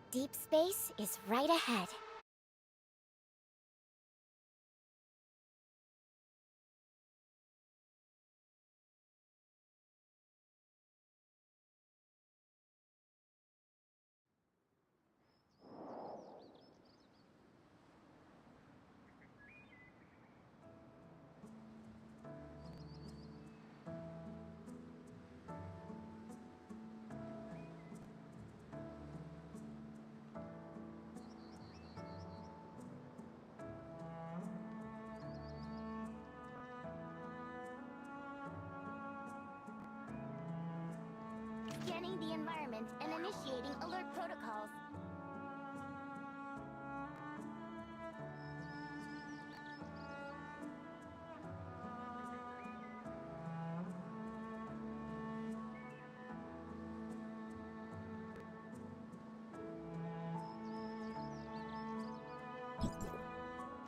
Deep space is right ahead. Scanning the environment and initiating alert protocols.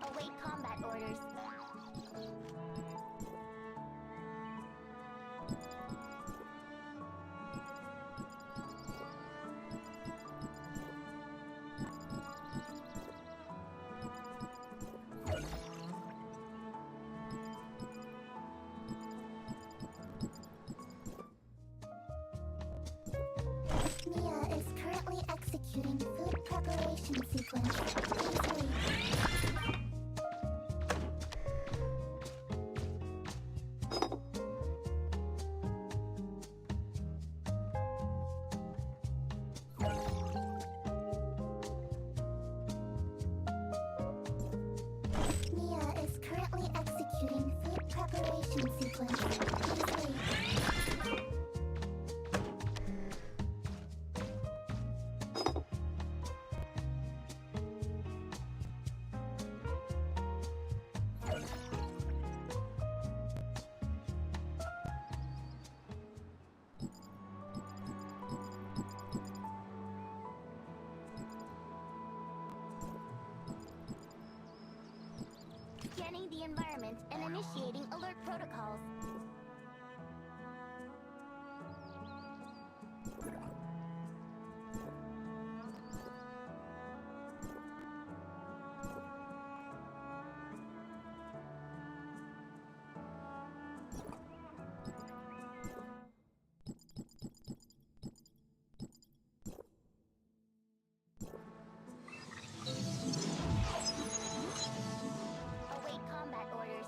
Await combat orders. Mia is currently executing food preparation sequence. Please wait. Mia is currently executing food preparation sequence. Please wait. Scanning the environment and initiating alert protocols. Await combat orders.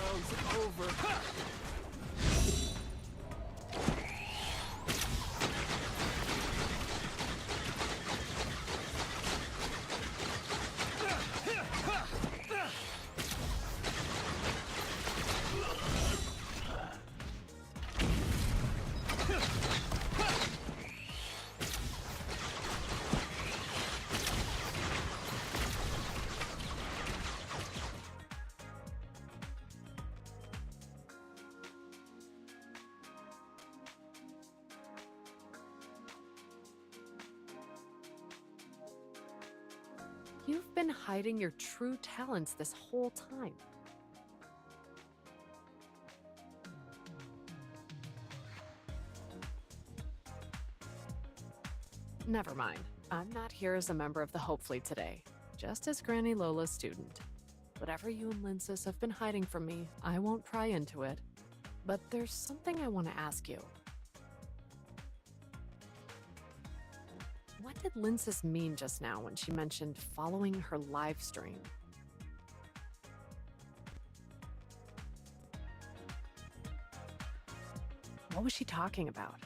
show's over. Ha! You've been hiding your true talents this whole time. Never mind. I'm not here as a member of the Hope Fleet today, just as Granny Lola's student. Whatever you and Linsis have been hiding from me, I won't pry into it. But there's something I want to ask you. What did Linsis mean just now when she mentioned following her live stream? What was she talking about?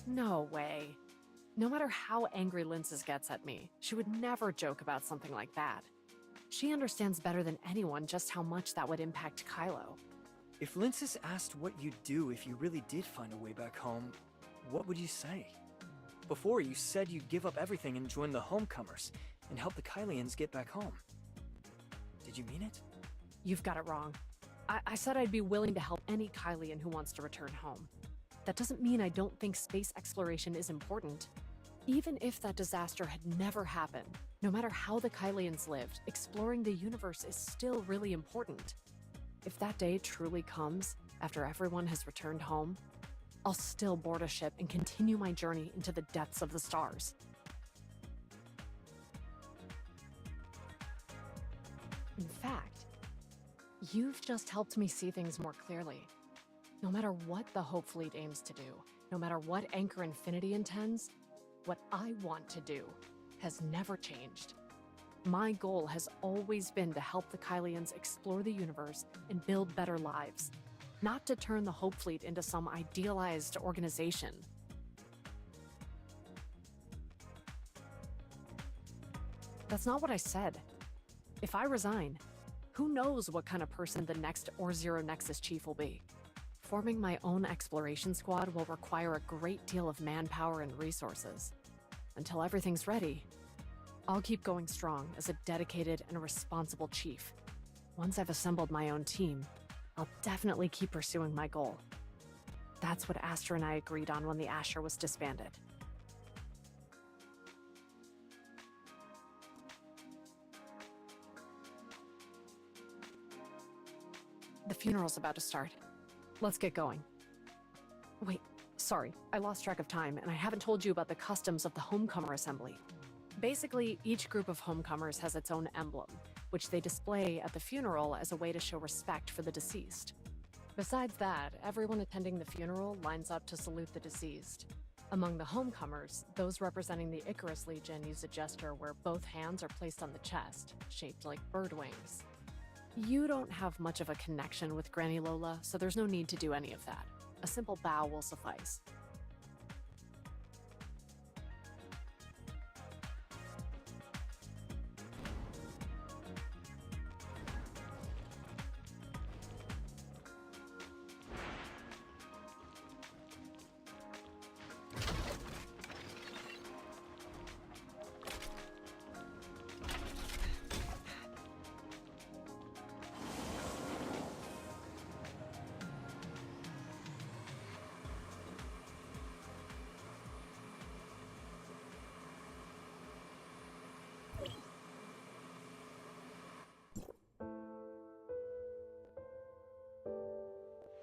No way. No matter how angry Linsis gets at me, she would never joke about something like that. She understands better than anyone just how much that would impact Kylo. If Linsis asked what you'd do if you really did find a way back home, what would you say? Before, you said you'd give up everything and join the homecomers and help the Kylians get back home. Did you mean it? You've got it wrong. I said I'd be willing to help any Kylian who wants to return home. That doesn't mean I don't think space exploration is important. Even if that disaster had never happened, no matter how the Kylians lived, exploring the universe is still really important. If that day truly comes, after everyone has returned home, I'll still board a ship and continue my journey into the depths of the stars. In fact, you've just helped me see things more clearly. No matter what the Hope Fleet aims to do, no matter what Anchor Infinity intends, what I want to do has never changed. My goal has always been to help the Kylians explore the universe and build better lives, not to turn the Hope Fleet into some idealized organization. That's not what I said. If I resign, who knows what kind of person the next Or-Zero Nexus chief will be? Forming my own exploration squad will require a great deal of manpower and resources. Until everything's ready, I'll keep going strong as a dedicated and responsible chief. Once I've assembled my own team, I'll definitely keep pursuing my goal. That's what Astra and I agreed on when the Asher was disbanded. The funeral's about to start. Let's get going. Wait, sorry, I lost track of time, and I haven't told you about the customs of the Homecomer Assembly. Basically, each group of homecomers has its own emblem, which they display at the funeral as a way to show respect for the deceased. Besides that, everyone attending the funeral lines up to salute the deceased. Among the homecomers, those representing the Icarus Legion use a gesture where both hands are placed on the chest, shaped like bird wings. You don't have much of a connection with Granny Lola, so there's no need to do any of that. A simple bow will suffice.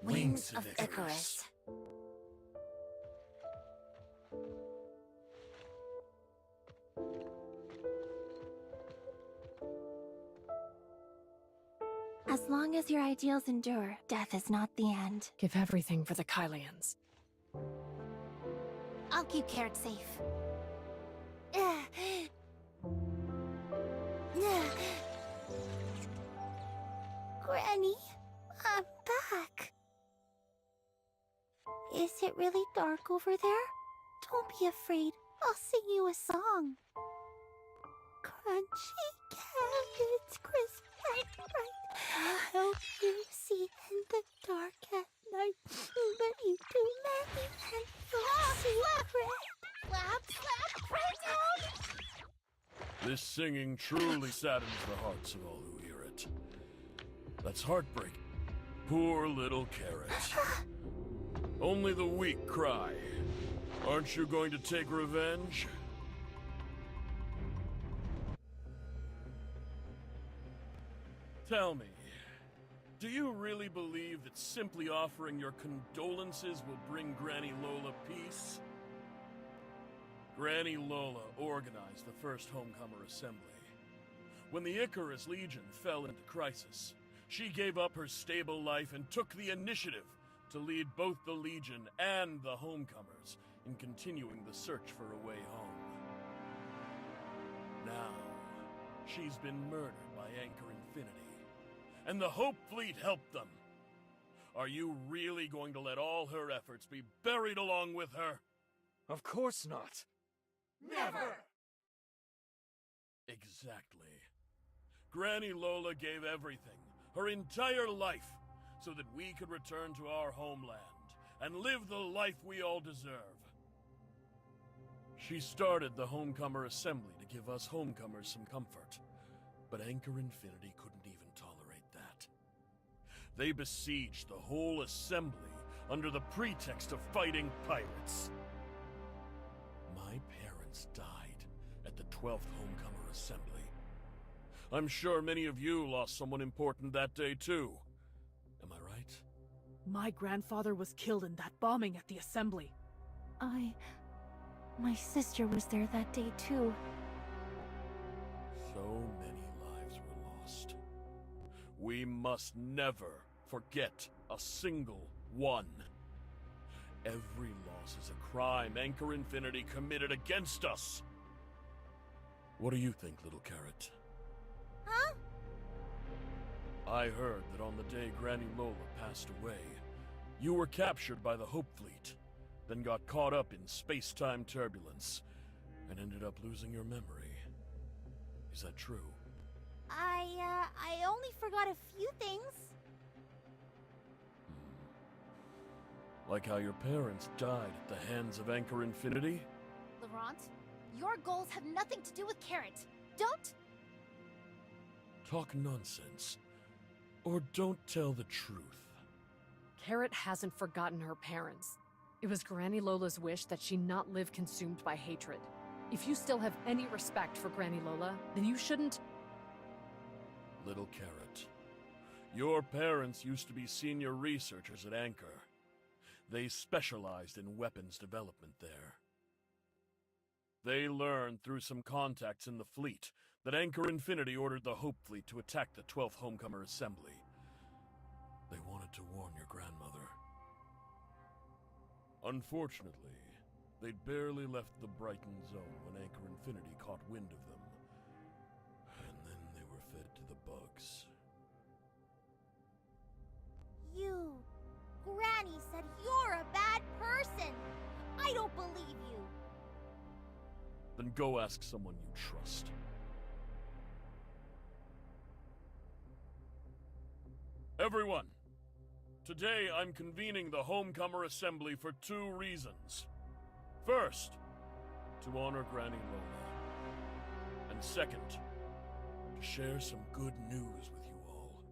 Wings of Icarus. As long as your ideals endure, death is not the end. Give everything for the Kylians. I'll keep Carrot safe. it really dark over there? Don't be afraid. I'll sing you a song. Crunchy carrots, crisp and bright, help you see in the dark at night. But you too many and your secret. Slap, slap, pray down! This singing truly saddens the hearts of all who hear it. That's heartbreak. Poor little Carrot. Only the weak cry. Aren't you going to take revenge? Tell me, do you really believe that simply offering your condolences will bring Granny Lola peace? Granny Lola organized the first Homecomer Assembly. When the Icarus Legion fell into crisis, she gave up her stable life and took the initiative to lead both the Legion and the Homecomers in continuing the search for a way home. Now, she's been murdered by Anchor Infinity, and the Hope Fleet helped them. Are you really going to let all her efforts be buried along with her? Of course not. Never! Exactly. Granny Lola gave everything, her entire life, so that we could return to our homeland and live the life we all deserve. She started the Homecomer Assembly to give us Homecomers some comfort, but Anchor Infinity couldn't even tolerate that. They besieged the whole assembly under the pretext of fighting pirates. My parents died at the 12th Homecomer Assembly. I'm sure many of you lost someone important that day too. Am I right? My grandfather was killed in that bombing at the assembly. My sister was there that day too. So many lives were lost. We must never forget a single one. Every loss is a crime Anchor Infinity committed against us. What do you think, little Carrot? Huh? I heard that on the day Granny Lola passed away, you were captured by the Hope Fleet, then got caught up in space-time turbulence, and ended up losing your memory. Is that true? I only forgot a few things. Like how your parents died at the hands of Anchor Infinity? Laurent, your goals have nothing to do with Carrot. Don't... Talk nonsense. Or don't tell the truth. Carrot hasn't forgotten her parents. It was Granny Lola's wish that she not live consumed by hatred. If you still have any respect for Granny Lola, then you shouldn't... Little Carrot, your parents used to be senior researchers at Anchor. They specialized in weapons development there. They learned through some contacts in the fleet that Anchor Infinity ordered the Hope Fleet to attack the 12th Homecomer Assembly. They wanted to warn your grandmother. Unfortunately, they'd barely left the Brighton Zone when Anchor Infinity caught wind of them. And then they were fed to the bugs. Granny said you're a bad person. I don't believe you. Then go ask someone you trust. Everyone, today I'm convening the Homecomer Assembly for 2 reasons. First, to honor Granny Lola. And second, to share some good news with you all.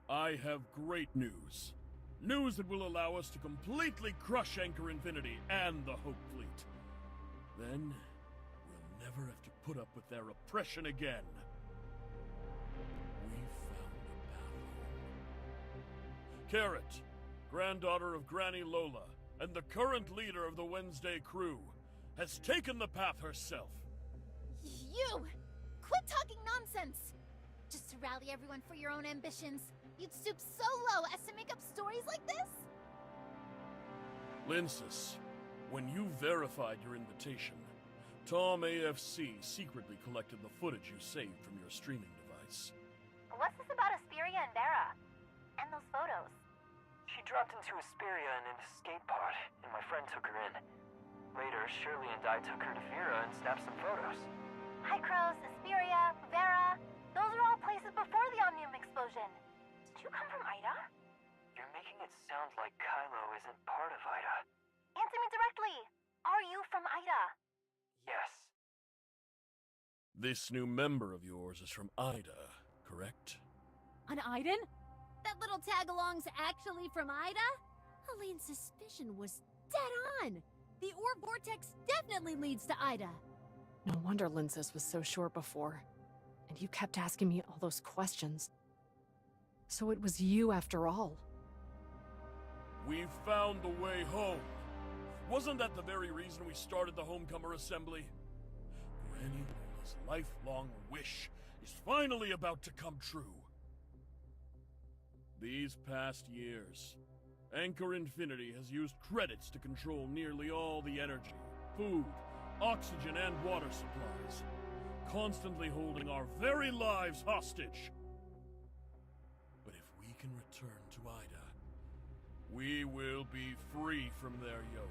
I have great news. News that will allow us to completely crush Anchor Infinity and the Hope Fleet. Then, we'll never have to put up with their oppression again. We found a path home. Carrot, granddaughter of Granny Lola, and the current leader of the Wednesday crew, has taken the path herself. You! Quit talking nonsense! Just to rally everyone for your own ambitions, you'd stoop so low as to make up stories like this? Linsus, when you verified your invitation, Tom AFC secretly collected the footage you saved from your streaming device. What's this about Asperia and Vera? And those photos? She dropped into Asperia in an escape pod, and my friend took her in. Later, Shirley and I took her to Vera and snapped some photos. Hycros, Asperia, Vera. Those are all places before the Omnium explosion. Did you come from Ida? You're making it sound like Kylo isn't part of Ida. Answer me directly. Are you from Ida? Yes. This new member of yours is from Ida, correct? An Iden? That little tag-along's actually from Ida? Elene's suspicion was dead on. The orb vortex definitely leads to Ida. No wonder Lindsys was so sure before. And you kept asking me all those questions. So it was you after all. We've found the way home. Wasn't that the very reason we started the Homecomer Assembly? Granny Lola's lifelong wish is finally about to come true. These past years, Anchor Infinity has used credits to control nearly all the energy, food, oxygen, and water supplies, constantly holding our very lives hostage. But if we can return to Ida, we will be free from their yoke.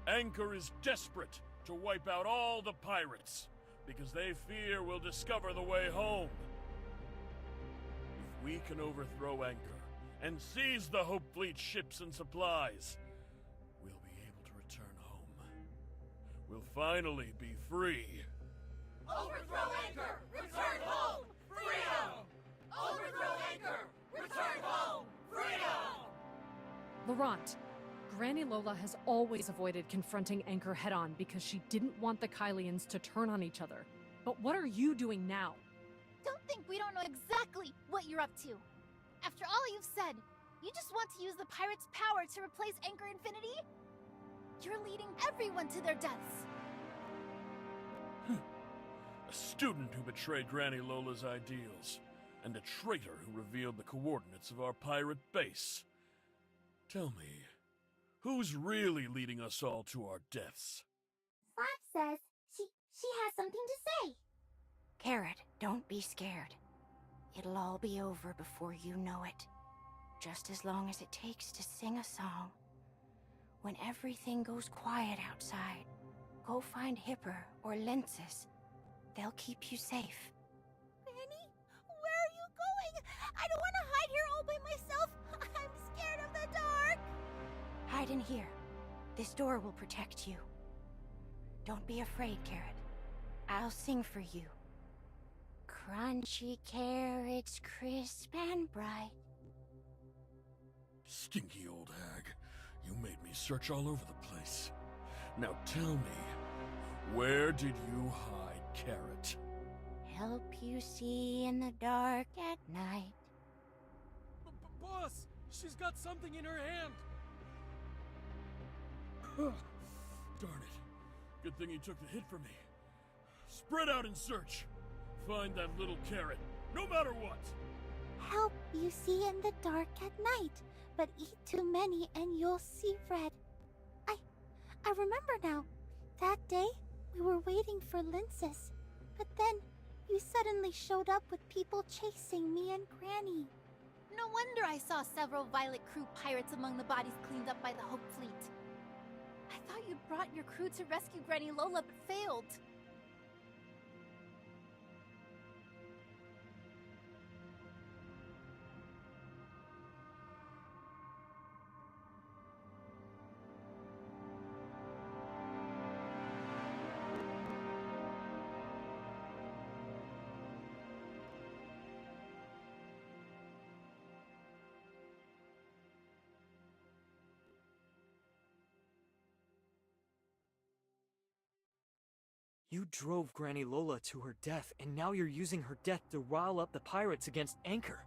Anchor is desperate to wipe out all the pirates, because they fear we'll discover the way home. If we can overthrow Anchor and seize the Hope Fleet ships and supplies, we'll be able to return home. We'll finally be free. Overthrow Anchor! Return home! Freedom! Overthrow Anchor! Return home! Freedom! Laurent, Granny Lola has always avoided confronting Anchor head-on because she didn't want the Kylians to turn on each other. But what are you doing now? Don't think we don't know exactly what you're up to. After all you've said, you just want to use the pirates' power to replace Anchor Infinity? You're leading everyone to their deaths. A student who betrayed Granny Lola's ideals, and a traitor who revealed the coordinates of our pirate base. Tell me, who's really leading us all to our deaths? Flap says she has something to say. Carrot, don't be scared. It'll all be over before you know it. Just as long as it takes to sing a song. When everything goes quiet outside, go find Hipper or Lindsys. They'll keep you safe. Granny, where are you going? I don't want to hide here all by myself. I'm scared of the dark. Hide in here. This door will protect you. Don't be afraid, Carrot. I'll sing for you. Crunchy carrots, crisp and bright. Stinky old hag, you made me search all over the place. Now tell me, where did you hide Carrot? Help you see in the dark at night. Boss, she's got something in her hand. Darn it. Good thing he took the hit for me. Spread out and search. Find that little Carrot, no matter what. Help you see in the dark at night, but eat too many and you'll see red. I remember now. That day, we were waiting for Lindsys, but then you suddenly showed up with people chasing me and Granny. No wonder I saw several Violet Crew pirates among the bodies cleaned up by the Hope Fleet. I thought you brought your crew to rescue Granny Lola, but failed. You drove Granny Lola to her death, and now you're using her death to rile up the pirates against Anchor.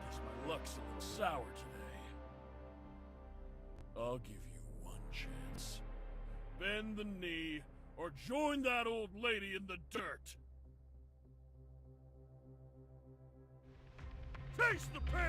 Guess my luck's a little sour today. I'll give you one chance. Bend the knee, or join that old lady in the dirt. Taste the pain!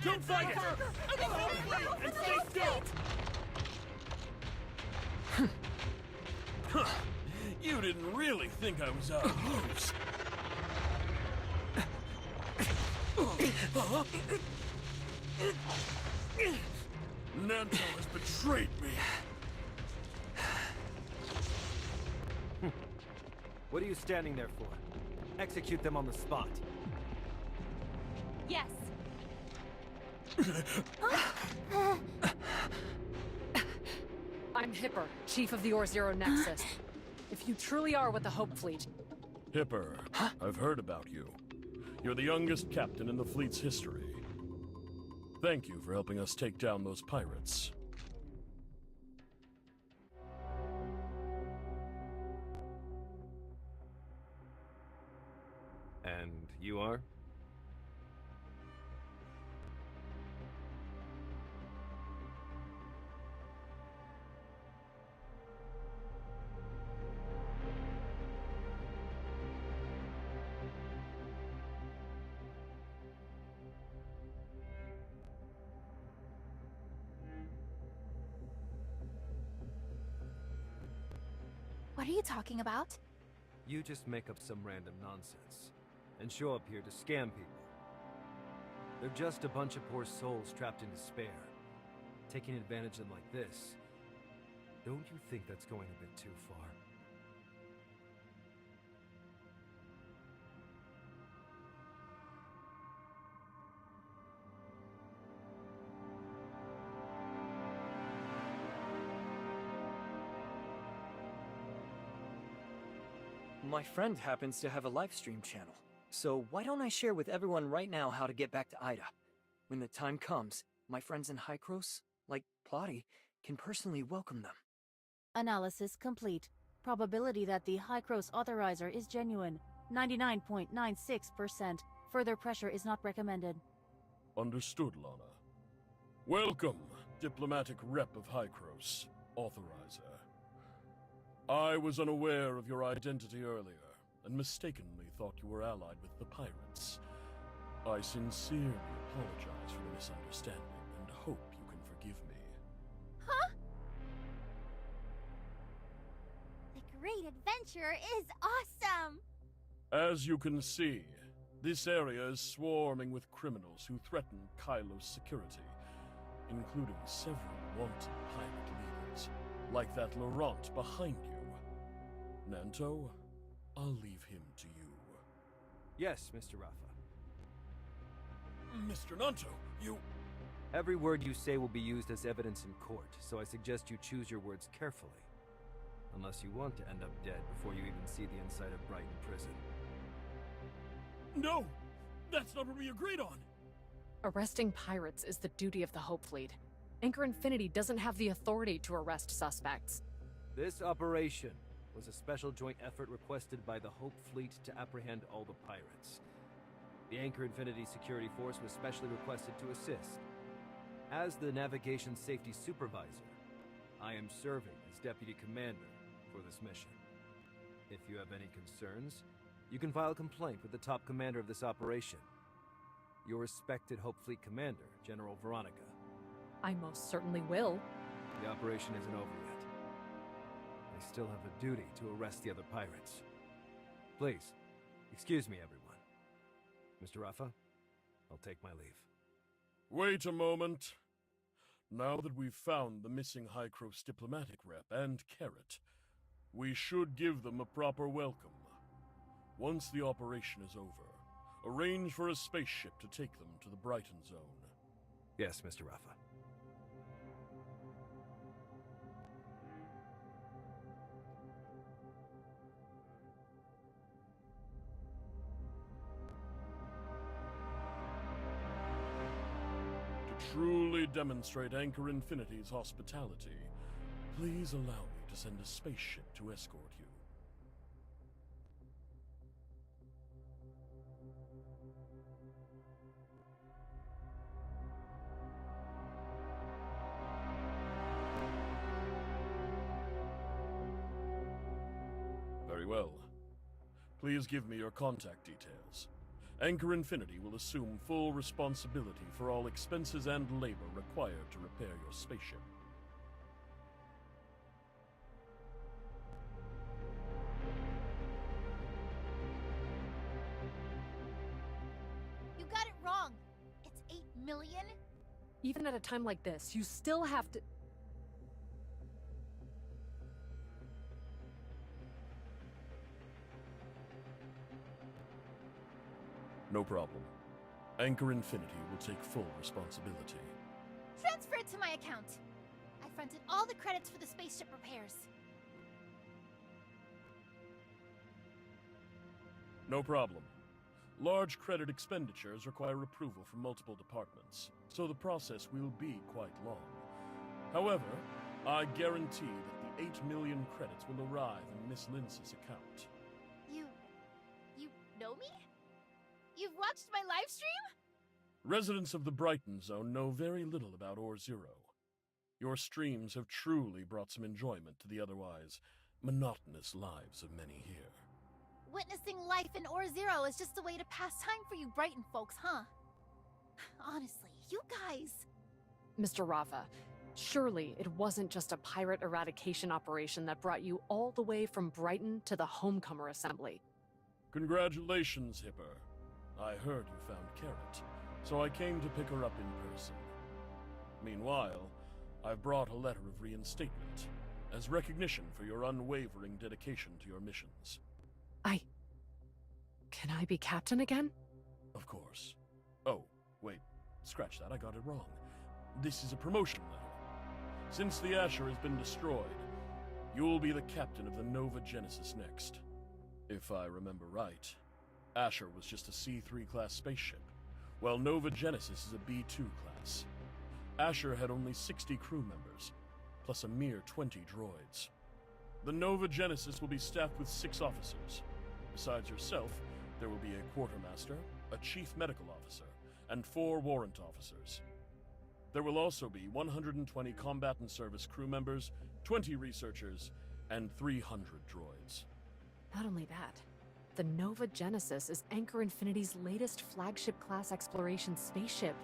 Don't fight it! And stay still! You didn't really think I was out of moves. Nanto has betrayed me. What are you standing there for? Execute them on the spot. Yes. I'm Hipper, Chief of the Or-Zero Nexus. If you truly are with the Hope Fleet... Hipper, I've heard about you. You're the youngest captain in the fleet's history. Thank you for helping us take down those pirates. And you are? What are you talking about? You just make up some random nonsense and show up here to scam people. They're just a bunch of poor souls trapped in despair. Taking advantage of them like this, don't you think that's going a bit too far? My friend happens to have a live stream channel, so why don't I share with everyone right now how to get back to Ida? When the time comes, my friends in Hykros, like Plotty, can personally welcome them. Analysis complete. Probability that the Hykros authorizer is genuine, 99.96%. Further pressure is not recommended. Understood, Lana. Welcome, diplomatic rep of Hykros, authorizer. I was unaware of your identity earlier, and mistakenly thought you were allied with the pirates. I sincerely apologize for the misunderstanding, and hope you can forgive me. Huh? The Great Adventure is awesome! As you can see, this area is swarming with criminals who threaten Kylo's security, including several wanted pirate leaders, like that Laurent behind you. Nanto, I'll leave him to you. Yes, Mr. Rafa. Mr. Nanto, you... Every word you say will be used as evidence in court, so I suggest you choose your words carefully. Unless you want to end up dead before you even see the inside of Brighton Prison. No! That's not what we agreed on! Arresting pirates is the duty of the Hope Fleet. Anchor Infinity doesn't have the authority to arrest suspects. This operation was a special joint effort requested by the Hope Fleet to apprehend all the pirates. The Anchor Infinity Security Force was specially requested to assist. As the Navigation Safety Supervisor, I am serving as Deputy Commander for this mission. If you have any concerns, you can file a complaint with the top commander of this operation. Your respected Hope Fleet Commander, General Veronica. I most certainly will. The operation isn't over yet. I still have a duty to arrest the other pirates. Please, excuse me, everyone. Mr. Rafa, I'll take my leave. Wait a moment. Now that we've found the missing Hykros diplomatic rep and Carrot, we should give them a proper welcome. Once the operation is over, arrange for a spaceship to take them to the Brighton Zone. Yes, Mr. Rafa. To truly demonstrate Anchor Infinity's hospitality, please allow me to send a spaceship to escort you. Very well. Please give me your contact details. Anchor Infinity will assume full responsibility for all expenses and labor required to repair your spaceship. You got it wrong. It's 8 million? Even at a time like this, you still have to... No problem. Anchor Infinity will take full responsibility. Transfer it to my account. I fronted all the credits for the spaceship repairs. No problem. Large credit expenditures require approval from multiple departments, so the process will be quite long. However, I guarantee that the 8 million credits will arrive in Miss Lince's account. You know me? You've watched my live stream? Residents of the Brighton Zone know very little about Ore Zero. Your streams have truly brought some enjoyment to the otherwise monotonous lives of many here. Witnessing life in Ore Zero is just a way to pass time for you Brighton folks, huh? Honestly, you guys... Mr. Rafa, surely it wasn't just a pirate eradication operation that brought you all the way from Brighton to the Homecomer Assembly. Congratulations, Hipper. I heard you found Carrot. so I came to pick her up in person. Meanwhile, I've brought a letter of reinstatement as recognition for your unwavering dedication to your missions. Can I be captain again? Of course. Oh, wait, scratch that, I got it wrong. This is a promotion letter. Since the Asher has been destroyed, you'll be the captain of the Nova Genesis next. If I remember right, Asher was just a C3 class spaceship, while Nova Genesis is a B2 class. Asher had only 60 crew members, plus a mere 20 droids. The Nova Genesis will be staffed with 6 officers. Besides yourself, there will be a quartermaster, a chief medical officer, and 4 warrant officers. There will also be 120 combatant service crew members, 20 researchers, and 300 droids. Not only that, the Nova Genesis is Anchor Infinity's latest flagship-class exploration spaceship.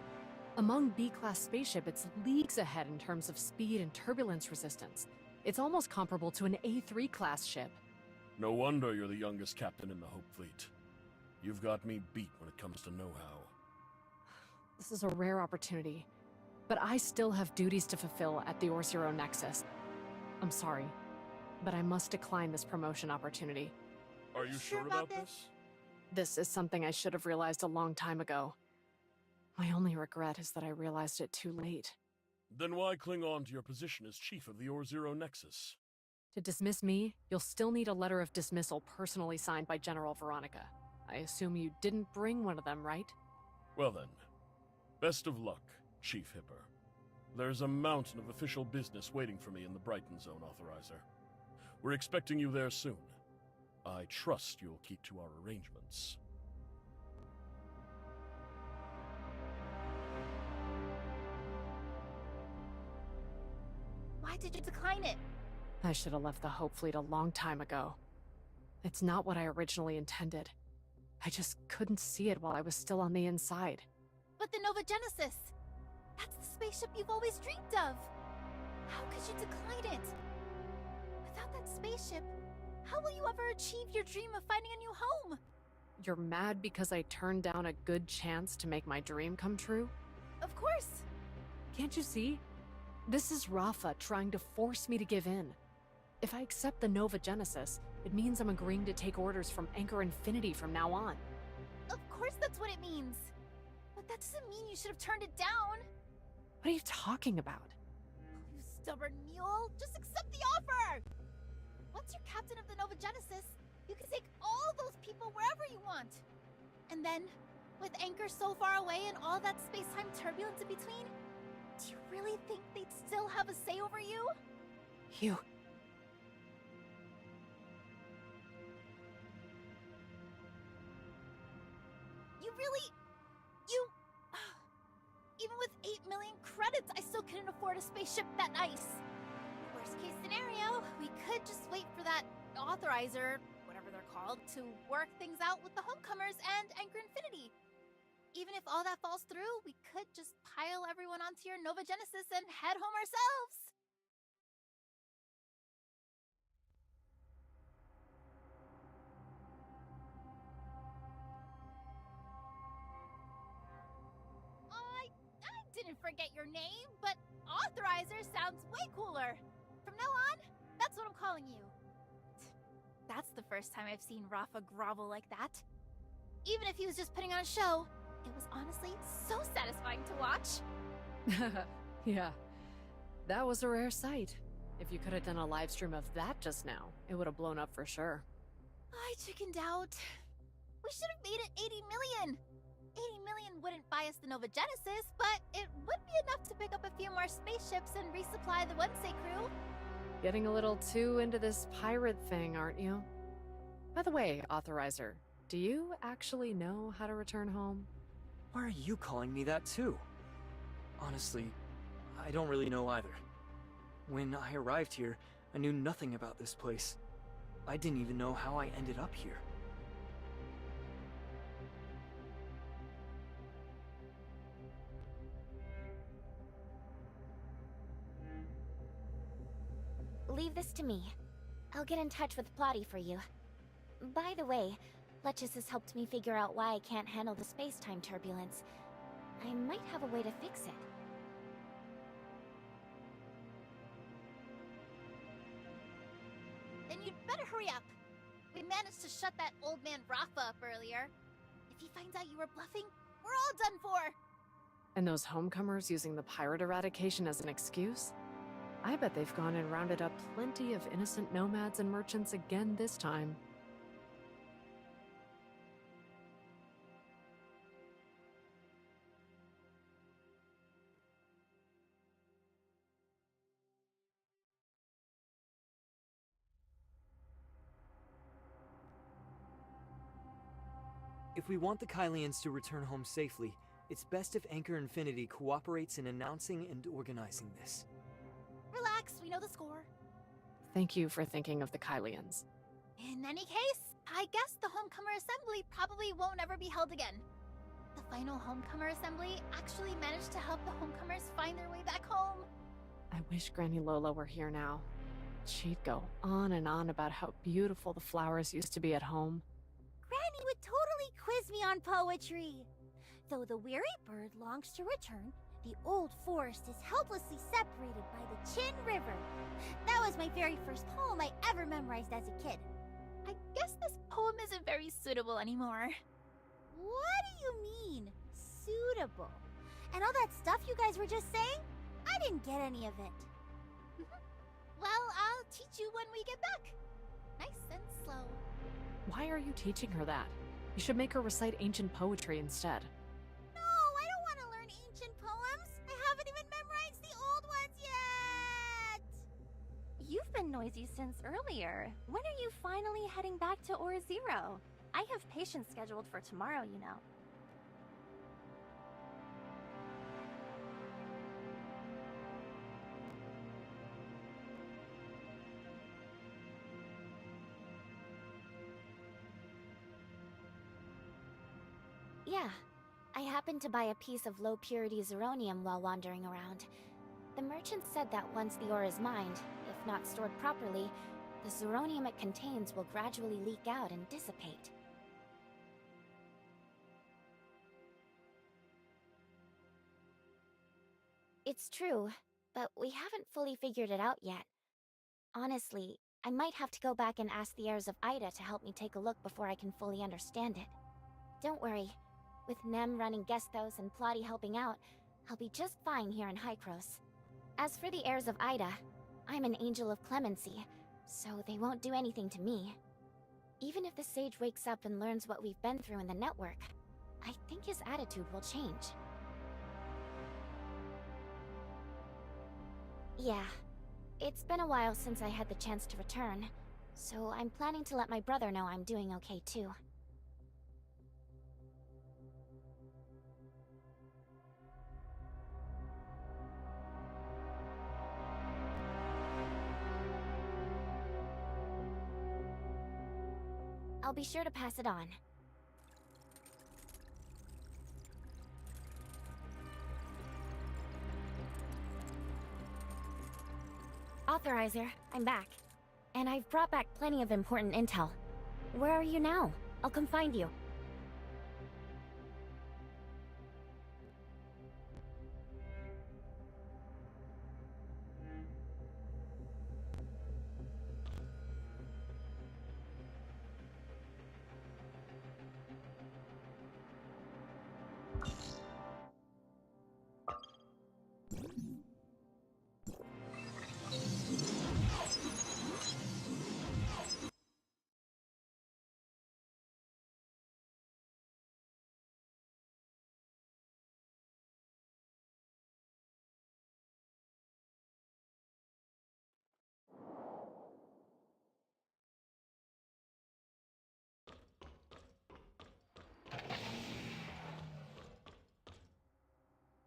Among B-class spaceship, it's leagues ahead in terms of speed and turbulence resistance. It's almost comparable to an A3 class ship. No wonder you're the youngest captain in the Hope Fleet. You've got me beat when it comes to know-how. This is a rare opportunity, but I still have duties to fulfill at the Or-Zero Nexus. I'm sorry, but I must decline this promotion opportunity. Are you sure about this? This is something I should have realized a long time ago. My only regret is that I realized it too late. Then why cling on to your position as chief of the Or-Zero Nexus? To dismiss me, you'll still need a letter of dismissal personally signed by General Veronica. I assume you didn't bring one of them, right? Well then, best of luck, Chief Hipper. There's a mountain of official business waiting for me in the Brighton Zone, Authorizer. We're expecting you there soon. I trust you'll keep to our arrangements. Why did you decline it? I should have left the Hope Fleet a long time ago. It's not what I originally intended. I just couldn't see it while I was still on the inside. But the Nova Genesis! That's the spaceship you've always dreamed of! How could you decline it? Without that spaceship, how will you ever achieve your dream of finding a new home? You're mad because I turned down a good chance to make my dream come true? Of course! Can't you see? This is Rafa trying to force me to give in. If I accept the Nova Genesis, it means I'm agreeing to take orders from Anchor Infinity from now on. Of course that's what it means! But that doesn't mean you should have turned it down! What are you talking about? You stubborn mule! Just accept the offer! Once you're captain of the Nova Genesis, you can take all those people wherever you want! And then, with Anchor so far away and all that space-time turbulence in between, do you really think they'd still have a say over you? You... Even with 8 million credits, I still couldn't afford a spaceship that nice. Worst case scenario, we could just wait for that authorizer, whatever they're called, to work things out with the Homecomers and Anchor Infinity. Even if all that falls through, we could just pile everyone onto your Nova Genesis and head home ourselves. I didn't forget your name, but Authorizer sounds way cooler. From now on, that's what I'm calling you. That's the first time I've seen Rafa grovel like that. Even if he was just putting on a show, it was honestly so satisfying to watch. Yeah, that was a rare sight. If you could have done a live stream of that just now, it would have blown up for sure. I chickened out. We should have made it 80 million. 80 million wouldn't buy us the Nova Genesis, but it would be enough to pick up a few more spaceships and resupply the Wednesday crew. Getting a little too into this pirate thing, aren't you? By the way, Authorizer, do you actually know how to return home? Why are you calling me that too? Honestly, I don't really know either. When I arrived here, I knew nothing about this place. I didn't even know how I ended up here. Leave this to me. I'll get in touch with Plotty for you. By the way, Letchus has helped me figure out why I can't handle the space-time turbulence. I might have a way to fix it. Then you'd better hurry up. We managed to shut that old man Rafa up earlier. If he finds out you were bluffing, we're all done for! And those homecomers using the pirate eradication as an excuse? I bet they've gone and rounded up plenty of innocent nomads and merchants again this time. If we want the Kylians to return home safely, it's best if Anchor Infinity cooperates in announcing and organizing this. Relax, we know the score. Thank you for thinking of the Kylians. In any case, I guess the Homecomer Assembly probably won't ever be held again. The final Homecomer Assembly actually managed to help the Homecomers find their way back home. I wish Granny Lola were here now. She'd go on and on about how beautiful the flowers used to be at home. Granny would totally quiz me on poetry. Though the weary bird longs to return, the old forest is helplessly separated by the Chin River. That was my very first poem I ever memorized as a kid. I guess this poem isn't very suitable anymore. What do you mean, suitable? And all that stuff you guys were just saying? I didn't get any of it. Well, I'll teach you when we get back. Nice and slow. Why are you teaching her that? You should make her recite ancient poetry instead. No, I don't want to learn ancient poems. I haven't even memorized the old ones yet. You've been noisy since earlier. When are you finally heading back to Ore Zero? I have patients scheduled for tomorrow, you know. Yeah, I happened to buy a piece of low-purity zirconium while wandering around. The merchant said that once the ore is mined, if not stored properly, the zirconium it contains will gradually leak out and dissipate. It's true, but we haven't fully figured it out yet. Honestly, I might have to go back and ask the heirs of Ida to help me take a look before I can fully understand it. Don't worry. With Nem running Gestos and Plotty helping out, I'll be just fine here in Hykros. As for the heirs of Ida, I'm an angel of clemency, so they won't do anything to me. Even if the sage wakes up and learns what we've been through in the network, I think his attitude will change. Yeah, it's been a while since I had the chance to return, so I'm planning to let my brother know I'm doing okay too. I'll be sure to pass it on. Authorizer, I'm back. And I've brought back plenty of important intel. Where are you now? I'll come find you.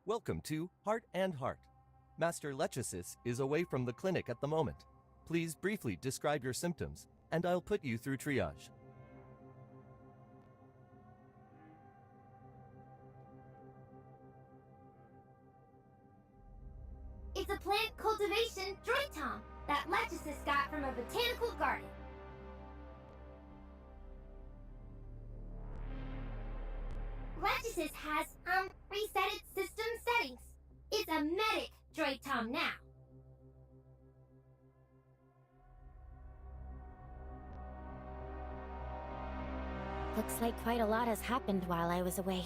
Welcome to Heart and Heart. Master Lechesis is away from the clinic at the moment. Please briefly describe your symptoms, and I'll put you through triage. It's a plant cultivation joint tom that Lechesis got from a botanical garden. Lechesis has, reset its the medic, Droid Tom, now. Looks like quite a lot has happened while I was away.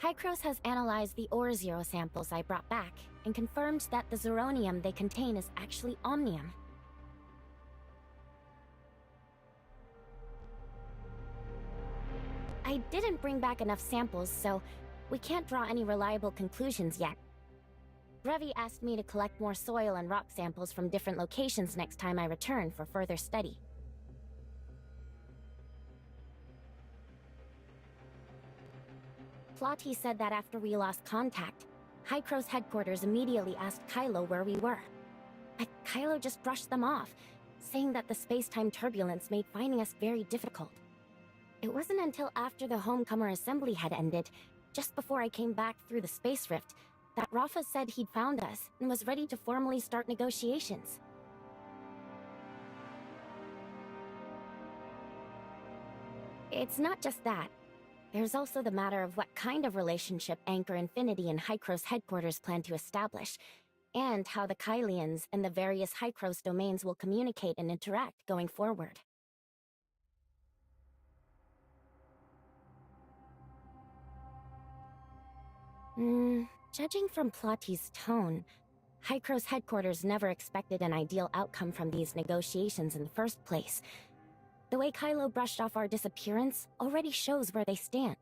Hycros has analyzed the ore zero samples I brought back and confirmed that the zeronium they contain is actually omnium. I didn't bring back enough samples, so we can't draw any reliable conclusions yet. Brevi asked me to collect more soil and rock samples from different locations next time I return for further study. Plotty said that after we lost contact, Hycros headquarters immediately asked Kylo where we were. But Kylo just brushed them off, saying that the space-time turbulence made finding us very difficult. It wasn't until after the Homecomer assembly had ended, just before I came back through the space rift, that Rafa said he'd found us and was ready to formally start negotiations. It's not just that. There's also the matter of what kind of relationship Anchor Infinity and Hycros headquarters plan to establish, and how the Kylians and the various Hycros domains will communicate and interact going forward. Judging from Plotty's tone, Hycros headquarters never expected an ideal outcome from these negotiations in the first place. The way Kylo brushed off our disappearance already shows where they stand.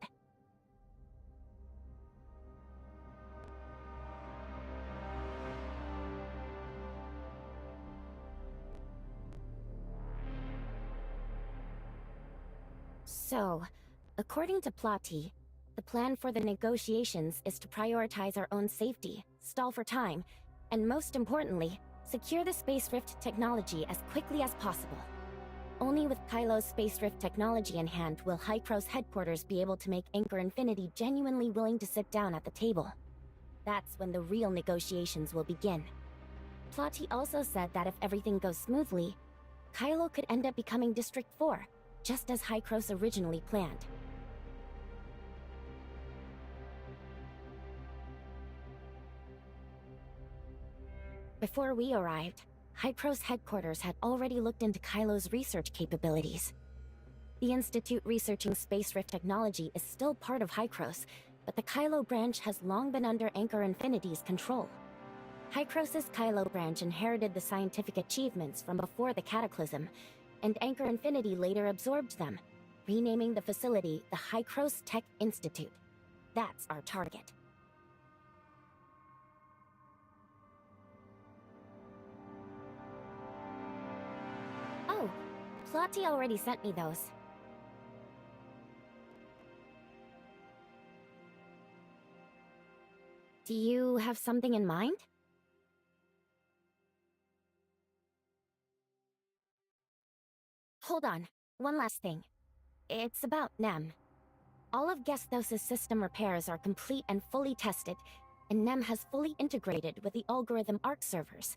So, according to Plotty, the plan for the negotiations is to prioritize our own safety, stall for time, and most importantly, secure the Space Rift technology as quickly as possible. Only with Kylo's Space Rift technology in hand will Hycros headquarters be able to make Anchor Infinity genuinely willing to sit down at the table. That's when the real negotiations will begin. Plotty also said that if everything goes smoothly, Kylo could end up becoming District 4, just as Hycros originally planned. Before we arrived, Hycros headquarters had already looked into Kylo's research capabilities. The Institute researching Space Rift technology is still part of Hycros, but the Kylo branch has long been under Anchor Infinity's control. Hycros' Kylo branch inherited the scientific achievements from before the Cataclysm, and Anchor Infinity later absorbed them, renaming the facility the Hycros Tech Institute. That's our target. Oh, Plotty already sent me those. Do you have something in mind? Hold on, one last thing. It's about Nem. All of Gestos' system repairs are complete and fully tested, and Nem has fully integrated with the algorithm ARC servers.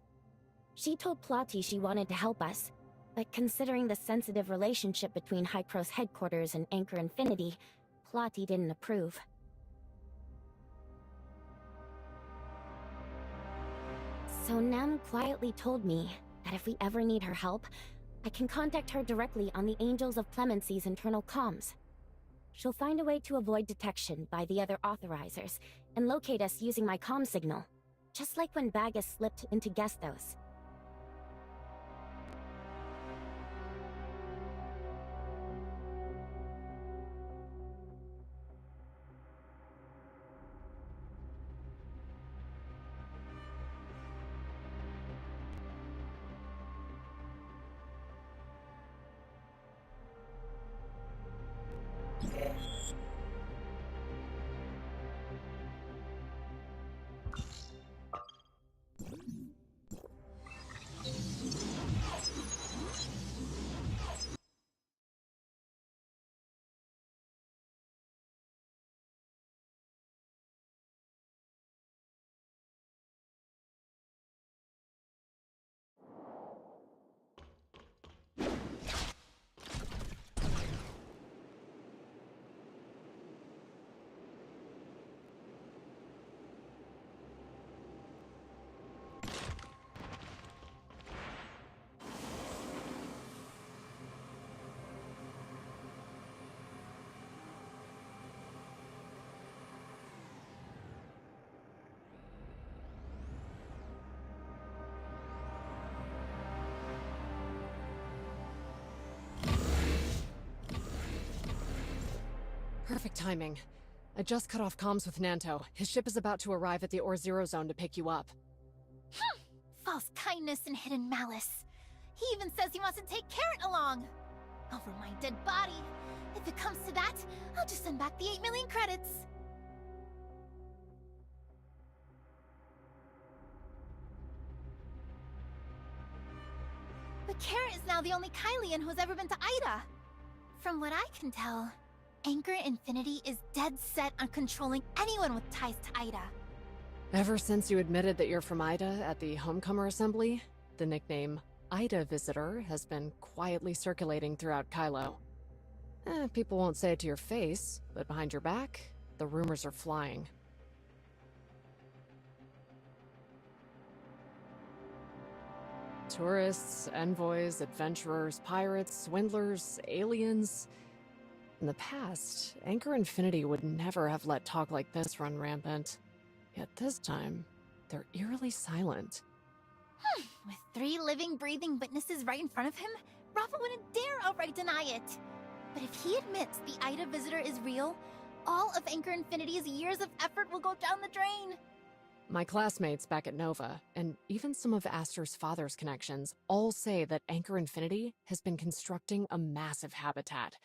She told Plotty she wanted to help us, but considering the sensitive relationship between Hycros headquarters and Anchor Infinity, Plotty didn't approve. So Nem quietly told me that if we ever need her help, I can contact her directly on the Angels of Clemency's internal comms. She'll find a way to avoid detection by the other authorizers and locate us using my comm signal, just like when Bagus slipped into Gestos. Perfect timing. I just cut off comms with Nanto. His ship is about to arrive at the Or-Zero zone to pick you up. False kindness and hidden malice. He even says he wants to take Carrot along. Over my dead body. If it comes to that, I'll just send back the 8 million credits. But Carrot is now the only Kylian who's ever been to Ida. From what I can tell, Anchor Infinity is dead set on controlling anyone with ties to Ida. Ever since you admitted that you're from Ida at the Homecomer Assembly, the nickname Ida Visitor has been quietly circulating throughout Kylo. People won't say it to your face, but behind your back, the rumors are flying. Tourists, envoys, adventurers, pirates, swindlers, aliens. In the past, Anchor Infinity would never have let talk like this run rampant. Yet this time, they're eerily silent. With 3 living, breathing witnesses right in front of him, Rafa wouldn't dare outright deny it. But if he admits the Ida Visitor is real, all of Anchor Infinity's years of effort will go down the drain. My classmates back at Nova, and even some of Aster's father's connections, all say that Anchor Infinity has been constructing a massive habitat,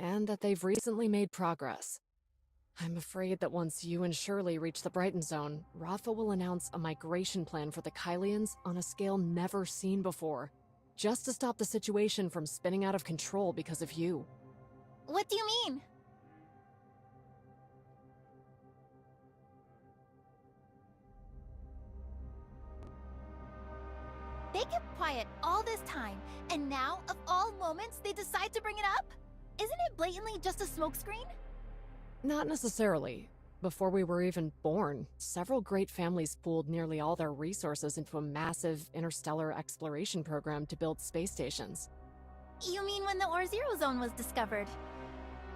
and that they've recently made progress. I'm afraid that once you and Shirley reach the Brighton Zone, Rafa will announce a migration plan for the Kylians on a scale never seen before, just to stop the situation from spinning out of control because of you. What do you mean? They kept quiet all this time, and now, of all moments, they decide to bring it up? Isn't it blatantly just a smokescreen? Not necessarily. Before we were even born, several great families pooled nearly all their resources into a massive interstellar exploration program to build space stations. You mean when the Or-Zero zone was discovered?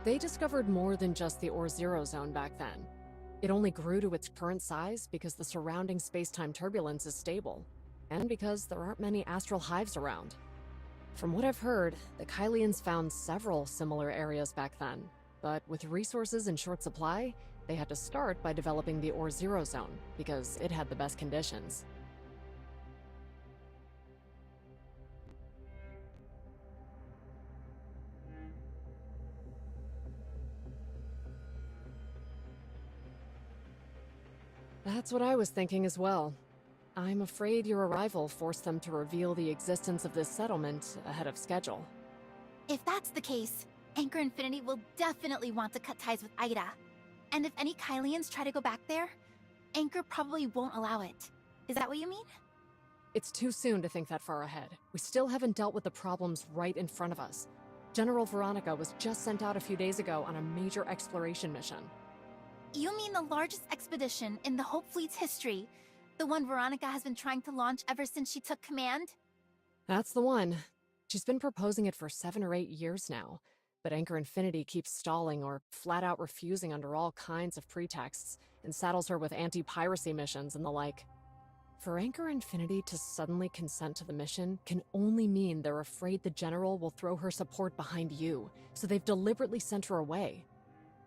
They discovered more than just the Or-Zero zone back then. It only grew to its current size because the surrounding space-time turbulence is stable, and because there aren't many astral hives around. From what I've heard, the Kylians found several similar areas back then, but with resources in short supply, they had to start by developing the Or-Zero zone, because it had the best conditions. That's what I was thinking as well. I'm afraid your arrival forced them to reveal the existence of this settlement ahead of schedule. If that's the case, Anchor Infinity will definitely want to cut ties with Ida. And if any Kylians try to go back there, Anchor probably won't allow it. Is that what you mean? It's too soon to think that far ahead. We still haven't dealt with the problems right in front of us. General Veronica was just sent out a few days ago on a major exploration mission. You mean the largest expedition in the Hope Fleet's history? The one Veronica has been trying to launch ever since she took command? That's the one. She's been proposing it for 7 or 8 years now, but Anchor Infinity keeps stalling or flat out refusing under all kinds of pretexts, and saddles her with anti-piracy missions and the like. For Anchor Infinity to suddenly consent to the mission can only mean they're afraid the General will throw her support behind you, so they've deliberately sent her away.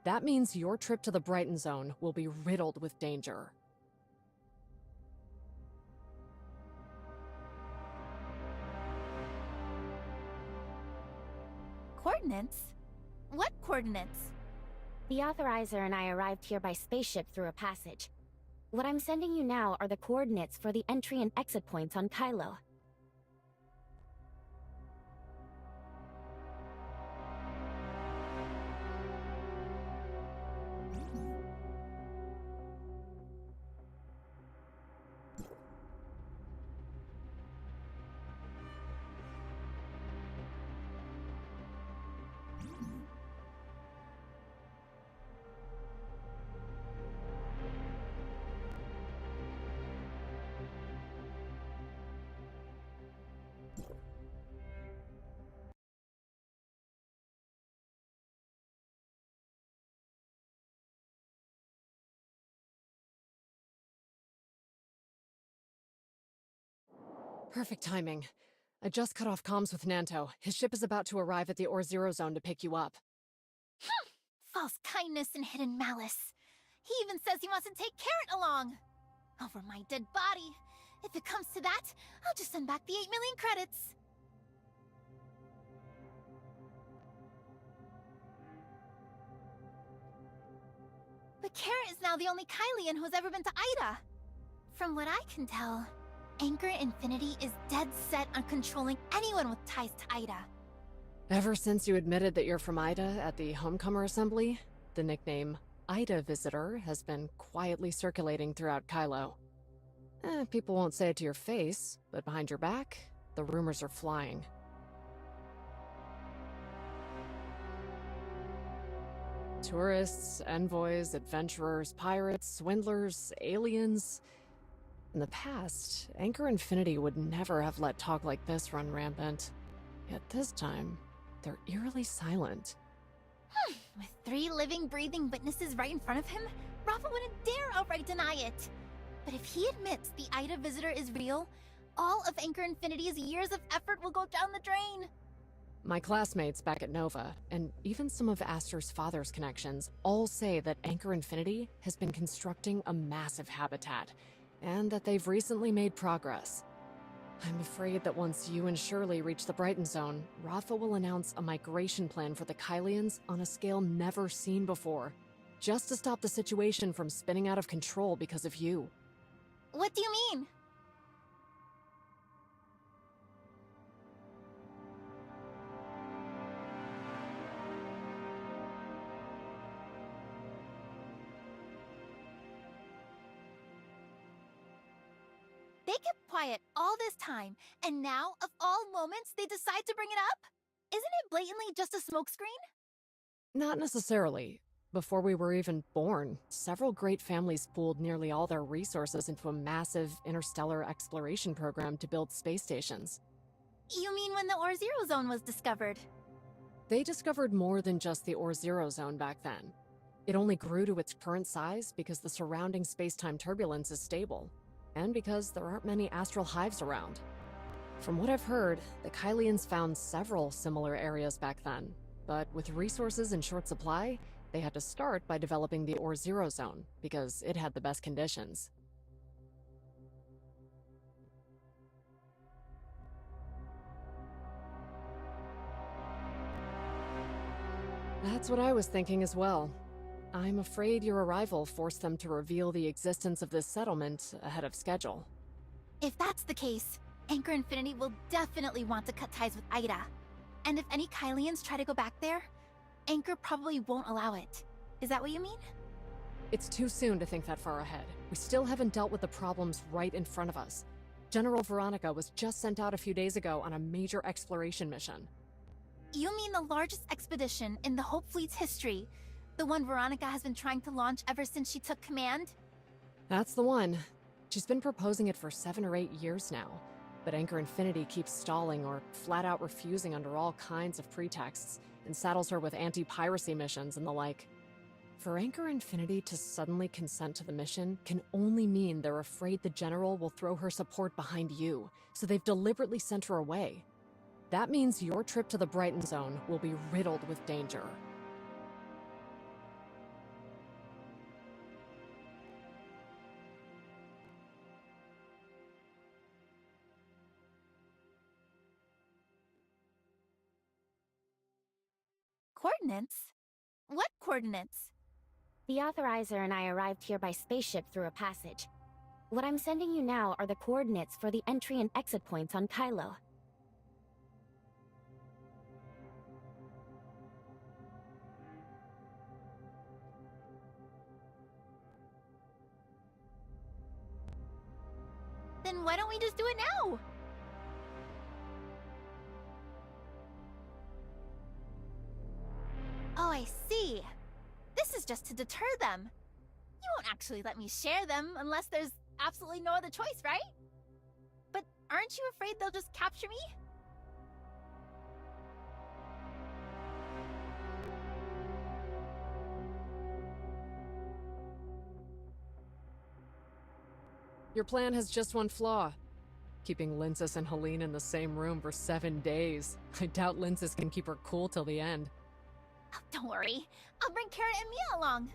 That means your trip to the Brighton Zone will be riddled with danger. Coordinates? What coordinates? The authorizer and I arrived here by spaceship through a passage. What I'm sending you now are the coordinates for the entry and exit points on Kylo. Perfect timing. I just cut off comms with Nanto. His ship is about to arrive at the Or-Zero zone to pick you up. false kindness and hidden malice. He even says he wants to take Carrot along. Over my dead body. If it comes to that, I'll just send back the 8 million credits. But Carrot is now the only Kylian who's ever been to Ida. From what I can tell, Anchor Infinity is dead set on controlling anyone with ties to Ida. Ever since you admitted that you're from Ida at the Homecomer Assembly, the nickname Ida Visitor has been quietly circulating throughout Kylo. People won't say it to your face, but behind your back, the rumors are flying. Tourists, envoys, adventurers, pirates, swindlers, aliens. In the past, Anchor Infinity would never have let talk like this run rampant. Yet this time, they're eerily silent. With 3 living, breathing witnesses right in front of him, Rafa wouldn't dare outright deny it. But if he admits the Ida Visitor is real, all of Anchor Infinity's years of effort will go down the drain. My classmates back at Nova, and even some of Aster's father's connections, all say that Anchor Infinity has been constructing a massive habitat, and that they've recently made progress. I'm afraid that once you and Shirley reach the Brighton Zone, Rafa will announce a migration plan for the Kylians on a scale never seen before, just to stop the situation from spinning out of control because of you. What do you mean? They kept quiet all this time, and now, of all moments, they decide to bring it up? Isn't it blatantly just a smokescreen? Not necessarily. Before we were even born, several great families pooled nearly all their resources into a massive interstellar exploration program to build space stations. You mean when the Or-Zero Zone was discovered? They discovered more than just the Or-Zero Zone back then. It only grew to its current size because the surrounding space-time turbulence is stable, and because there aren't many astral hives around. From what I've heard, the Kylians found several similar areas back then, but with resources in short supply, they had to start by developing the Or-Zero Zone, because it had the best conditions. That's what I was thinking as well. I'm afraid your arrival forced them to reveal the existence of this settlement ahead of schedule. If that's the case, Anchor Infinity will definitely want to cut ties with Ida. And if any Kylians try to go back there, Anchor probably won't allow it. Is that what you mean? It's too soon to think that far ahead. We still haven't dealt with the problems right in front of us. General Veronica was just sent out a few days ago on a major exploration mission. You mean the largest expedition in the Hope Fleet's history? The one Veronica has been trying to launch ever since she took command? That's the one. She's been proposing it for 7 or 8 years now, but Anchor Infinity keeps stalling or flat out refusing under all kinds of pretexts, and saddles her with anti-piracy missions and the like. For Anchor Infinity to suddenly consent to the mission can only mean they're afraid the General will throw her support behind you, so they've deliberately sent her away. That means your trip to the Brighton Zone will be riddled with danger. Coordinates? What coordinates? The authorizer and I arrived here by spaceship through a passage. What I'm sending you now are the coordinates for the entry and exit points on Kylo. Then why don't we just do it now? Oh, I see. This is just to deter them. You won't actually let me share them unless there's absolutely no other choice, right? But aren't you afraid they'll just capture me? Your plan has just one flaw. Keeping Linsis and Helene in the same room for 7 days. I doubt Linsis can keep her cool till the end. Oh, don't worry. I'll bring Carrot and Mia along.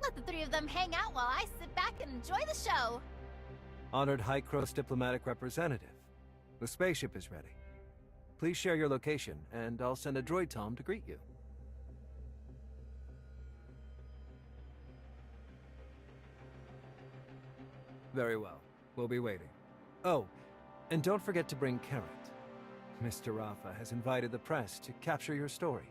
Let the three of them hang out while I sit back and enjoy the show. Honored High Cross diplomatic representative. The spaceship is ready. Please share your location, and I'll send a droid Tom to greet you. Very well. We'll be waiting. Oh, and don't forget to bring Carrot. Mr. Rafa has invited the press to capture your story.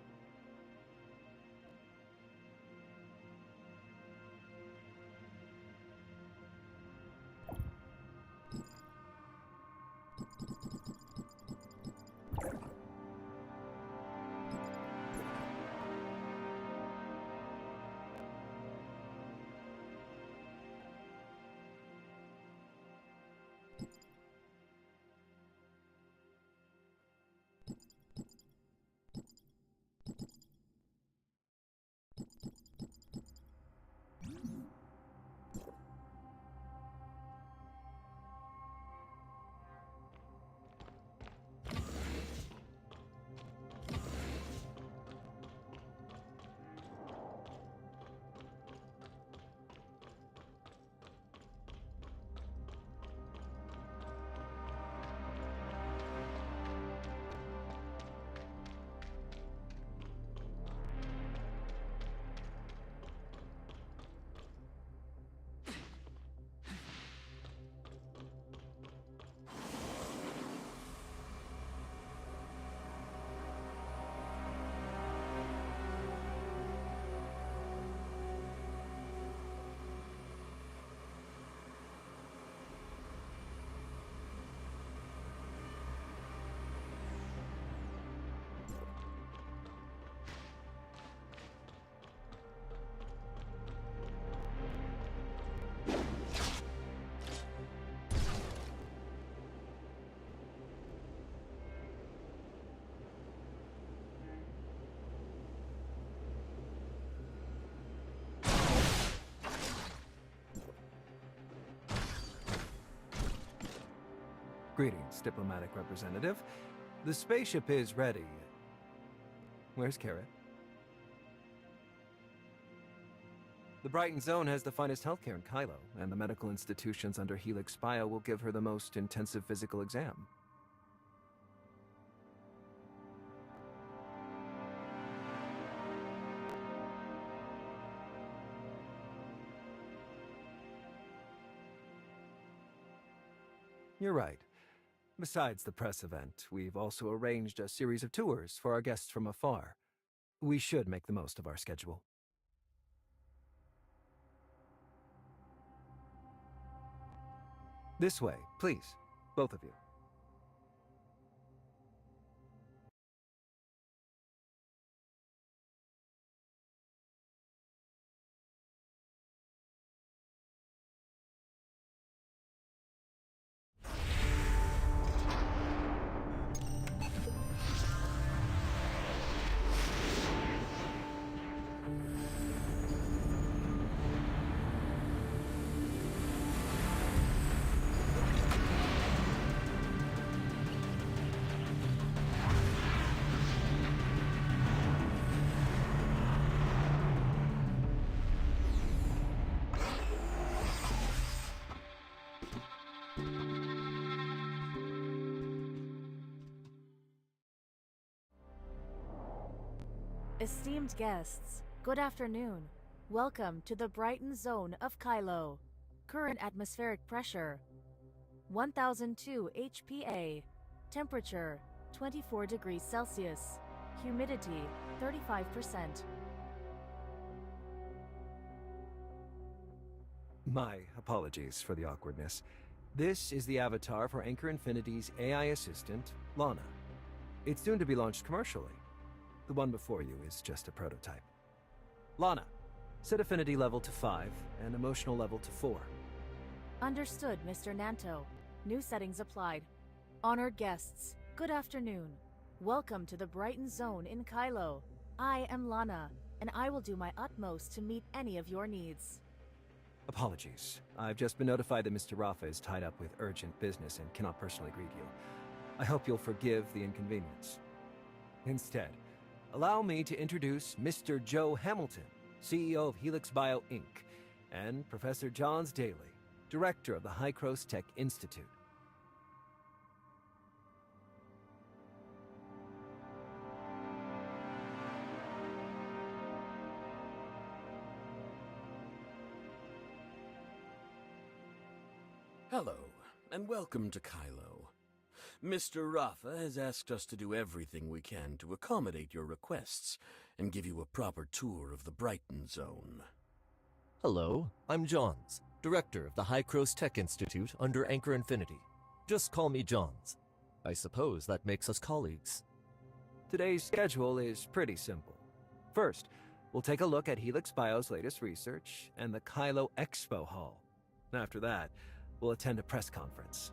Greetings, diplomatic representative. The spaceship is ready. Where's Carrot? The Brighton Zone has the finest healthcare in Kylo, and the medical institutions under Helix Bio will give her the most intensive physical exam. You're right. Besides the press event, we've also arranged a series of tours for our guests from afar. We should make the most of our schedule. This way, please, both of you. Esteemed guests, good afternoon. Welcome to the Brighton Zone of Kylo. Current atmospheric pressure 1002 HPA. Temperature 24 degrees Celsius. Humidity 35%. My apologies for the awkwardness. This is the avatar for Anchor Infinity's AI assistant, Lana. It's soon to be launched commercially. The one before you is just a prototype. Lana, set affinity level to 5 and emotional level to 4. Understood, Mr. Nanto. New settings applied. Honored guests, good afternoon. Welcome to the Brighton Zone in Kylo. I am Lana, and I will do my utmost to meet any of your needs. Apologies. I've just been notified that Mr. Rafa is tied up with urgent business and cannot personally greet you. I hope you'll forgive the inconvenience. Instead, allow me to introduce Mr. Joe Hamilton, CEO of Helix Bio Inc., and Professor Johns Daly, Director of the Hycros Tech Institute. Hello, and welcome to Kylo. Mr. Rafa has asked us to do everything we can to accommodate your requests and give you a proper tour of the Brighton Zone. Hello, I'm Johns, Director of the Hycros Tech Institute under Anchor Infinity. Just call me Johns. I suppose that makes us colleagues. Today's schedule is pretty simple. First, we'll take a look at Helix Bio's latest research and the Kylo Expo Hall. After that, we'll attend a press conference.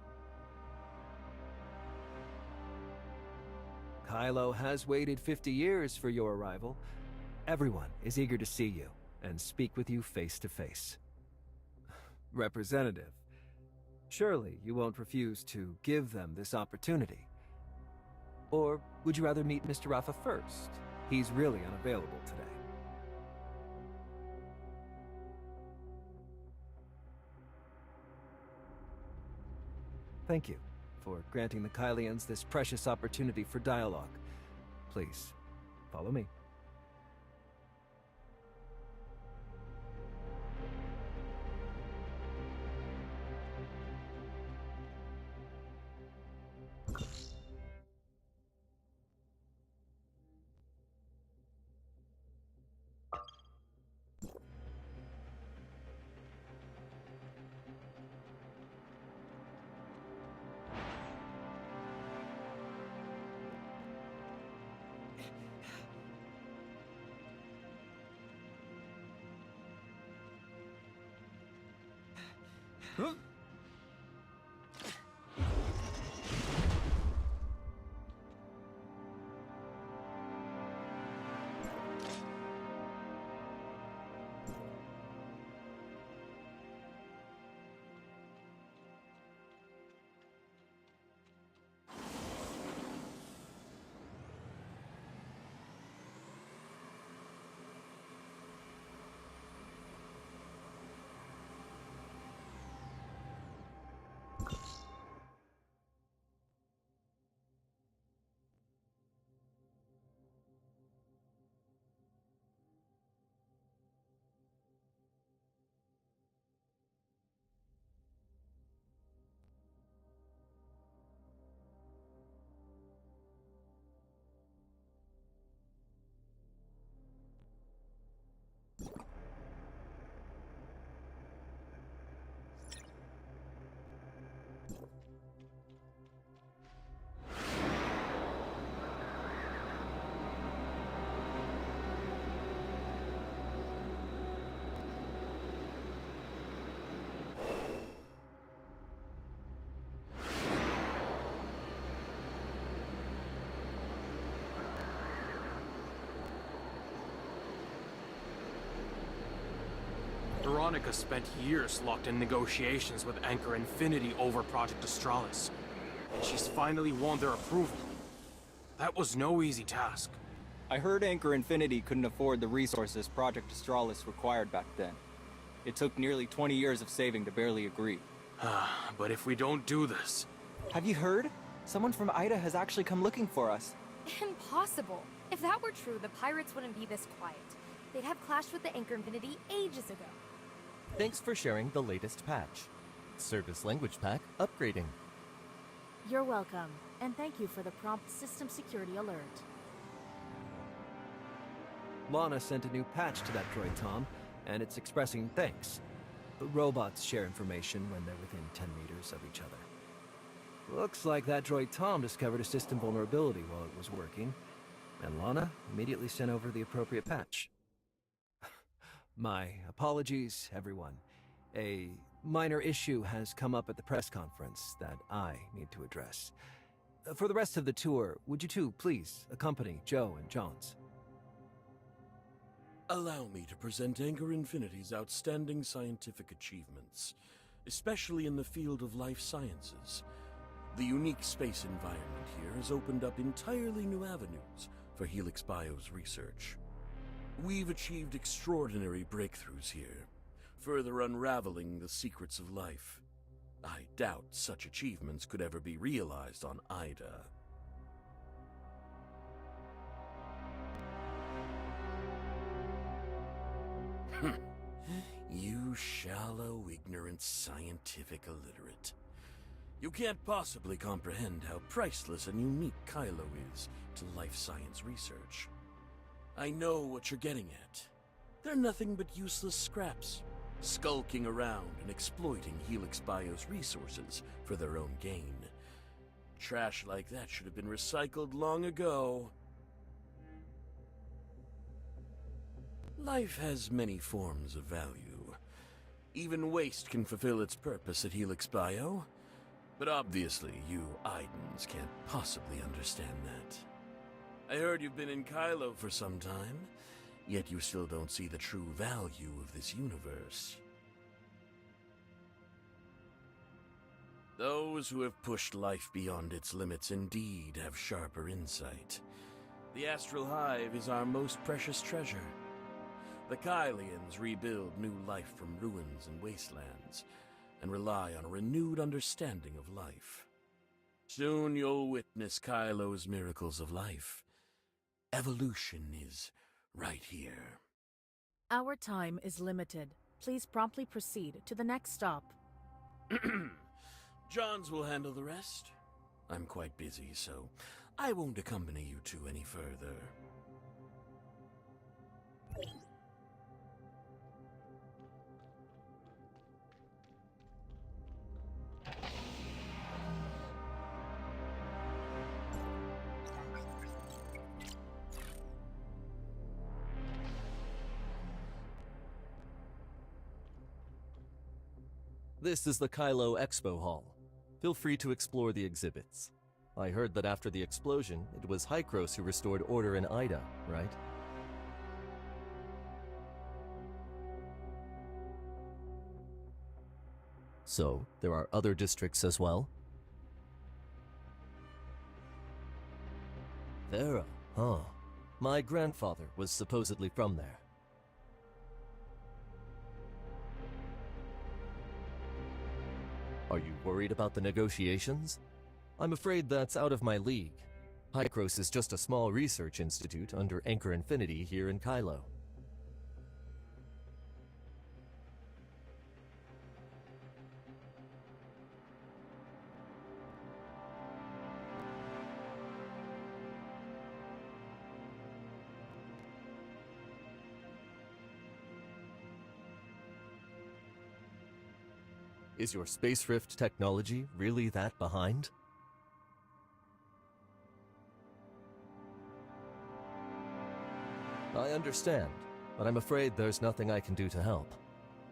Kylo has waited 50 years for your arrival. Everyone is eager to see you and speak with you face to face. Representative, surely you won't refuse to give them this opportunity. Or would you rather meet Mr. Rafa first? He's really unavailable today. Thank you for granting the Kylians this precious opportunity for dialogue. Please, follow me. Huh? Veronica spent years locked in negotiations with Anchor Infinity over Project Astralis, and she's finally won their approval. That was no easy task. I heard Anchor Infinity couldn't afford the resources Project Astralis required back then. It took nearly 20 years of saving to barely agree. But if we don't do this... Have you heard? Someone from Ida has actually come looking for us. Impossible! If that were true, the pirates wouldn't be this quiet. They'd have clashed with the Anchor Infinity ages ago. Thanks for sharing the latest patch. Service Language Pack upgrading. You're welcome, and thank you for the prompt system security alert. Lana sent a new patch to that droid, Tom, and it's expressing thanks. Robots share information when they're within 10 meters of each other. Looks like that droid Tom discovered a system vulnerability while it was working, and Lana immediately sent over the appropriate patch. My apologies, everyone. A minor issue has come up at the press conference that I need to address. For the rest of the tour, would you two please accompany Joe and Johns? Allow me to present Anchor Infinity's outstanding scientific achievements, especially in the field of life sciences. The unique space environment here has opened up entirely new avenues for Helix Bio's research. We've achieved extraordinary breakthroughs here, further unraveling the secrets of life. I doubt such achievements could ever be realized on Ida. You shallow, ignorant, scientific illiterate. You can't possibly comprehend how priceless and unique Kylo is to life science research. I know what you're getting at. They're nothing but useless scraps, skulking around and exploiting Helix Bio's resources for their own gain. Trash like that should have been recycled long ago. Life has many forms of value. Even waste can fulfill its purpose at Helix Bio. But obviously, you Idens can't possibly understand that. I heard you've been in Kylo for some time, yet you still don't see the true value of this universe. Those who have pushed life beyond its limits indeed have sharper insight. The Astral Hive is our most precious treasure. The Kylians rebuild new life from ruins and wastelands, and rely on a renewed understanding of life. Soon you'll witness Kylo's miracles of life. Evolution is right here. Our time is limited. Please promptly proceed to the next stop. Johns will handle the rest. I'm quite busy, so I won't accompany you two any further. This is the Kylo Expo Hall. Feel free to explore the exhibits. I heard that after the explosion, it was Hykros who restored order in Ida, right? So, there are other districts as well? Thera, huh. My grandfather was supposedly from there. Are you worried about the negotiations? I'm afraid that's out of my league. Hykros is just a small research institute under Anchor Infinity here in Kylo. Is your Space Rift technology really that behind? I understand, but I'm afraid there's nothing I can do to help.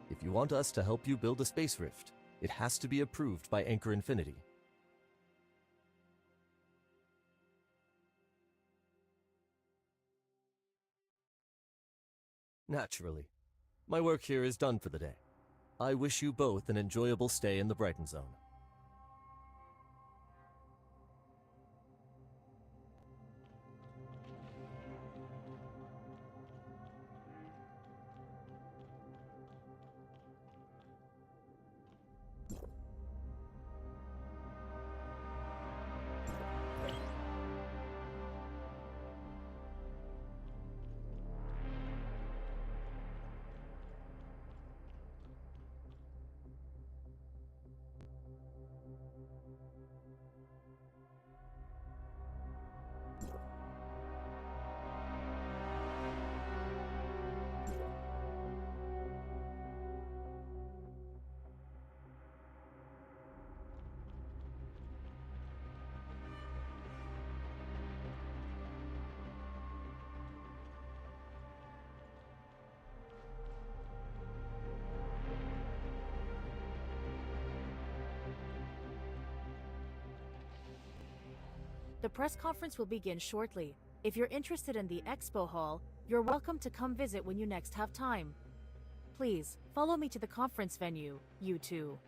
If you want us to help you build a Space Rift, it has to be approved by Anchor Infinity. Naturally. My work here is done for the day. I wish you both an enjoyable stay in the Brighton Zone. The press conference will begin shortly. If you're interested in the expo hall, you're welcome to come visit when you next have time. Please, follow me to the conference venue, you two.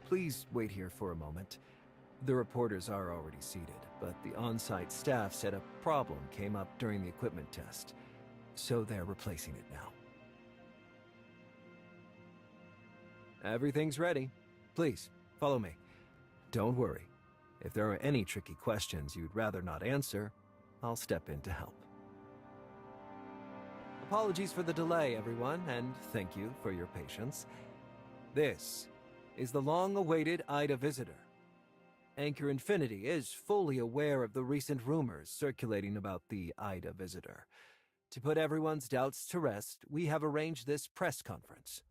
Please wait here for a moment. The reporters are already seated, but the on-site staff said a problem came up during the equipment test, so they're replacing it now. Everything's ready. Please, follow me. Don't worry. If there are any tricky questions you'd rather not answer, I'll step in to help. Apologies for the delay, everyone, and thank you for your patience. This is the long-awaited Ida visitor. Anchor Infinity is fully aware of the recent rumors circulating about the Ida visitor. To put everyone's doubts to rest, we have arranged this press conference.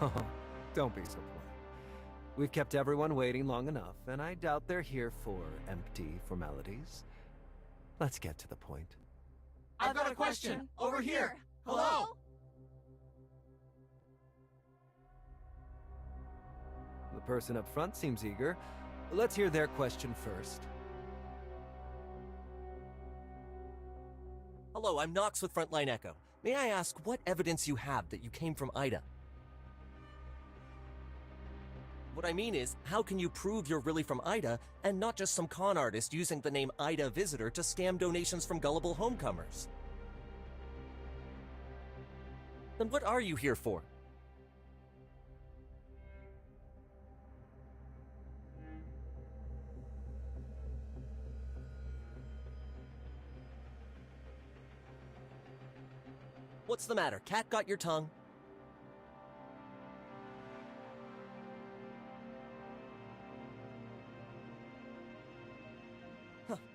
Oh, don't be so polite. We've kept everyone waiting long enough, and I doubt they're here for empty formalities. Let's get to the point. I've got a question! Over here! Hello? The person up front seems eager. Let's hear their question first. Hello, I'm Nox with Frontline Echo. May I ask what evidence you have that you came from Ida? What I mean is, how can you prove you're really from Ida and not just some con artist using the name Ida Visitor to scam donations from gullible homecomers? Then what are you here for? What's the matter? Cat got your tongue?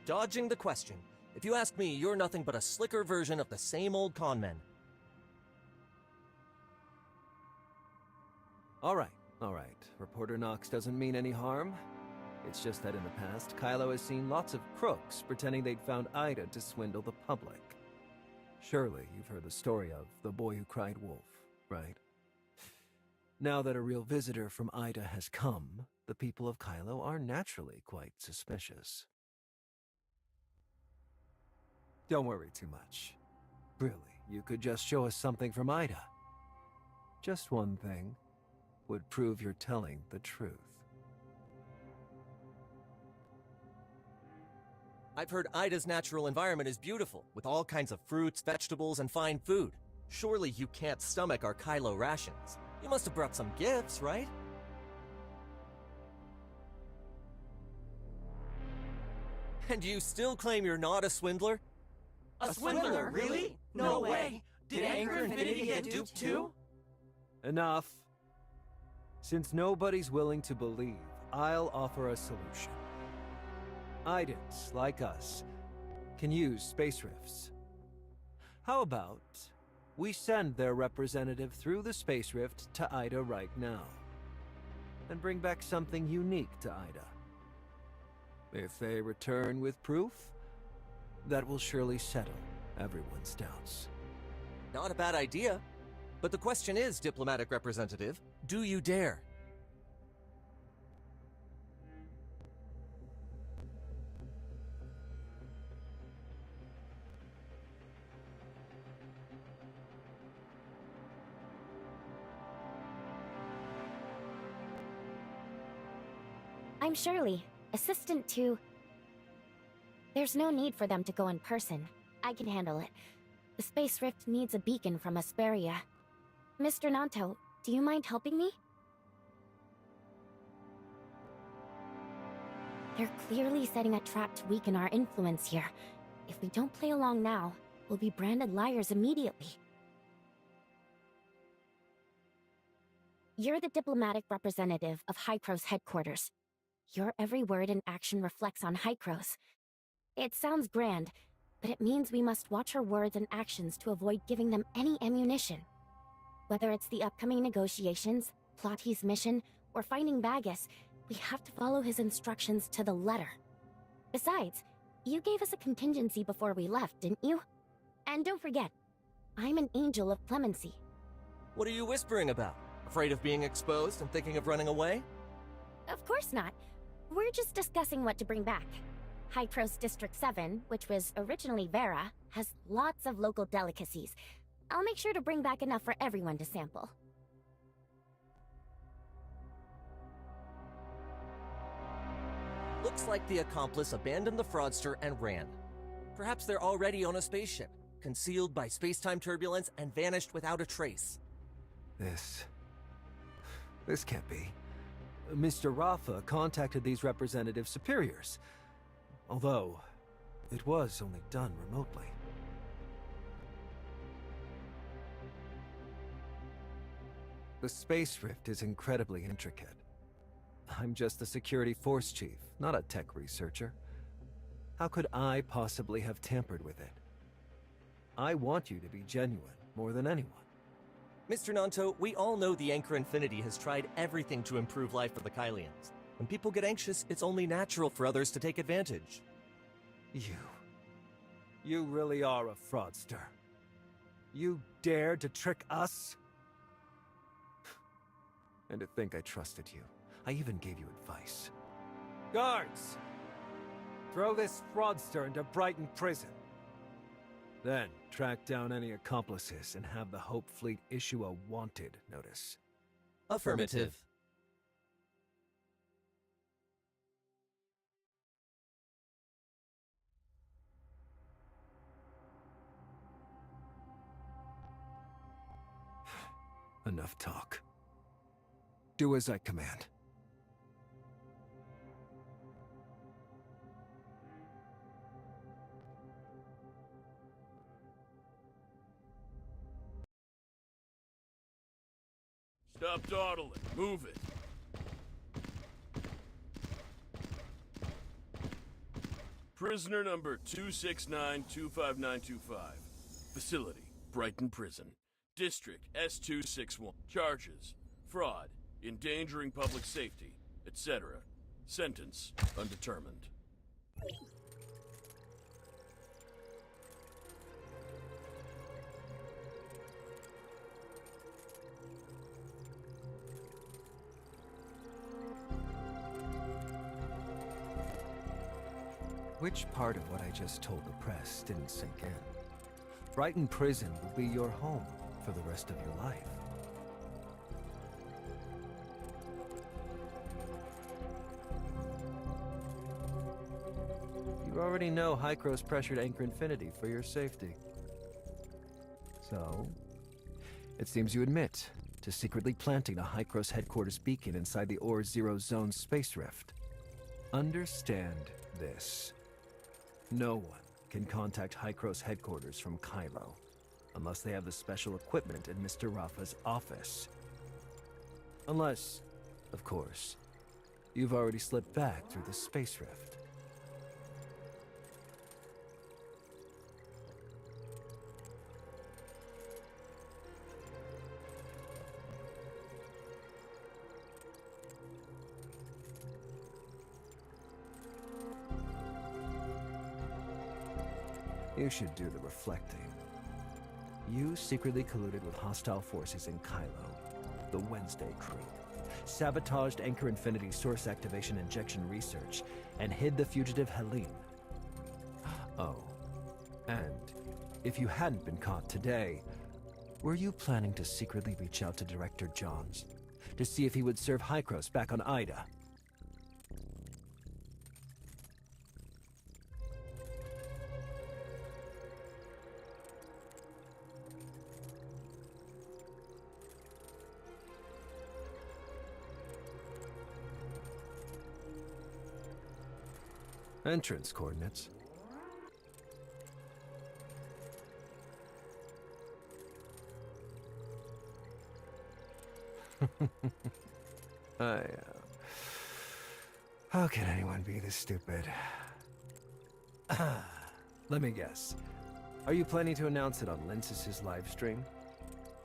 Dodging the question. If you ask me, you're nothing but a slicker version of the same old con men. All right. Reporter Nox doesn't mean any harm. It's just that in the past, Kylo has seen lots of crooks pretending they'd found Ida to swindle the public. Surely you've heard the story of the boy who cried wolf, right? Now that a real visitor from Ida has come, the people of Kylo are naturally quite suspicious. Don't worry too much. Really, you could just show us something from Ida. Just one thing would prove you're telling the truth. I've heard Ida's natural environment is beautiful, with all kinds of fruits, vegetables, and fine food. Surely you can't stomach our Kylo rations. You must have brought some gifts, right? And you still claim you're not a swindler? A swindler, really? No way! Did Anchor Infinity get duped too? Enough. Since nobody's willing to believe, I'll offer a solution. Idans, like us, can use space rifts. How about we send their representative through the space rift to Ida right now, and bring back something unique to Ida? If they return with proof, that will surely settle everyone's doubts. Not a bad idea. But the question is, diplomatic representative, do you dare? I'm Shirley, assistant to... There's no need for them to go in person. I can handle it. The space rift needs a beacon from Asperia. Mr. Nanto, do you mind helping me? They're clearly setting a trap to weaken our influence here. If we don't play along now, we'll be branded liars immediately. You're the diplomatic representative of Hycro's headquarters. Your every word and action reflects on Hycro's. It sounds grand, but it means we must watch our words and actions to avoid giving them any ammunition. Whether it's the upcoming negotiations, Plotty's mission, or finding Bagus, we have to follow his instructions to the letter. Besides, you gave us a contingency before we left, didn't you? And don't forget, I'm an angel of clemency. What are you whispering about? Afraid of being exposed and thinking of running away? Of course not. We're just discussing what to bring back. Hycro's District 7, which was originally Vera, has lots of local delicacies. I'll make sure to bring back enough for everyone to sample. Looks like the accomplice abandoned the fraudster and ran. Perhaps they're already on a spaceship, concealed by space-time turbulence and vanished without a trace. This can't be. Mr. Rafa contacted these representative superiors. Although, it was only done remotely. The space rift is incredibly intricate. I'm just the security force chief, not a tech researcher. How could I possibly have tampered with it? I want you to be genuine more than anyone. Mr. Nanto, we all know the Anchor Infinity has tried everything to improve life for the Kylians. When people get anxious, it's only natural for others to take advantage. You really are a fraudster. You dared to trick us? And to think I trusted you. I even gave you advice. Guards! Throw this fraudster into Brighton Prison. Then, track down any accomplices and have the Hope Fleet issue a wanted notice. Affirmative. Enough talk. Do as I command. Stop dawdling. Move it. Prisoner number 269-25925. Facility, Brighton Prison. District S261. Charges, fraud, endangering public safety, etc. Sentence, undetermined. Which part of what I just told the press didn't sink in? Brighton Prison will be your home for the rest of your life. You already know Hycro's pressured Anchor Infinity for your safety. So, it seems you admit to secretly planting a Hycro's headquarters beacon inside the Or Zero Zone space rift. Understand this. No one can contact Hycro's headquarters from Kylo, unless they have the special equipment in Mr. Rafa's office. Unless, of course, you've already slipped back through the space rift. You should do the reflecting. You secretly colluded with hostile forces in Kylo, the Wednesday crew, sabotaged Anchor Infinity's source activation injection research, and hid the fugitive Helene. Oh, and if you hadn't been caught today, were you planning to secretly reach out to Director Johns to see if he would serve Hycros back on Ida? Entrance coordinates. How can anyone be this stupid? Let me guess. Are you planning to announce it on Lensis' live stream?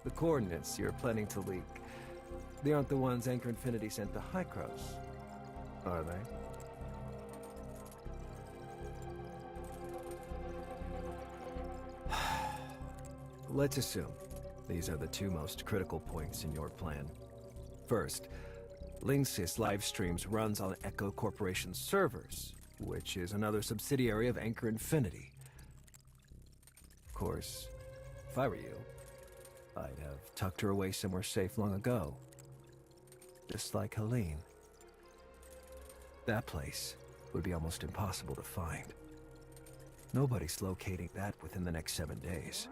The coordinates you're planning to leak, they aren't the ones Anchor Infinity sent to Hycros, are they? Let's assume these are the two most critical points in your plan. First, Linksys live streams runs on Echo Corporation's servers, which is another subsidiary of Anchor Infinity. Of course, if I were you, I'd have tucked her away somewhere safe long ago. Just like Helene. That place would be almost impossible to find. Nobody's locating that within the next 7 days.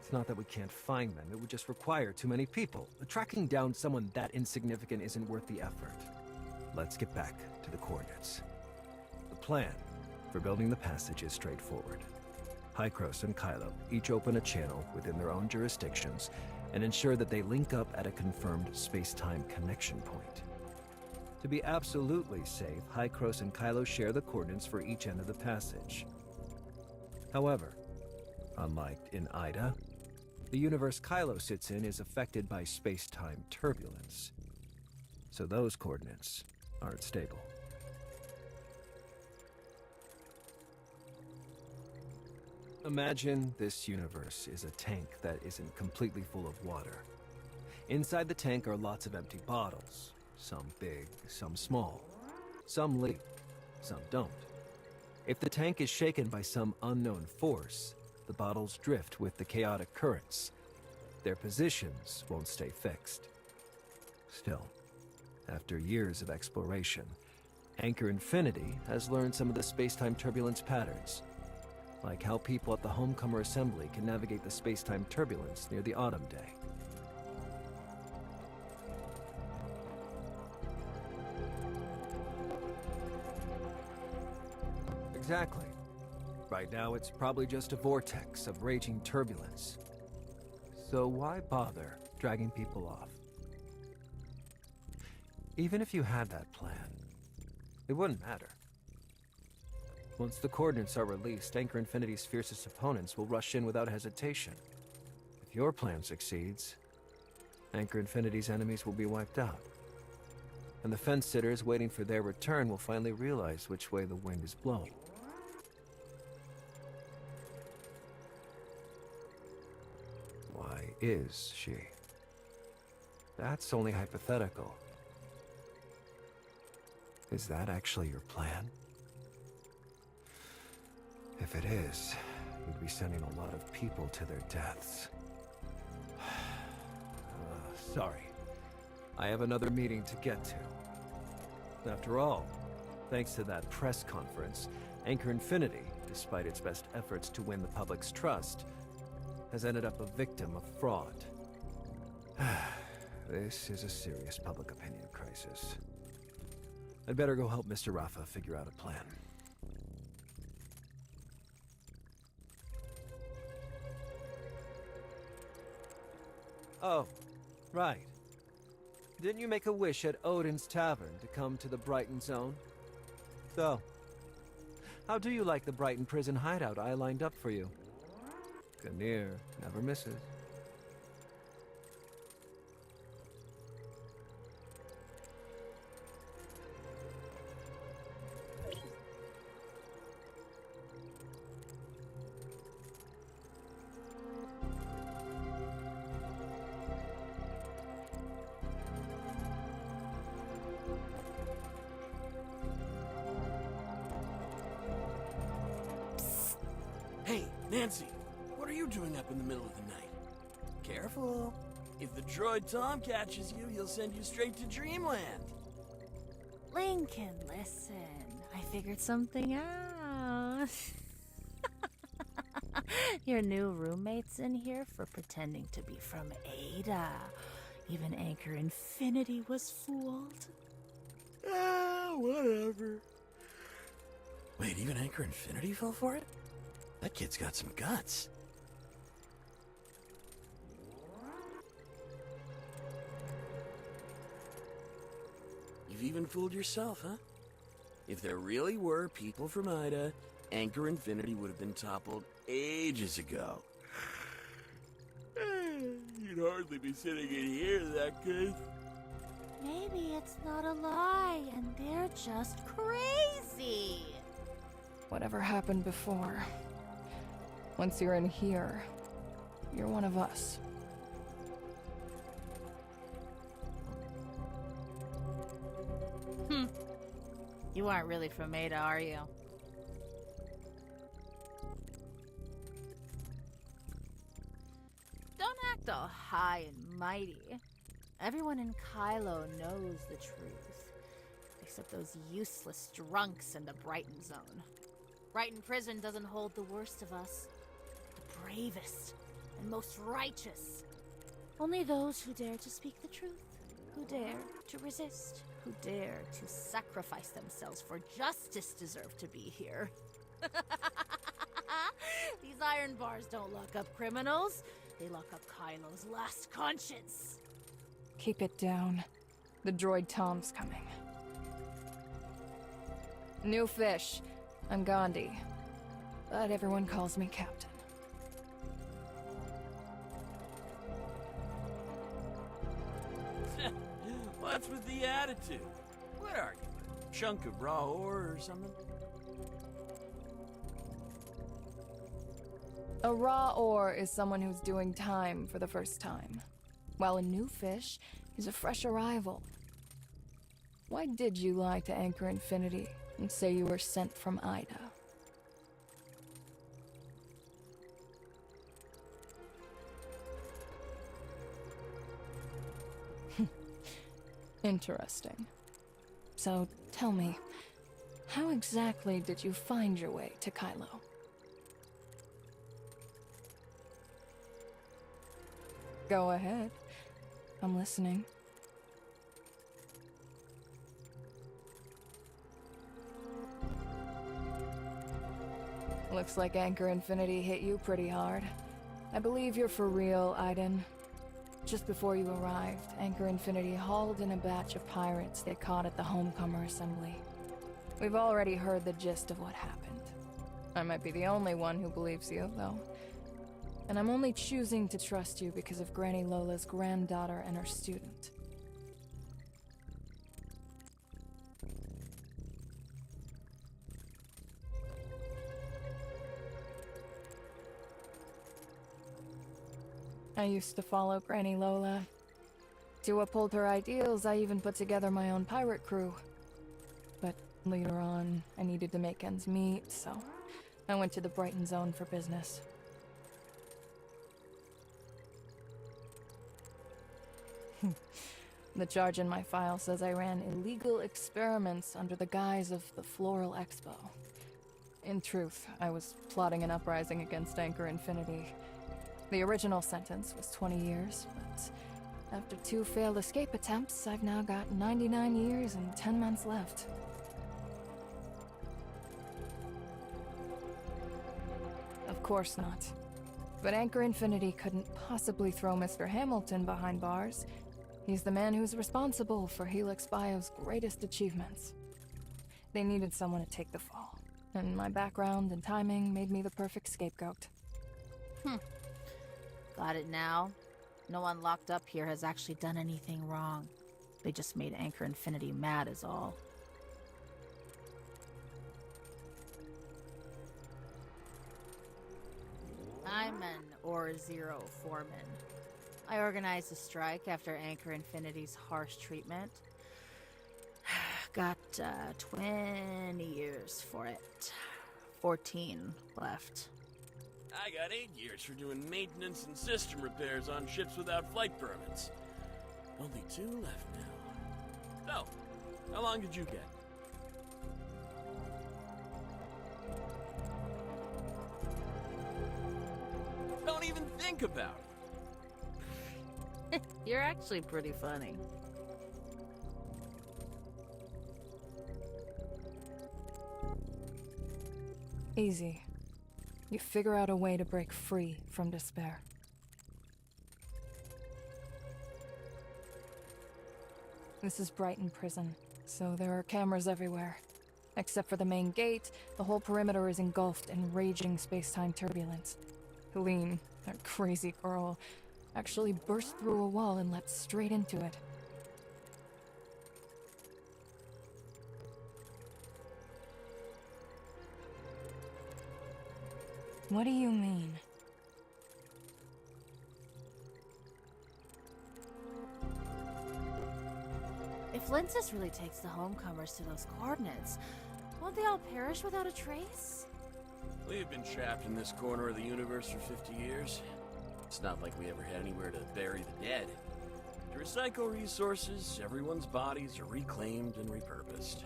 It's not that we can't find them, it would just require too many people. Tracking down someone that insignificant isn't worth the effort. Let's get back to the coordinates. The plan for building the passage is straightforward. Hycros and Kylo each open a channel within their own jurisdictions and ensure that they link up at a confirmed space-time connection point. To be absolutely safe, Hycros and Kylo share the coordinates for each end of the passage. However, unlike in Ida, the universe Kylo sits in is affected by space-time turbulence, so those coordinates aren't stable. Imagine this universe is a tank that isn't completely full of water. Inside the tank are lots of empty bottles, some big, some small. Some leak, some don't. If the tank is shaken by some unknown force, the bottles drift with the chaotic currents. Their positions won't stay fixed. Still, after years of exploration, Anchor Infinity has learned some of the space-time turbulence patterns, like how people at the Homecomer Assembly can navigate the space-time turbulence near the Autumn Day. Exactly. Right now, it's probably just a vortex of raging turbulence. So why bother dragging people off? Even if you had that plan, it wouldn't matter. Once the coordinates are released, Anchor Infinity's fiercest opponents will rush in without hesitation. If your plan succeeds, Anchor Infinity's enemies will be wiped out. And the fence-sitters waiting for their return will finally realize which way the wind is blowing. Why is she? That's only hypothetical. Is that actually your plan? If it is, you'd be sending a lot of people to their deaths. Sorry. I have another meeting to get to. After all, thanks to that press conference, Anchor Infinity, despite its best efforts to win the public's trust, has ended up a victim of fraud. This is a serious public opinion crisis. I'd better go help Mr. Rafa figure out a plan. Oh, right. Didn't you make a wish at Odin's Tavern to come to the Brighton Zone? So, how do you like the Brighton prison hideout I lined up for you? Ganir never misses. Hey, Nancy, what are you doing up in the middle of the night? Careful. If the droid Tom catches you, he'll send you straight to Dreamland. Lincoln, listen. I figured something out. Your new roommate's in here for pretending to be from Ada. Even Anchor Infinity was fooled. Whatever. Wait, even Anchor Infinity fell for it? That kid's got some guts. You've even fooled yourself, huh? If there really were people from Ida, Anchor Infinity would have been toppled ages ago. You'd hardly be sitting in here, that case. Maybe it's not a lie and they're just crazy. Whatever happened before, once you're in here, you're one of us. You aren't really from Ada, are you? Don't act all high and mighty. Everyone in Kylo knows the truth. Except those useless drunks in the Brighton Zone. Brighton Prison doesn't hold the worst of us. The bravest and most righteous. Only those who dare to speak the truth. Who dare to resist. Who dare to sacrifice themselves for justice deserve to be here. These iron bars don't lock up criminals. They lock up Kylo's last conscience. Keep it down. The droid Tom's coming. New fish. I'm Gandhi. But everyone calls me Captain. What's with the attitude? What are you, a chunk of raw ore or something? A raw ore is someone who's doing time for the first time, while a new fish is a fresh arrival. Why did you lie to Anchor Infinity and say you were sent from Ida? Interesting. So, tell me, how exactly did you find your way to Kylo? Go ahead. I'm listening. Looks like Anchor Infinity hit you pretty hard. I believe you're for real, Aiden. Just before you arrived, Anchor Infinity hauled in a batch of pirates they caught at the Homecomer Assembly. We've already heard the gist of what happened. I might be the only one who believes you, though. And I'm only choosing to trust you because of Granny Lola's granddaughter and her student. I used to follow Granny Lola. To uphold her ideals, I even put together my own pirate crew. But later on, I needed to make ends meet, so I went to the Brighton Zone for business. The charge in my file says I ran illegal experiments under the guise of the Floral Expo. In truth, I was plotting an uprising against Anchor Infinity. The original sentence was 20 years, but after 2 failed escape attempts, I've now got 99 years and 10 months left. Of course not. But Anchor Infinity couldn't possibly throw Mr. Hamilton behind bars. He's the man who's responsible for Helix Bio's greatest achievements. They needed someone to take the fall, and my background and timing made me the perfect scapegoat. Got it now? No one locked up here has actually done anything wrong. They just made Anchor Infinity mad is all. I'm an Ore Zero foreman. I organized a strike after Anchor Infinity's harsh treatment. Got 20 years for it. 14 left. I got 8 years for doing maintenance and system repairs on ships without flight permits. Only 2 left now. So, how long did you get? even think about it. You're actually pretty funny. Easy. You figure out a way to break free from despair. This is Brighton Prison, so there are cameras everywhere. Except for the main gate, the whole perimeter is engulfed in raging space-time turbulence. Helene, that crazy girl, actually burst through a wall and leapt straight into it. What do you mean? If Lintus really takes the homecomers to those coordinates, won't they all perish without a trace? We've been trapped in this corner of the universe for 50 years. It's not like we ever had anywhere to bury the dead. To recycle resources, everyone's bodies are reclaimed and repurposed.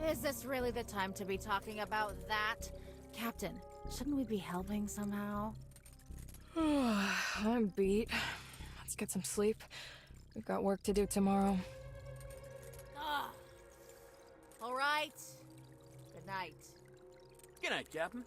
Is this really the time to be talking about that? Captain, shouldn't we be helping somehow? I'm beat. Let's get some sleep. We've got work to do tomorrow. All right. Good night. Good night, Captain.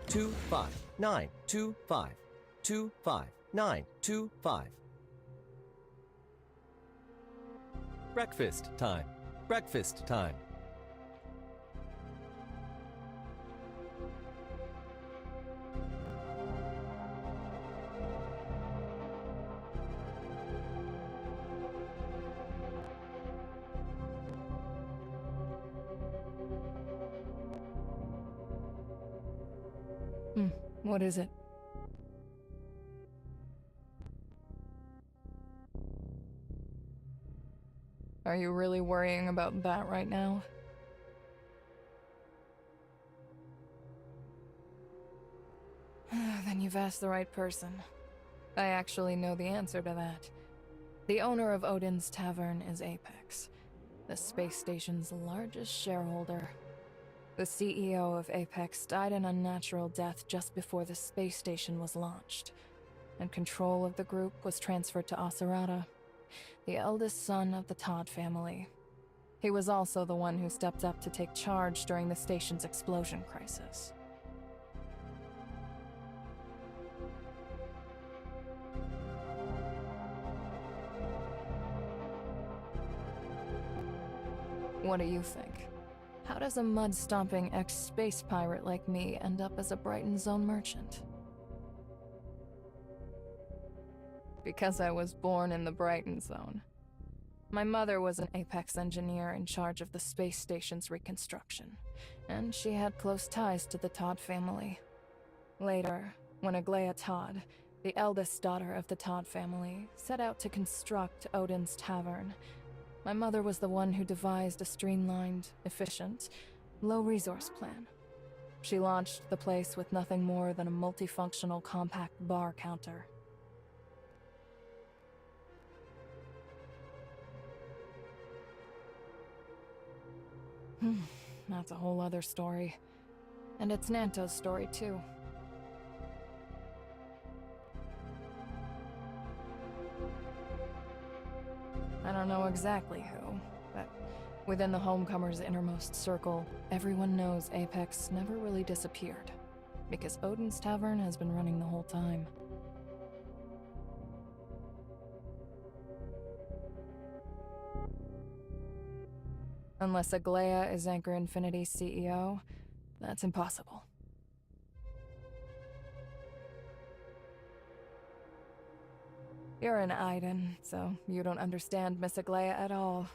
Two, 5, 9, 2, 5, 2, 5, 9, 2, 5. Breakfast time. Breakfast time. What is it? Are you really worrying about that right now? Then you've asked the right person. I actually know the answer to that. The owner of Odin's Tavern is Apex, the space station's largest shareholder. The CEO of Apex died an unnatural death just before the space station was launched, and control of the group was transferred to Asarada, the eldest son of the Todd family. He was also the one who stepped up to take charge during the station's explosion crisis. What do you think? How does a mud-stomping ex-space pirate like me end up as a Brighton Zone merchant? Because I was born in the Brighton Zone. My mother was an Apex engineer in charge of the space station's reconstruction, and she had close ties to the Todd family. Later, when Aglaia Todd, the eldest daughter of the Todd family, set out to construct Odin's Tavern, my mother was the one who devised a streamlined, efficient, low-resource plan. She launched the place with nothing more than a multifunctional compact bar counter. That's a whole other story. And it's Nanto's story, too. I don't know exactly who, but within the Homecomers' innermost circle, everyone knows Apex never really disappeared, because Odin's Tavern has been running the whole time. Unless Aglaia is Anchor Infinity's CEO, that's impossible. You're an Aiden, so you don't understand Miss Aglaia at all.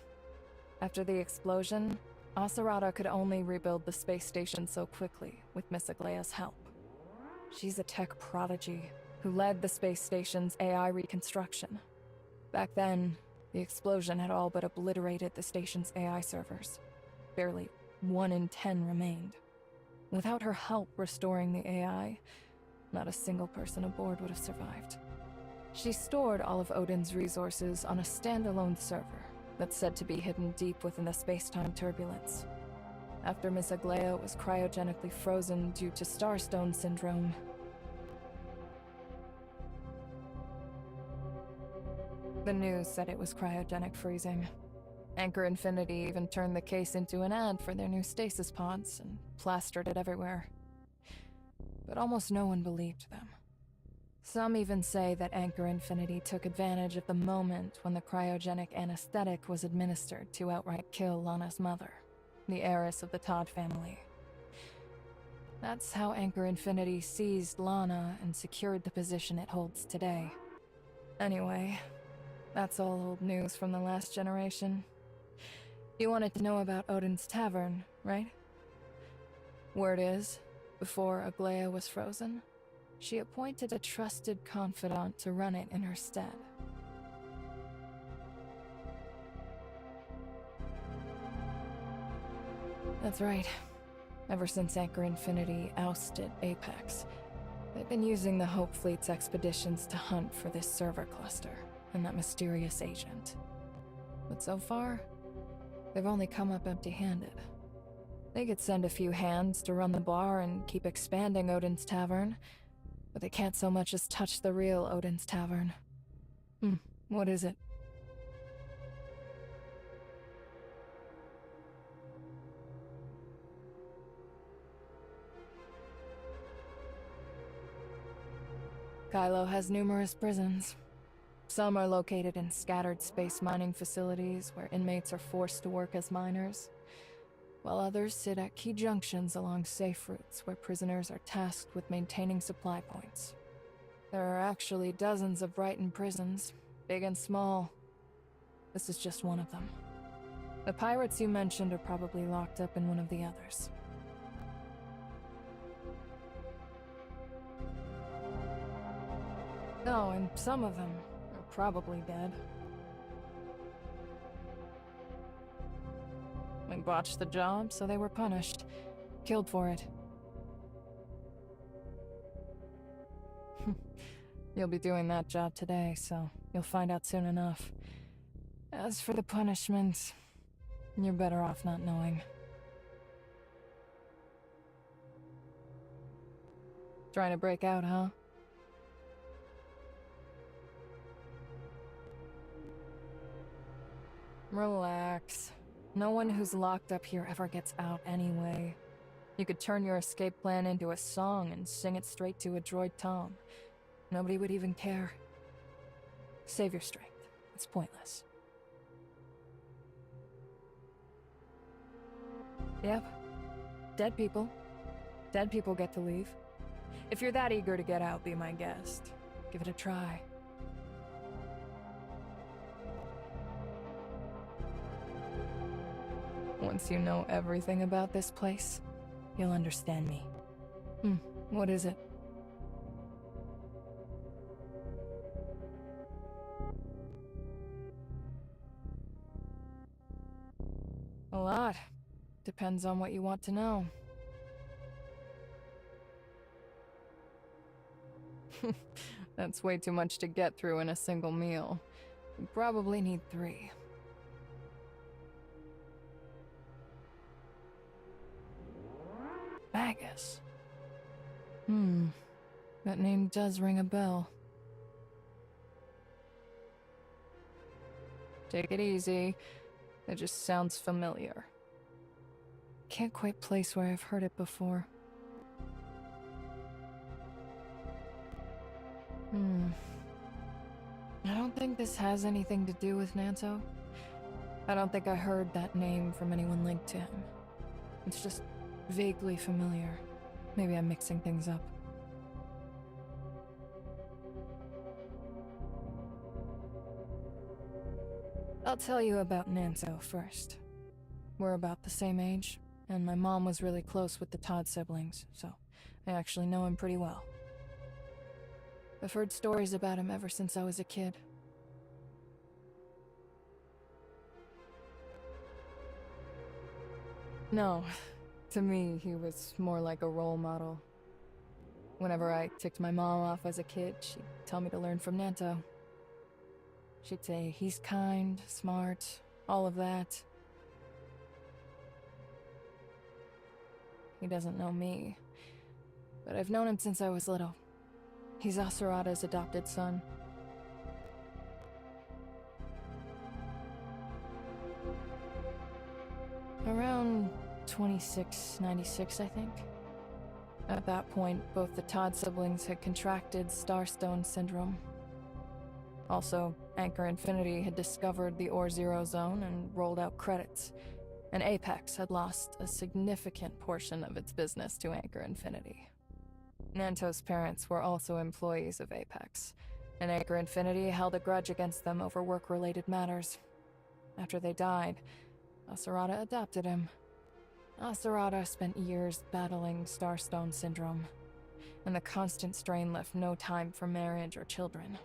After the explosion, Asarada could only rebuild the space station so quickly with Miss Aglaia's help. She's a tech prodigy who led the space station's AI reconstruction. Back then, the explosion had all but obliterated the station's AI servers. Barely 1 in 10 remained. Without her help restoring the AI, Not a single person aboard would have survived. She stored all of Odin's resources on a standalone server that's said to be hidden deep within the space-time turbulence. After Miss Aglaya was cryogenically frozen due to Starstone Syndrome. The news said it was cryogenic freezing. Anchor Infinity even turned the case into an ad for their new stasis pods and plastered it everywhere. But almost no one believed them. Some even say that Anchor Infinity took advantage of the moment when the cryogenic anesthetic was administered to outright kill Lana's mother, the heiress of the Todd family. That's how Anchor Infinity seized Lana and secured the position it holds today. Anyway, that's all old news from the last generation. You wanted to know about Odin's Tavern, right? Word is, before Aglaya was frozen, she appointed a trusted confidant to run it in her stead. That's right. Ever since Anchor Infinity ousted Apex, they've been using the Hope Fleet's expeditions to hunt for this server cluster and that mysterious agent. But so far, they've only come up empty-handed. They could send a few hands to run the bar and keep expanding Odin's Tavern, but they can't so much as touch the real Odin's Tavern. What is it? Kylo has numerous prisons. Some are located in scattered space mining facilities where inmates are forced to work as miners, while others sit at key junctions along safe routes where prisoners are tasked with maintaining supply points. There are actually dozens of Brighton prisons, big and small. This is just one of them. The pirates you mentioned are probably locked up in one of the others. Oh, and some of them are probably dead. We botched the job, so they were punished. Killed for it. You'll be doing that job today, so you'll find out soon enough. As for the punishment, you're better off not knowing. Trying to break out, huh? Relax. No one who's locked up here ever gets out anyway. You could turn your escape plan into a song and sing it straight to a droid tom. Nobody would even care. Save your strength. It's pointless. Yep. Dead people. Dead people get to leave. If you're that eager to get out, be my guest. Give it a try. Once you know everything about this place, you'll understand me. What is it? A lot. Depends on what you want to know. That's way too much to get through in a single meal. You probably need 3. Magus. That name does ring a bell. Take it easy. It just sounds familiar. Can't quite place where I've heard it before. I don't think this has anything to do with Nanto. I don't think I heard that name from anyone linked to him. It's just vaguely familiar. Maybe I'm mixing things up. I'll tell you about Nanto first. We're about the same age, and my mom was really close with the Todd siblings, so I actually know him pretty well. I've heard stories about him ever since I was a kid. No, to me, he was more like a role model. Whenever I ticked my mom off as a kid, she'd tell me to learn from Nanto. She'd say he's kind, smart, all of that. He doesn't know me, but I've known him since I was little. He's Asurata's adopted son. Around 2696, I think. At that point, both the Todd siblings had contracted Starstone Syndrome. Also, Anchor Infinity had discovered the Or Zero Zone and rolled out credits, and Apex had lost a significant portion of its business to Anchor Infinity. Nanto's parents were also employees of Apex, and Anchor Infinity held a grudge against them over work-related matters. After they died, Asurata adopted him. Asurata spent years battling Starstone Syndrome, and the constant strain left no time for marriage or children.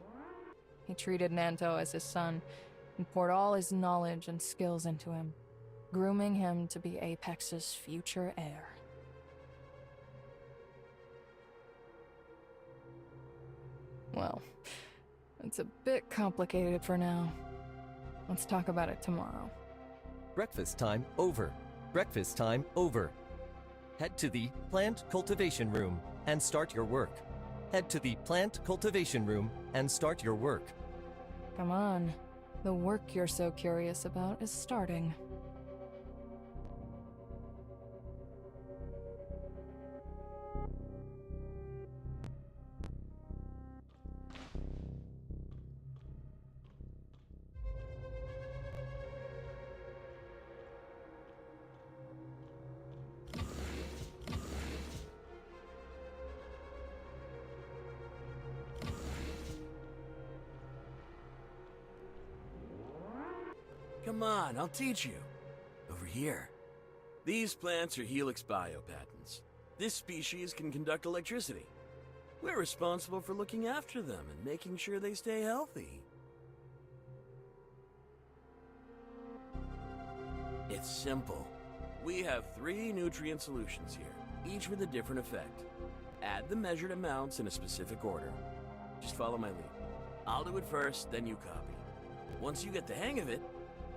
He treated Nanto as his son and poured all his knowledge and skills into him, grooming him to be Apex's future heir. Well, it's a bit complicated for now. Let's talk about it tomorrow. Breakfast time over. Breakfast time over. Head to the plant cultivation room and start your work. Head to the plant cultivation room and start your work. Come on. The work you're so curious about is starting. Come on, I'll teach you. Over here. These plants are helix biopatents. This species can conduct electricity. We're responsible for looking after them and making sure they stay healthy. It's simple. We have 3 nutrient solutions here, each with a different effect. Add the measured amounts in a specific order. Just follow my lead. I'll do it first, then you copy. Once you get the hang of it,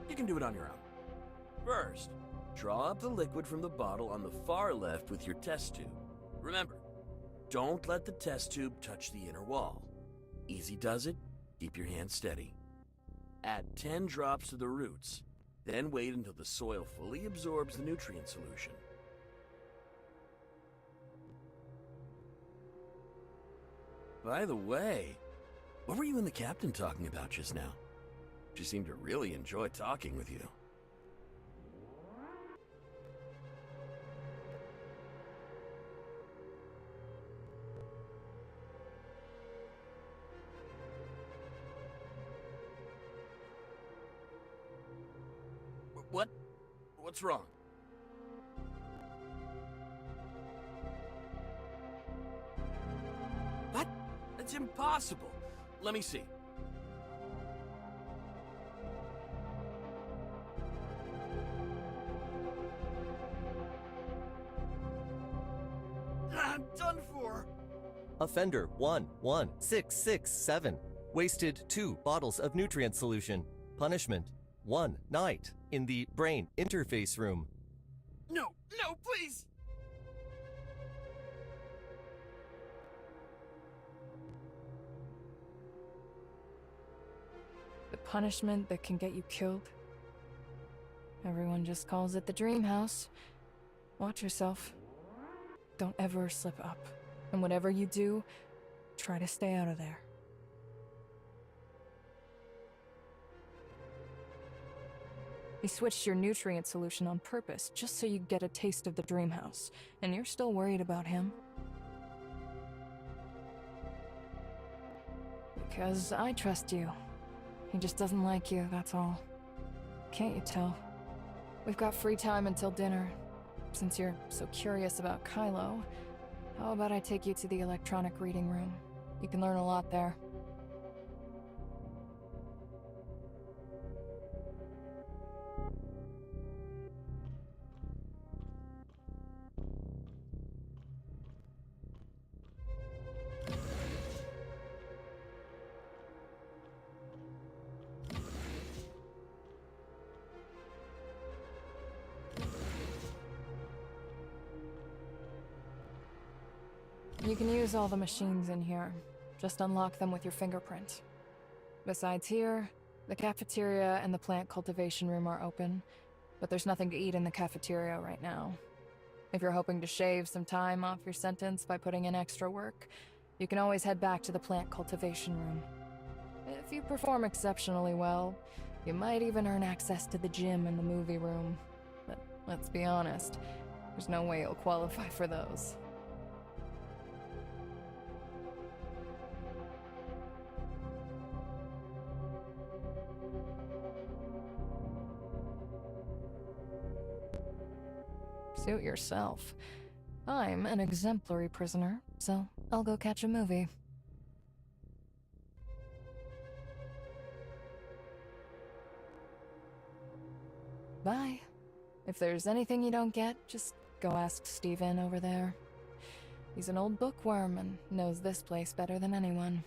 you can do it on your own. First, draw up the liquid from the bottle on the far left with your test tube. Remember, don't let the test tube touch the inner wall. Easy does it, keep your hand steady. Add 10 drops to the roots, then wait until the soil fully absorbs the nutrient solution. By the way, what were you and the captain talking about just now? She seemed to really enjoy talking with you. What? What's wrong? What? That's impossible. Let me see. I'm done for. Offender 11667 wasted 2 bottles of nutrient solution. Punishment 1 night in the brain interface room. No, please! The punishment that can get you killed. Everyone just calls it the dream house. Watch yourself. Don't ever slip up. And whatever you do, try to stay out of there. He switched your nutrient solution on purpose, just so you get a taste of the dream house. And you're still worried about him? Because I trust you. He just doesn't like you, that's all. Can't you tell? We've got free time until dinner. Since you're so curious about Kylo, how about I take you to the electronic reading room? You can learn a lot there. You can use all the machines in here. Just unlock them with your fingerprint. Besides here, the cafeteria and the plant cultivation room are open, but there's nothing to eat in the cafeteria right now. If you're hoping to shave some time off your sentence by putting in extra work, you can always head back to the plant cultivation room. If you perform exceptionally well, you might even earn access to the gym and the movie room. But let's be honest, there's no way you'll qualify for those. Suit yourself. I'm an exemplary prisoner, so I'll go catch a movie. Bye. If there's anything you don't get, just go ask Steven over there. He's an old bookworm and knows this place better than anyone.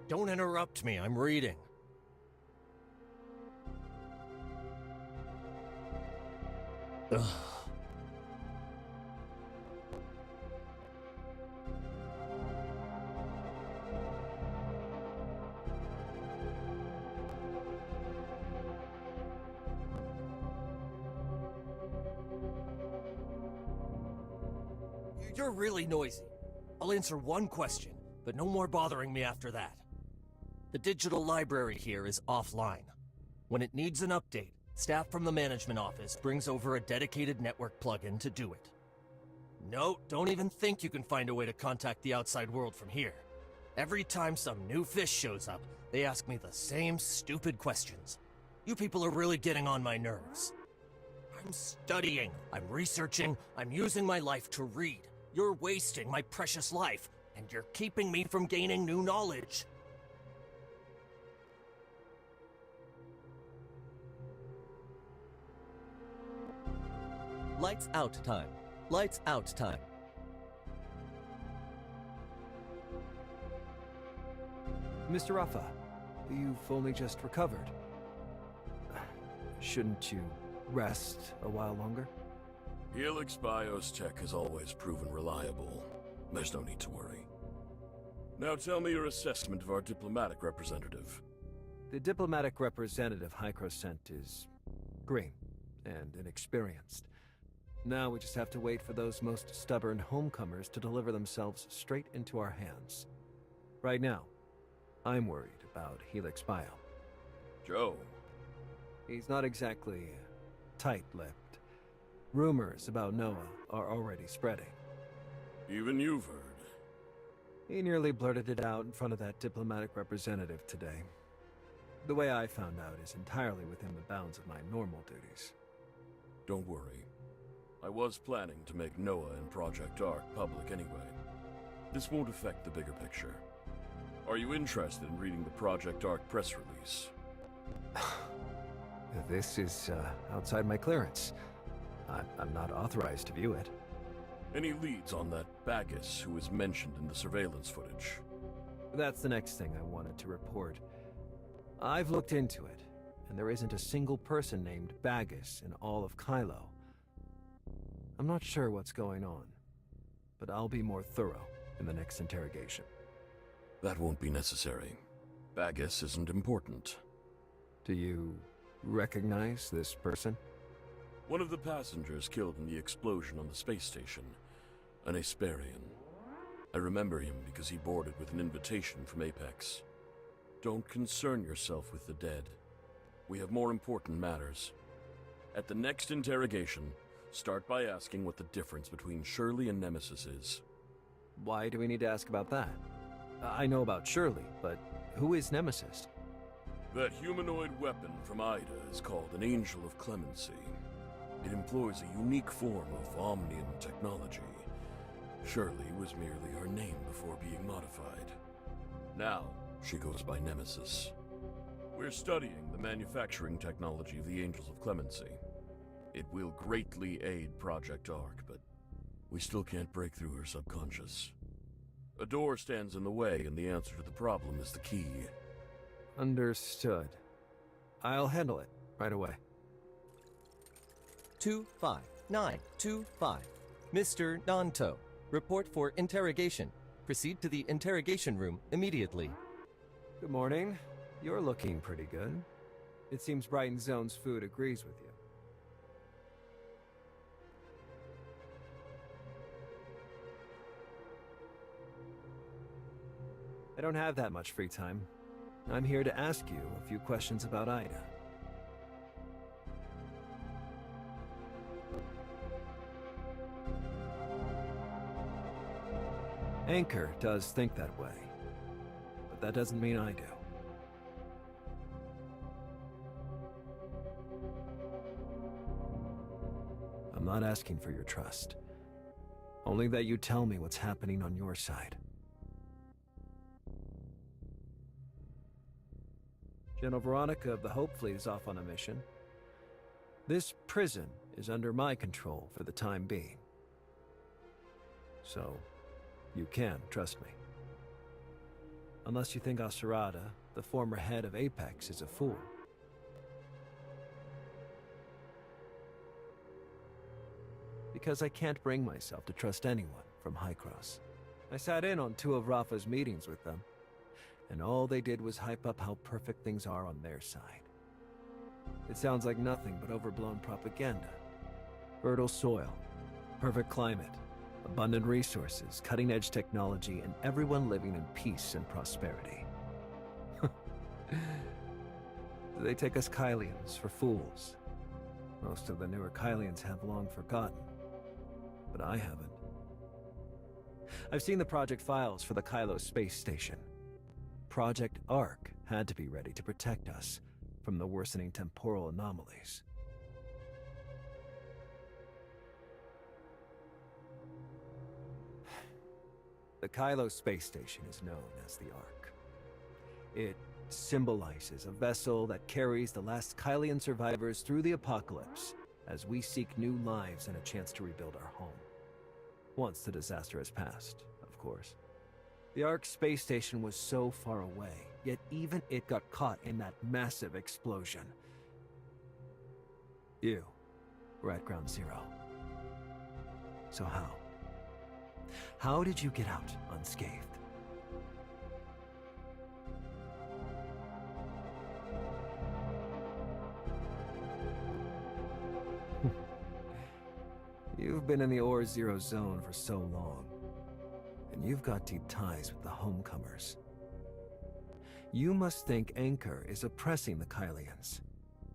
Don't interrupt me, I'm reading. Ugh. You're really noisy. I'll answer one question, but no more bothering me after that. The digital library here is offline. When it needs an update, staff from the management office brings over a dedicated network plugin to do it. No, don't even think you can find a way to contact the outside world from here. Every time some new fish shows up, they ask me the same stupid questions. You people are really getting on my nerves. I'm studying, I'm researching, I'm using my life to read. You're wasting my precious life, and you're keeping me from gaining new knowledge. Lights out time. Lights out time. Mr. Rafa, you've only just recovered. Shouldn't you rest a while longer? Helix Bio's tech has always proven reliable. There's no need to worry. Now tell me your assessment of our diplomatic representative. The diplomatic representative Hykros sent is green and inexperienced. Now we just have to wait for those most stubborn homecomers to deliver themselves straight into our hands. Right now, I'm worried about Helix Bio. Joe? He's not exactly tight-lipped. Rumors about Noah are already spreading. Even you've heard. He nearly blurted it out in front of that diplomatic representative today. The way I found out is entirely within the bounds of my normal duties. Don't worry. I was planning to make Noah and Project Ark public anyway. This won't affect the bigger picture. Are you interested in reading the Project Ark press release? This is outside my clearance. I'm not authorized to view it. Any leads on that Bagus who was mentioned in the surveillance footage? That's the next thing I wanted to report. I've looked into it, and there isn't a single person named Bagus in all of Kylo. I'm not sure what's going on. but I'll be more thorough in the next interrogation. That won't be necessary. Bagus isn't important. Do you recognize this person? One of the passengers killed in the explosion on the space station. An Asperian. I remember him because he boarded with an invitation from Apex. Don't concern yourself with the dead. We have more important matters. At the next interrogation, start by asking what the difference between Shirley and Nemesis is. Why do we need to ask about that? I know about Shirley, but who is Nemesis? That humanoid weapon from Ida is called an Angel of Clemency. It employs a unique form of Omnium technology. Shirley was merely her name before being modified. Now, she goes by Nemesis. We're studying the manufacturing technology of the Angels of Clemency. It will greatly aid Project Ark, but we still can't break through her subconscious. A door stands in the way, and the answer to the problem is the key. Understood. I'll handle it right away. 25925. Mr. Nanto, report for interrogation. Proceed to the interrogation room immediately. Good morning. You're looking pretty good. It seems Brighton Zone's food agrees with you. I don't have that much free time. I'm here to ask you a few questions about Ida. Anchor does think that way, but that doesn't mean I do. I'm not asking for your trust, only that you tell me what's happening on your side. General Veronica of the Hope Fleet is off on a mission. This prison is under my control for the time being. So, you can trust me. Unless you think Asurada, the former head of Apex, is a fool. Because I can't bring myself to trust anyone from High Cross. I sat in on 2 of Rafa's meetings with them, and all they did was hype up how perfect things are on their side. It sounds like nothing but overblown propaganda. Fertile soil, perfect climate, abundant resources, cutting-edge technology, and everyone living in peace and prosperity. They take us Kylians for fools. Most of the newer Kylians have long forgotten, but I haven't. I've seen the project files for the Kylo space station. Project Ark had to be ready to protect us from the worsening temporal anomalies. The Kylo space station is known as the Ark. It symbolizes a vessel that carries the last Kylian survivors through the apocalypse as we seek new lives and a chance to rebuild our home. Once the disaster has passed, of course. The Ark space station was so far away, yet even it got caught in that massive explosion. You were at Ground Zero. So how? How did you get out unscathed? You've been in the Ore Zero zone for so long, and you've got deep ties with the homecomers. You must think Anchor is oppressing the Kylians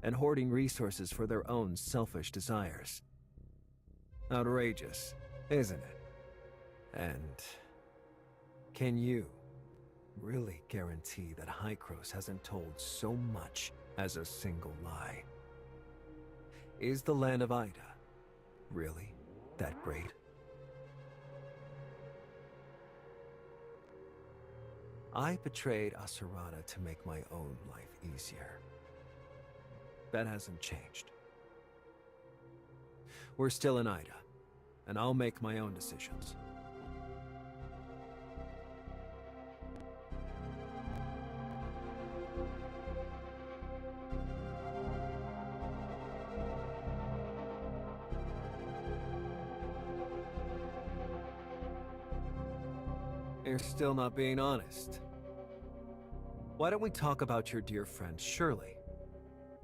and hoarding resources for their own selfish desires. Outrageous, isn't it? And can you really guarantee that Hykros hasn't told so much as a single lie? Is the land of Ida really that great? I betrayed Asurada to make my own life easier. That hasn't changed. We're still in Ida, and I'll make my own decisions. You're still not being honest. Why don't we talk about your dear friend Shirley?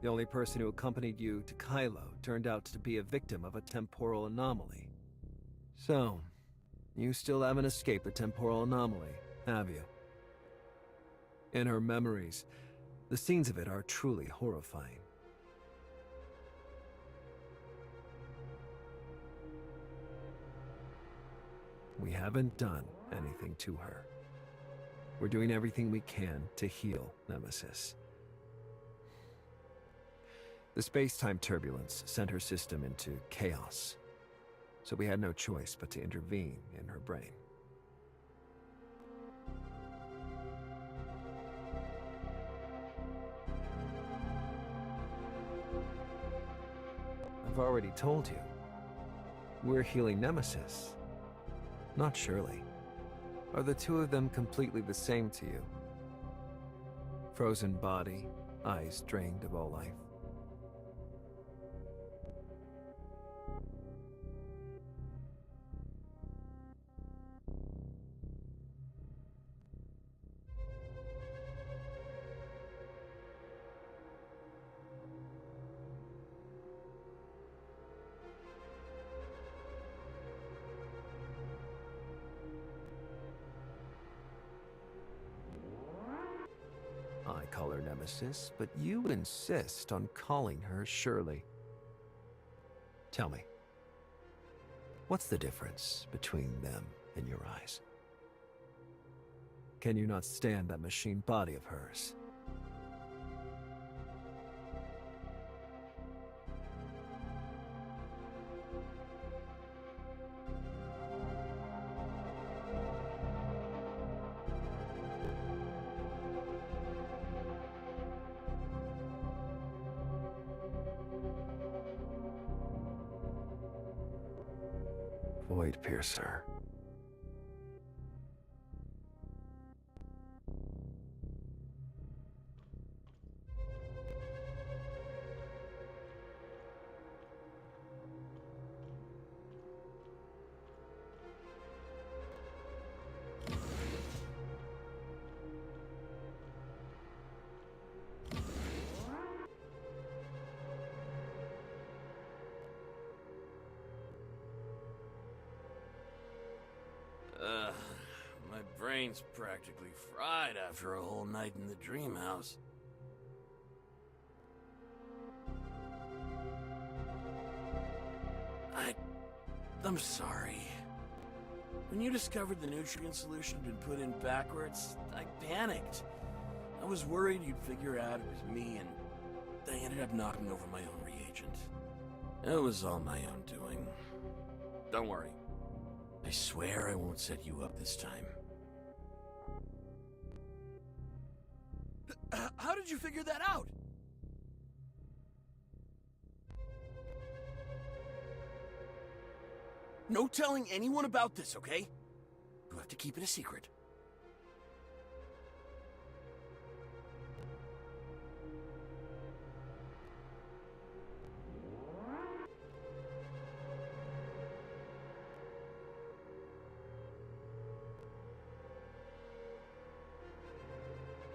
The only person who accompanied you to Kylo turned out to be a victim of a temporal anomaly. So, you still haven't escaped the temporal anomaly, have you? In her memories, the scenes of it are truly horrifying. We haven't done anything to her. We're doing everything we can to heal Nemesis. The space-time turbulence sent her system into chaos, so we had no choice but to intervene in her brain. I've already told you. We're healing Nemesis, not Shirley. Are the two of them completely the same to you? Frozen body, eyes drained of all life. I call her Nemesis, but you insist on calling her Shirley. Tell me, what's the difference between them in your eyes? Can you not stand that machine body of hers? Void Piercer. My brain's practically fried after a whole night in the dream house. I'm sorry. When you discovered the nutrient solution had been put in backwards, I panicked. I was worried you'd figure out it was me, and I ended up knocking over my own reagent. It was all my own doing. Don't worry. I swear I won't set you up this time. How did you figure that out? No telling anyone about this, okay? You have to keep it a secret.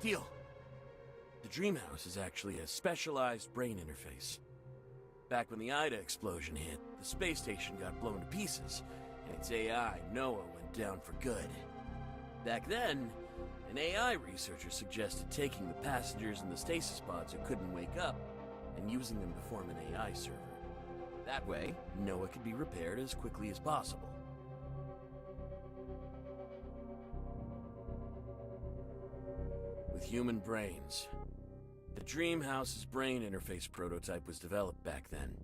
Deal. The Dream House is actually a specialized brain interface. Back when the Ida explosion hit, the space station got blown to pieces, and its AI, Noah, went down for good. Back then, an AI researcher suggested taking the passengers in the stasis pods who couldn't wake up and using them to form an AI server. That way, Noah could be repaired as quickly as possible. With human brains, the Dream House's brain interface prototype was developed back then.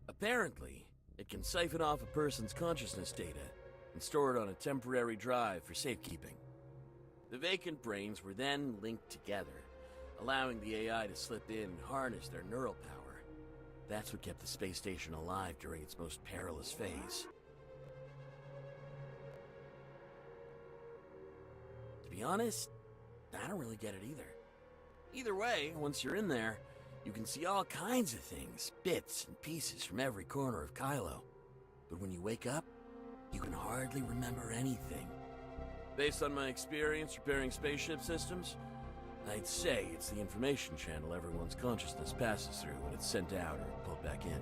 Apparently, it can siphon off a person's consciousness data and store it on a temporary drive for safekeeping. The vacant brains were then linked together, allowing the AI to slip in and harness their neural power. That's what kept the space station alive during its most perilous phase. To be honest, I don't really get it either. Either way, once you're in there, you can see all kinds of things, bits and pieces from every corner of Kylo. But when you wake up, you can hardly remember anything. Based on my experience repairing spaceship systems, I'd say it's the information channel everyone's consciousness passes through when it's sent out or pulled back in.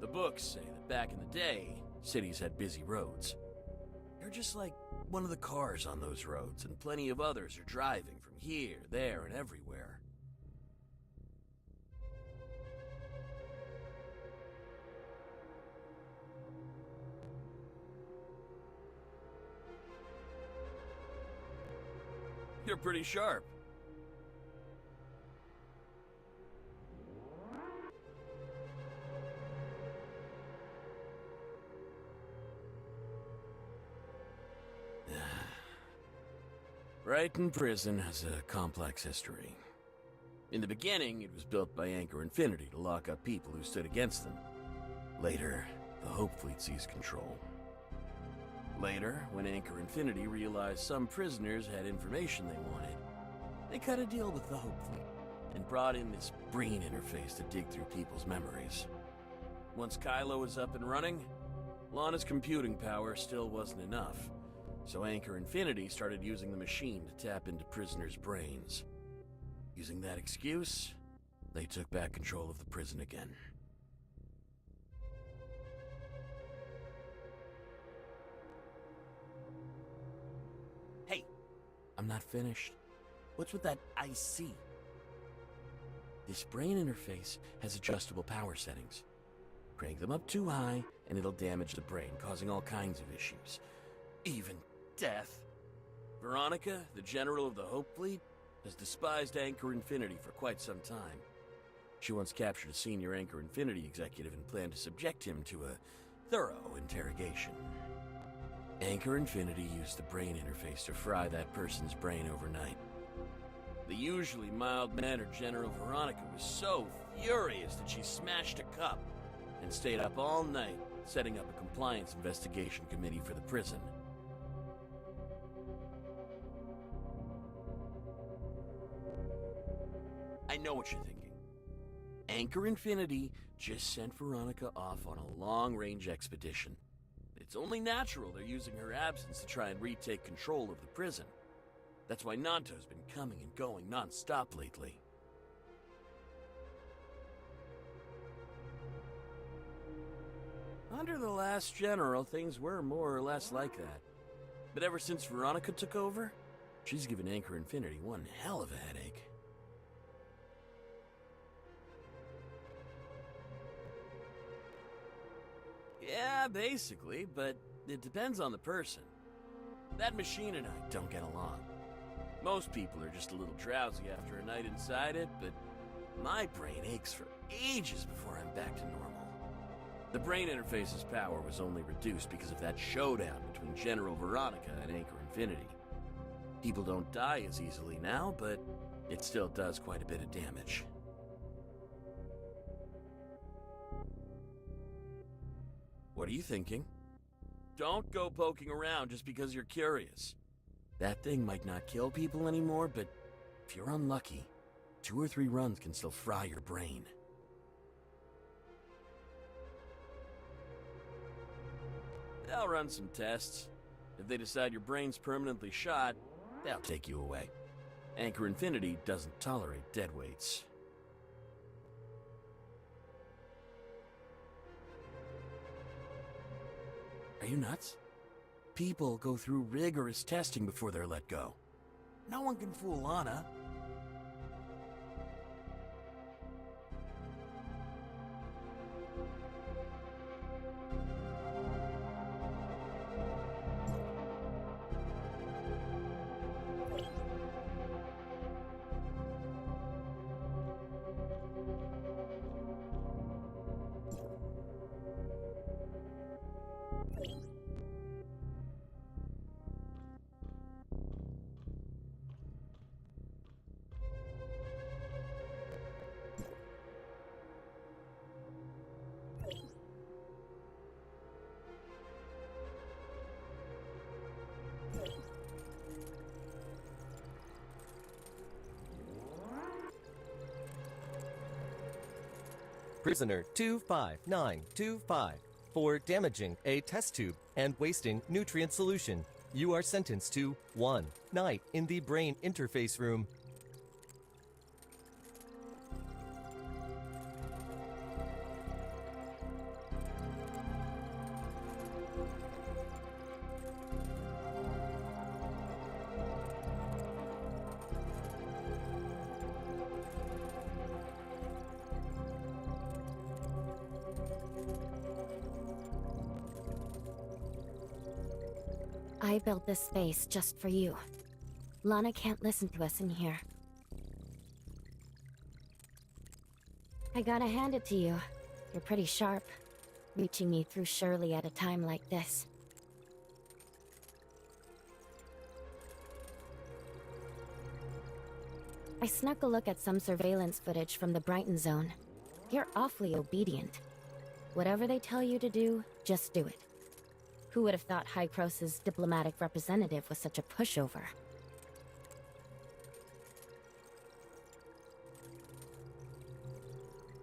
The books say that back in the day, cities had busy roads. You're just like one of the cars on those roads, and plenty of others are driving from here, there, and everywhere. You're pretty sharp. Brighton Prison has a complex history. In the beginning, it was built by Anchor Infinity to lock up people who stood against them. Later, the Hope Fleet seized control. Later, when Anchor Infinity realized some prisoners had information they wanted, they cut a deal with the Hope Fleet and brought in this brain interface to dig through people's memories. Once Kylo was up and running, Lana's computing power still wasn't enough, so Anchor Infinity started using the machine to tap into prisoners' brains. Using that excuse, they took back control of the prison again. Hey, I'm not finished. What's with that I see? This brain interface has adjustable power settings. Crank them up too high, and it'll damage the brain, causing all kinds of issues. Even death. Veronica, the general of the Hope Fleet, has despised Anchor Infinity for quite some time. She once captured a senior Anchor Infinity executive and planned to subject him to a thorough interrogation. Anchor Infinity used the brain interface to fry that person's brain overnight. The usually mild-mannered General Veronica was so furious that she smashed a cup and stayed up all night setting up a compliance investigation committee for the prison. I know what you're thinking. Anchor Infinity just sent Veronica off on a long-range expedition. It's only natural they're using her absence to try and retake control of the prison. That's why Nanto's been coming and going non-stop lately. Under the last general, things were more or less like that. But ever since Veronica took over, she's given Anchor Infinity one hell of a headache. Yeah, basically, but it depends on the person. That machine and I don't get along. Most people are just a little drowsy after a night inside it, but my brain aches for ages before I'm back to normal. The brain interface's power was only reduced because of that showdown between General Veronica and Anchor Infinity. People don't die as easily now, but it still does quite a bit of damage. What are you thinking? Don't go poking around just because you're curious. That thing might not kill people anymore, but if you're unlucky, 2 or 3 runs can still fry your brain. They'll run some tests. If they decide your brain's permanently shot, they'll take you away. Anchor Infinity doesn't tolerate deadweights. Are you nuts? People go through rigorous testing before they're let go. No one can fool Lana. Prisoner 25925 for damaging a test tube and wasting nutrient solution. You are sentenced to 1 night in the brain interface room. I built this space just for you. Lana can't listen to us in here. I gotta hand it to you. You're pretty sharp, reaching me through Shirley at a time like this. I snuck a look at some surveillance footage from the Brighton zone. You're awfully obedient. Whatever they tell you to do, just do it. Who would have thought Hycrose's diplomatic representative was such a pushover?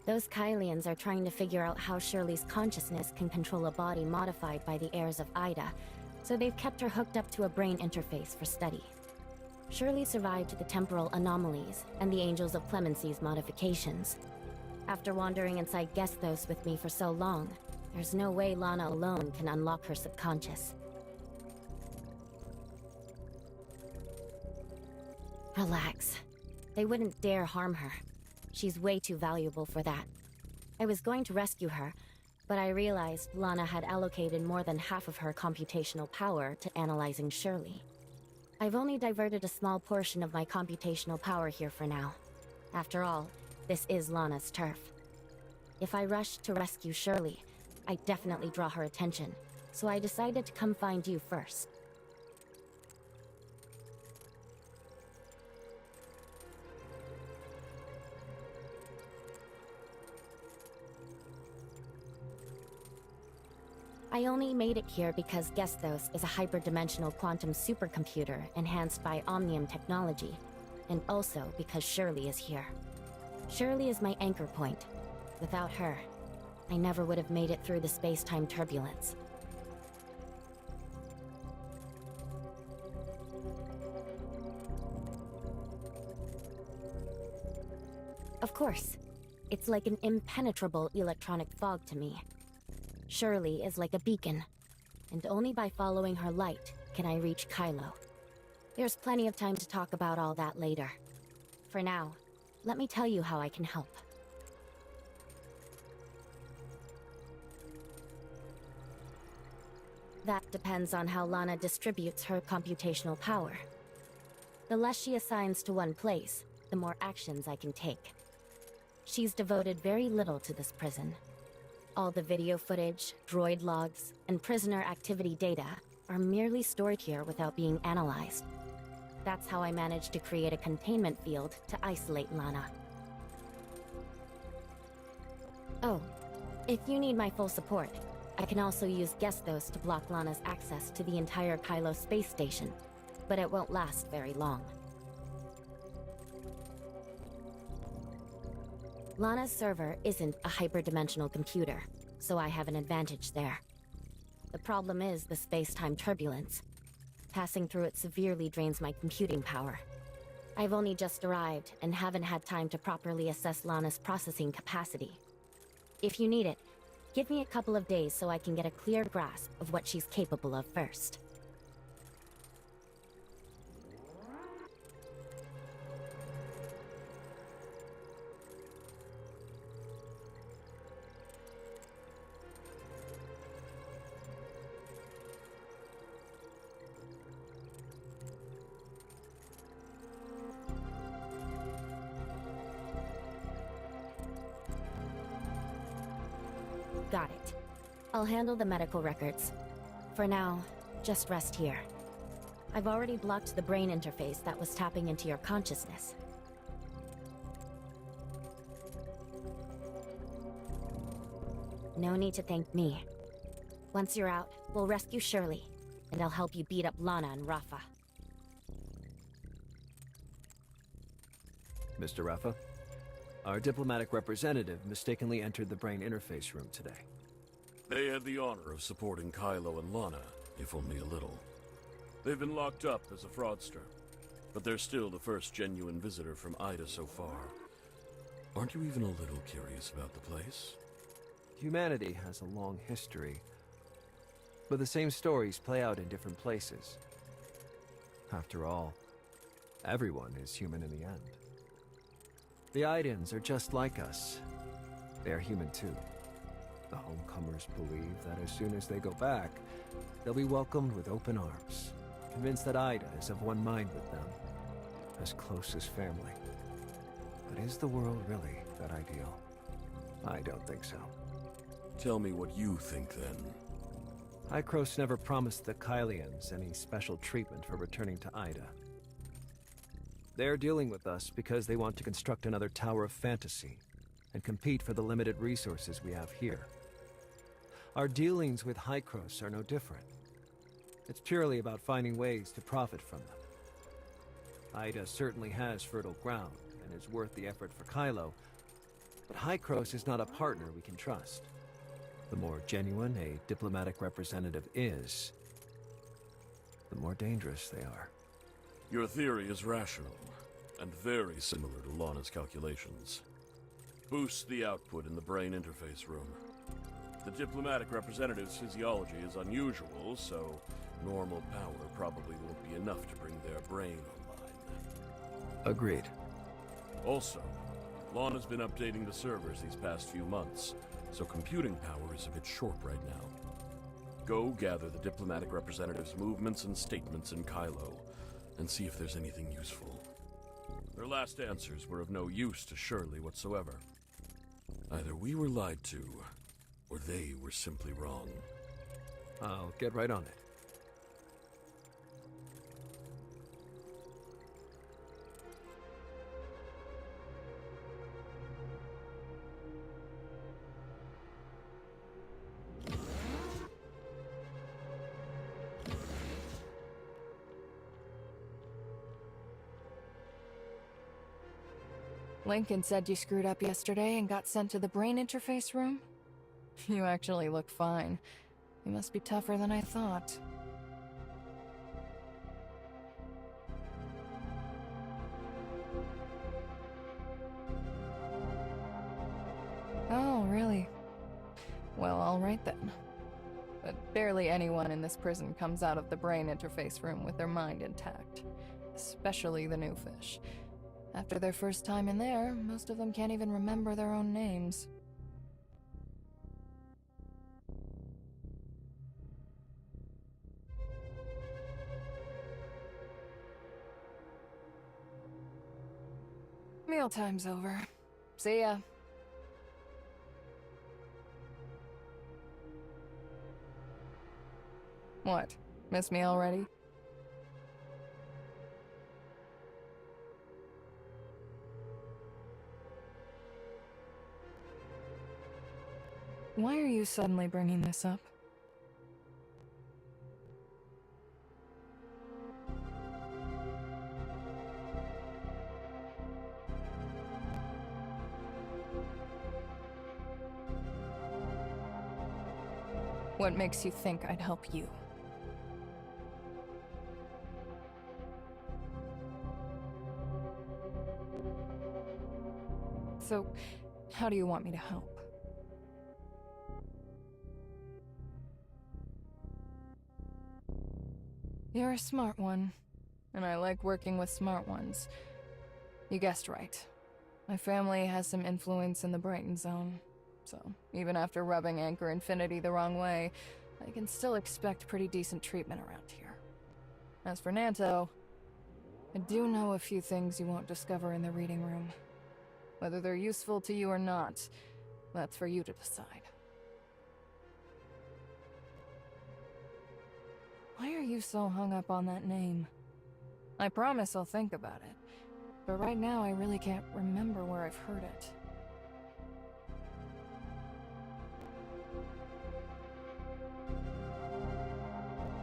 Those Kylians are trying to figure out how Shirley's consciousness can control a body modified by the heirs of Ida, so they've kept her hooked up to a brain interface for study. Shirley survived the temporal anomalies and the Angels of Clemency's modifications. After wandering inside Gesthos with me for so long, there's no way Lana alone can unlock her subconscious. Relax. They wouldn't dare harm her. She's way too valuable for that. I was going to rescue her, but I realized Lana had allocated more than half of her computational power to analyzing Shirley. I've only diverted a small portion of my computational power here for now. After all, this is Lana's turf. If I rushed to rescue Shirley, I'd definitely draw her attention, so I decided to come find you first. I only made it here because Gesthos is a hyperdimensional quantum supercomputer enhanced by Omnium technology, and also because Shirley is here. Shirley is my anchor point. Without her, I never would have made it through the space-time turbulence. Of course, it's like an impenetrable electronic fog to me. Shirley is like a beacon, and only by following her light can I reach Kylo. There's plenty of time to talk about all that later. For now, let me tell you how I can help. That depends on how Lana distributes her computational power. The less she assigns to one place, the more actions I can take. She's devoted very little to this prison. All the video footage, droid logs, and prisoner activity data are merely stored here without being analyzed. That's how I managed to create a containment field to isolate Lana. Oh, if you need my full support, I can also use Gesthos to block Lana's access to the entire Kylo space station, but it won't last very long. Lana's server isn't a hyperdimensional computer, so I have an advantage there. The problem is the space-time turbulence. Passing through it severely drains my computing power. I've only just arrived and haven't had time to properly assess Lana's processing capacity. If you need it, give me a couple of days so I can get a clear grasp of what she's capable of first. Got it. I'll handle the medical records. For now, just rest here. I've already blocked the brain interface that was tapping into your consciousness. No need to thank me. Once you're out, we'll rescue Shirley, and I'll help you beat up Lana and Rafa. Mr. Rafa? Our diplomatic representative mistakenly entered the brain interface room today. They had the honor of supporting Kylo and Lana, if only a little. They've been locked up as a fraudster, but they're still the first genuine visitor from Ida so far. Aren't you even a little curious about the place? Humanity has a long history, but the same stories play out in different places. After all, everyone is human in the end. The Idans are just like us. They are human too. The homecomers believe that as soon as they go back, they'll be welcomed with open arms, convinced that Ida is of one mind with them, as close as family. But is the world really that ideal? I don't think so. Tell me what you think, then. Hykros never promised the Kylians any special treatment for returning to Ida. They're dealing with us because they want to construct another Tower of Fantasy and compete for the limited resources we have here. Our dealings with Hykros are no different. It's purely about finding ways to profit from them. Ida certainly has fertile ground and is worth the effort for Kylo, but Hykros is not a partner we can trust. The more genuine a diplomatic representative is, the more dangerous they are. Your theory is rational, and very similar to Lana's calculations. Boost the output in the brain interface room. The diplomatic representative's physiology is unusual, so normal power probably won't be enough to bring their brain online. Agreed. Also, Lana's been updating the servers these past few months, so computing power is a bit short right now. Go gather the diplomatic representative's movements and statements in Kylo, and see if there's anything useful. Their last answers were of no use to Shirley whatsoever. Either we were lied to, or they were simply wrong. I'll get right on it. Lincoln said you screwed up yesterday and got sent to the brain interface room? You actually look fine. You must be tougher than I thought. Oh, really? Well, all right then. But barely anyone in this prison comes out of the brain interface room with their mind intact. Especially the new fish. After their first time in there, most of them can't even remember their own names. Mealtime's over. See ya. What? Miss me already? Why are you suddenly bringing this up? What makes you think I'd help you? So, how do you want me to help? You're a smart one, and I like working with smart ones. You guessed right. My family has some influence in the Brighton Zone, so even after rubbing Anchor Infinity the wrong way, I can still expect pretty decent treatment around here. As for Nanto, I do know a few things you won't discover in the reading room. Whether they're useful to you or not, that's for you to decide. Why are you so hung up on that name? I promise I'll think about it, but right now I really can't remember where I've heard it.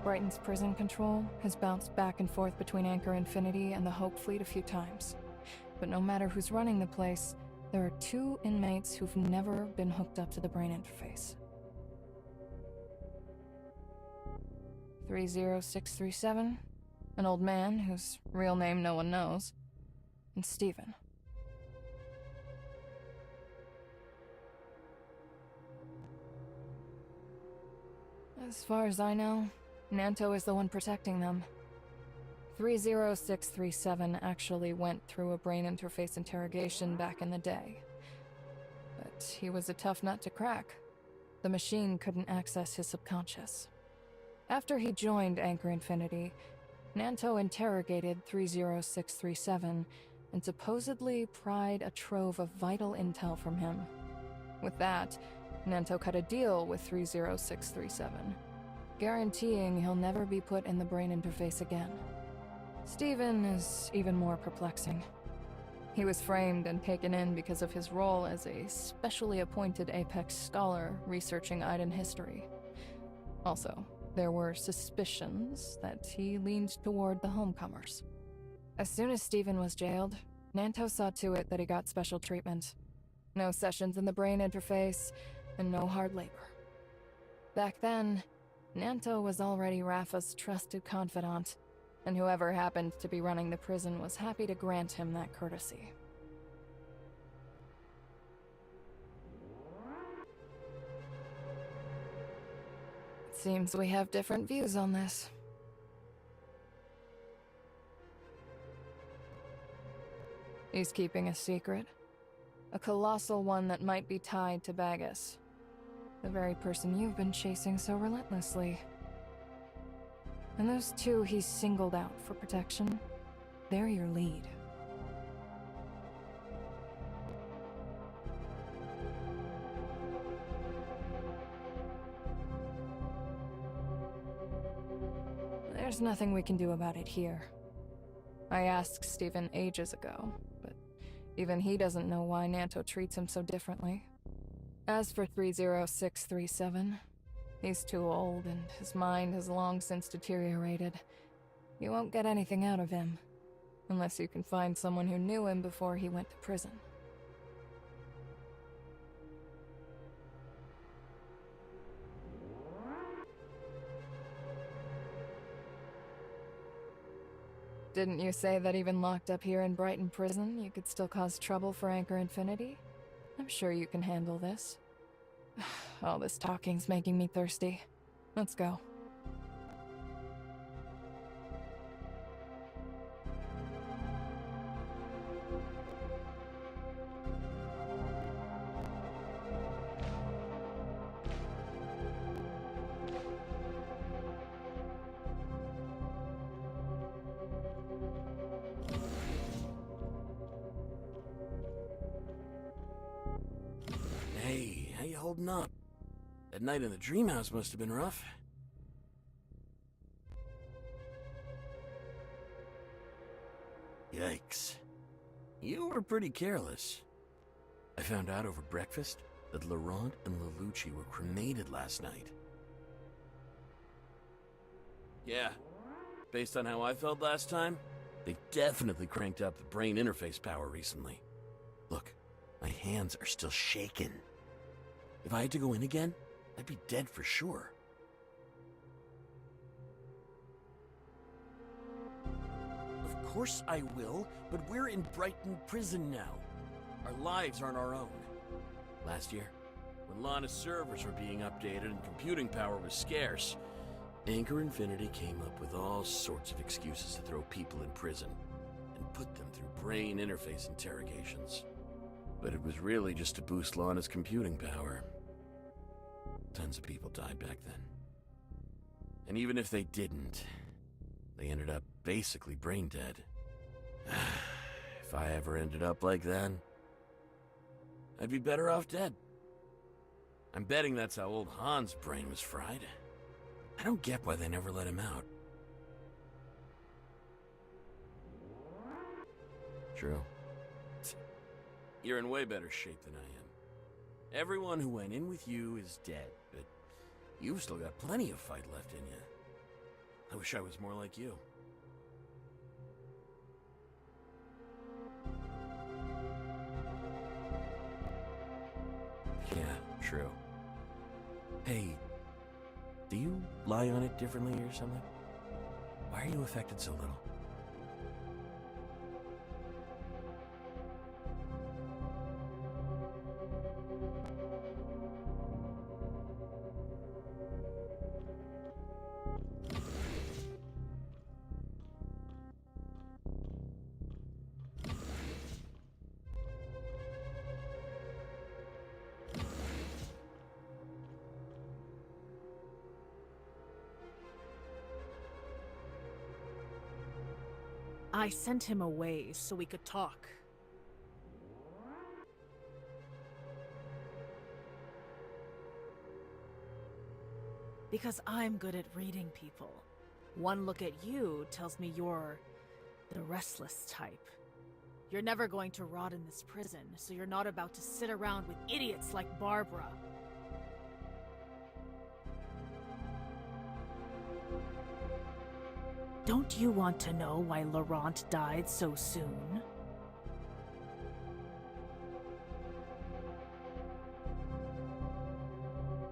Brighton's prison control has bounced back and forth between Anchor Infinity and the Hope Fleet a few times. But no matter who's running the place, There are 2 inmates who've never been hooked up to the brain interface. 30637, an old man whose real name no one knows, and Steven. As far as I know, Nanto is the one protecting them. 30637 actually went through a brain interface interrogation back in the day. But he was a tough nut to crack. The machine couldn't access his subconscious. After he joined Anchor Infinity, Nanto interrogated 30637 and supposedly pried a trove of vital intel from him. With that, Nanto cut a deal with 30637, guaranteeing he'll never be put in the brain interface again. Steven is even more perplexing. He was framed and taken in because of his role as a specially appointed Apex scholar researching Iden history. Also, there were suspicions that he leaned toward the homecomers. As soon as Steven was jailed, Nanto saw to it that he got special treatment. No sessions in the brain interface, and no hard labor. Back then, Nanto was already Rafa's trusted confidant, and whoever happened to be running the prison was happy to grant him that courtesy. It seems we have different views on this. He's keeping a secret. A colossal one that might be tied to Bagus. The very person you've been chasing so relentlessly. And those 2 he's singled out for protection, they're your lead. There's nothing we can do about it here. I asked Steven ages ago, but even he doesn't know why Nanto treats him so differently. As for 30637, he's too old and his mind has long since deteriorated. You won't get anything out of him, unless you can find someone who knew him before he went to prison. Didn't you say that even locked up here in Brighton Prison, you could still cause trouble for Anchor Infinity? I'm sure you can handle this. All this talking's making me thirsty. Let's go. Hey, how you holding up? That night in the dream house must have been rough. Yikes. You were pretty careless. I found out over breakfast that Laurent and Lelouch were cremated last night. Yeah, based on how I felt last time, they've definitely cranked up the brain interface power recently. Look, my hands are still shaking. If I had to go in again, I'd be dead for sure. Of course I will, but we're in Brighton Prison now. Our lives aren't our own. Last year, when Lana's servers were being updated and computing power was scarce, Anchor Infinity came up with all sorts of excuses to throw people in prison and put them through brain interface interrogations. But it was really just to boost Lana's computing power. Tons of people died back then. And even if they didn't, they ended up basically brain dead. If I ever ended up like that, I'd be better off dead. I'm betting that's how old Han's brain was fried. I don't get why they never let him out. True. You're in way better shape than I am. Everyone who went in with you is dead, but you've still got plenty of fight left in you. I wish I was more like you. True. Hey, do you lie on it differently or something? Why are you affected so little? I sent him away so we could talk. Because I'm good at reading people. One look at you tells me you're the restless type. You're never going to rot in this prison, so you're not about to sit around with idiots like Barbara. Don't you want to know why Laurent died so soon?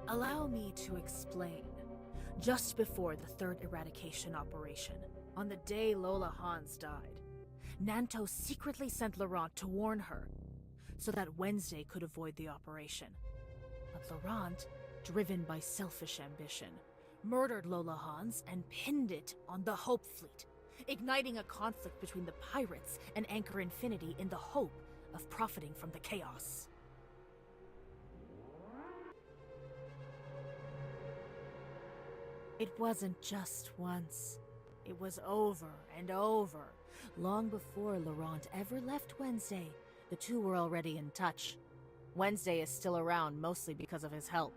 Allow me to explain. Just before the third eradication operation, on the day Lola Hans died, Nanto secretly sent Laurent to warn her, so that Wednesday could avoid the operation. But Laurent, driven by selfish ambition, murdered Lola Hans and pinned it on the Hope Fleet, igniting a conflict between the pirates and Anchor Infinity in the hope of profiting from the chaos. It wasn't just once. It was over and over. Long before Laurent ever left Wednesday, the two were already in touch. Wednesday is still around mostly because of his help.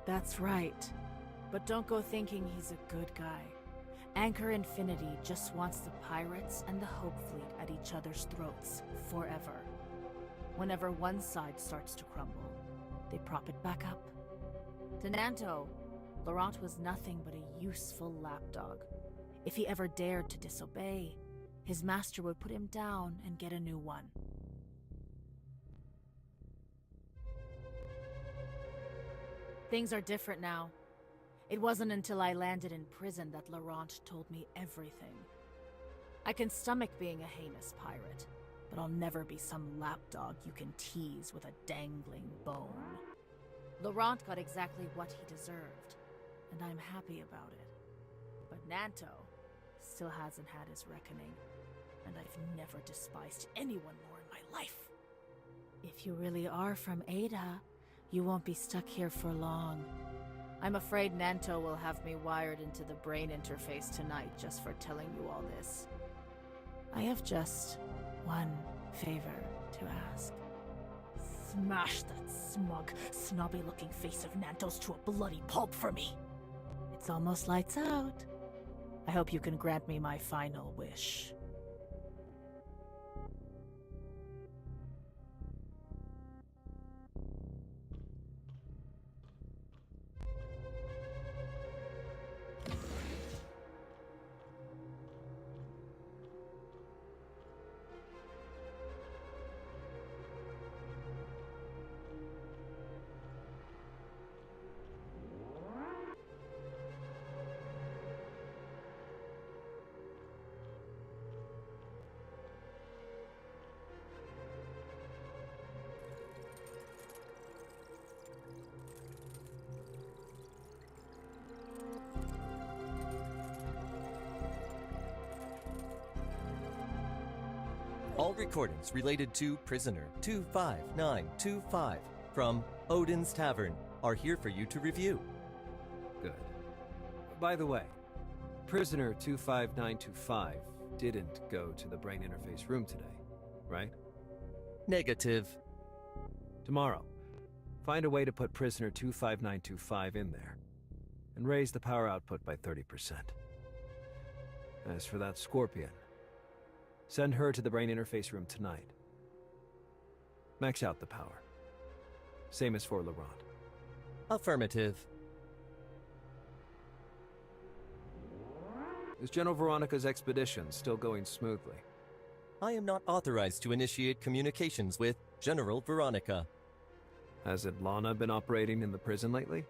That's right. But don't go thinking he's a good guy. Anchor Infinity just wants the pirates and the Hope Fleet at each other's throats forever. Whenever one side starts to crumble, they prop it back up. To Nanto, Laurent was nothing but a useful lapdog. If he ever dared to disobey, his master would put him down and get a new one. Things are different now. It wasn't until I landed in prison that Laurent told me everything. I can stomach being a heinous pirate, but I'll never be some lapdog you can tease with a dangling bone. Laurent got exactly what he deserved, and I'm happy about it. But Nanto still hasn't had his reckoning, and I've never despised anyone more in my life. If you really are from Ada, you won't be stuck here for long. I'm afraid Nanto will have me wired into the brain interface tonight just for telling you all this. I have just one favor to ask. Smash that smug, snobby-looking face of Nanto's to a bloody pulp for me. It's almost lights out. I hope you can grant me my final wish. All recordings related to Prisoner 25925 from Odin's Tavern are here for you to review. Good. By the way, Prisoner 25925 didn't go to the brain interface room today, right? Negative. Tomorrow, find a way to put Prisoner 25925 in there, and raise the power output by 30%. As for that Scorpion, send her to the brain interface room tonight. Max out the power. Same as for Laurent. Affirmative. Is General Veronica's expedition still going smoothly? I am not authorized to initiate communications with General Veronica. Hasn't Lana been operating in the prison lately?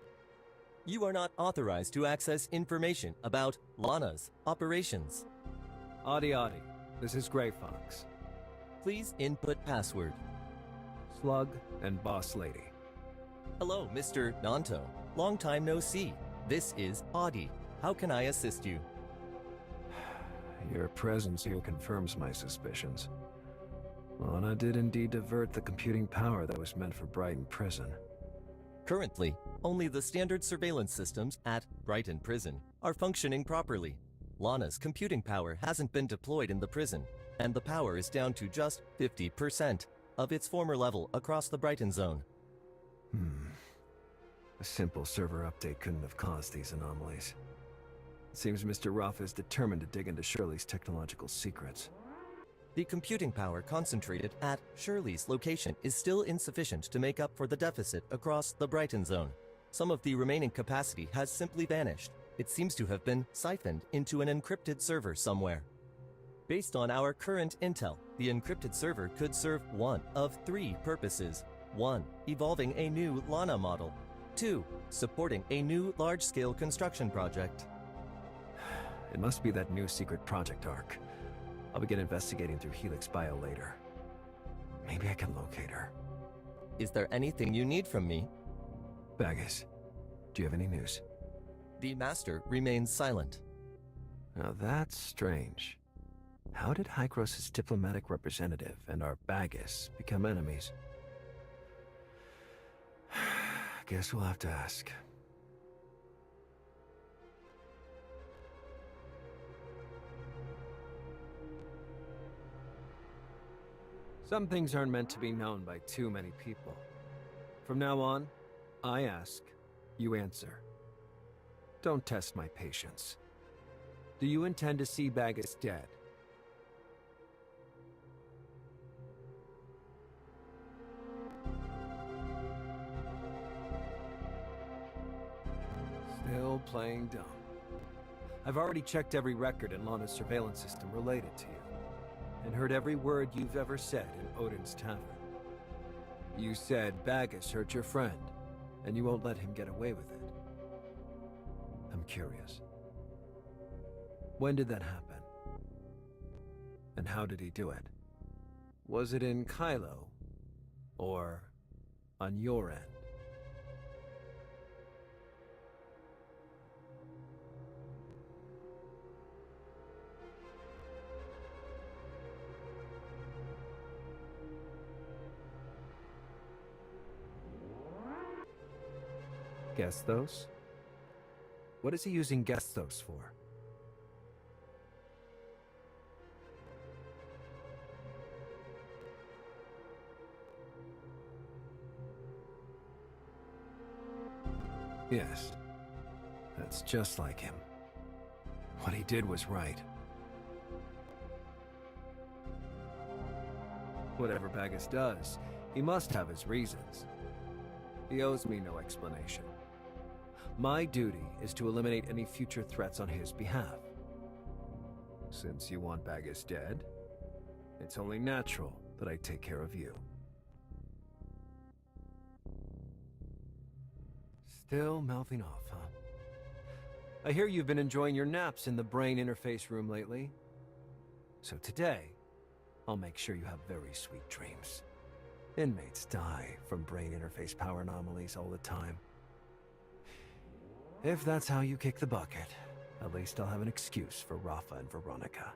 You are not authorized to access information about Lana's operations. Adi Adi, this is Grey Fox. Please input password. Slug and Boss Lady. Hello, Mr. Nanto. Long time no see. This is Adi. How can I assist you? Your presence here confirms my suspicions. Lana did indeed divert the computing power that was meant for Brighton Prison. Currently, only the standard surveillance systems at Brighton Prison are functioning properly. Lana's computing power hasn't been deployed in the prison, and the power is down to just 50% of its former level across the Brighton zone. A simple server update couldn't have caused these anomalies. It seems Mr. Ruff is determined to dig into Shirley's technological secrets. The computing power concentrated at Shirley's location is still insufficient to make up for the deficit across the Brighton zone. Some of the remaining capacity has simply vanished. It seems to have been siphoned into an encrypted server somewhere. Based on our current intel, the encrypted server could serve one of three purposes. 1. Evolving a new Lana model. 2. Supporting a new large-scale construction project. It must be that new secret project arc. I'll begin investigating through Helix Bio later. Maybe I can locate her. Is there anything you need from me? Baggis, do you have any news? The Master remains silent. Now that's strange. How did Hykros' diplomatic representative and our Baggis become enemies? Guess we'll have to ask. Some things aren't meant to be known by too many people. From now on, I ask, you answer. Don't test my patience. Do you intend to see Baggis dead? Still playing dumb. I've already checked every record in Lana's surveillance system related to you, and heard every word you've ever said in Odin's Tavern. You said Baggis hurt your friend, and you won't let him get away with it. I'm curious. When did that happen? And how did he do it? Was it in Kylo? Or on your end? Gestos? What is he using Gestos for? Yes, that's just like him. What he did was right. Whatever Baggis does, he must have his reasons. He owes me no explanation. My duty is to eliminate any future threats on his behalf. Since you want Baggis dead, it's only natural that I take care of you. Still mouthing off, huh? I hear you've been enjoying your naps in the brain interface room lately. So today, I'll make sure you have very sweet dreams. Inmates die from brain interface power anomalies all the time. If that's how you kick the bucket, at least I'll have an excuse for Rafa and Veronica.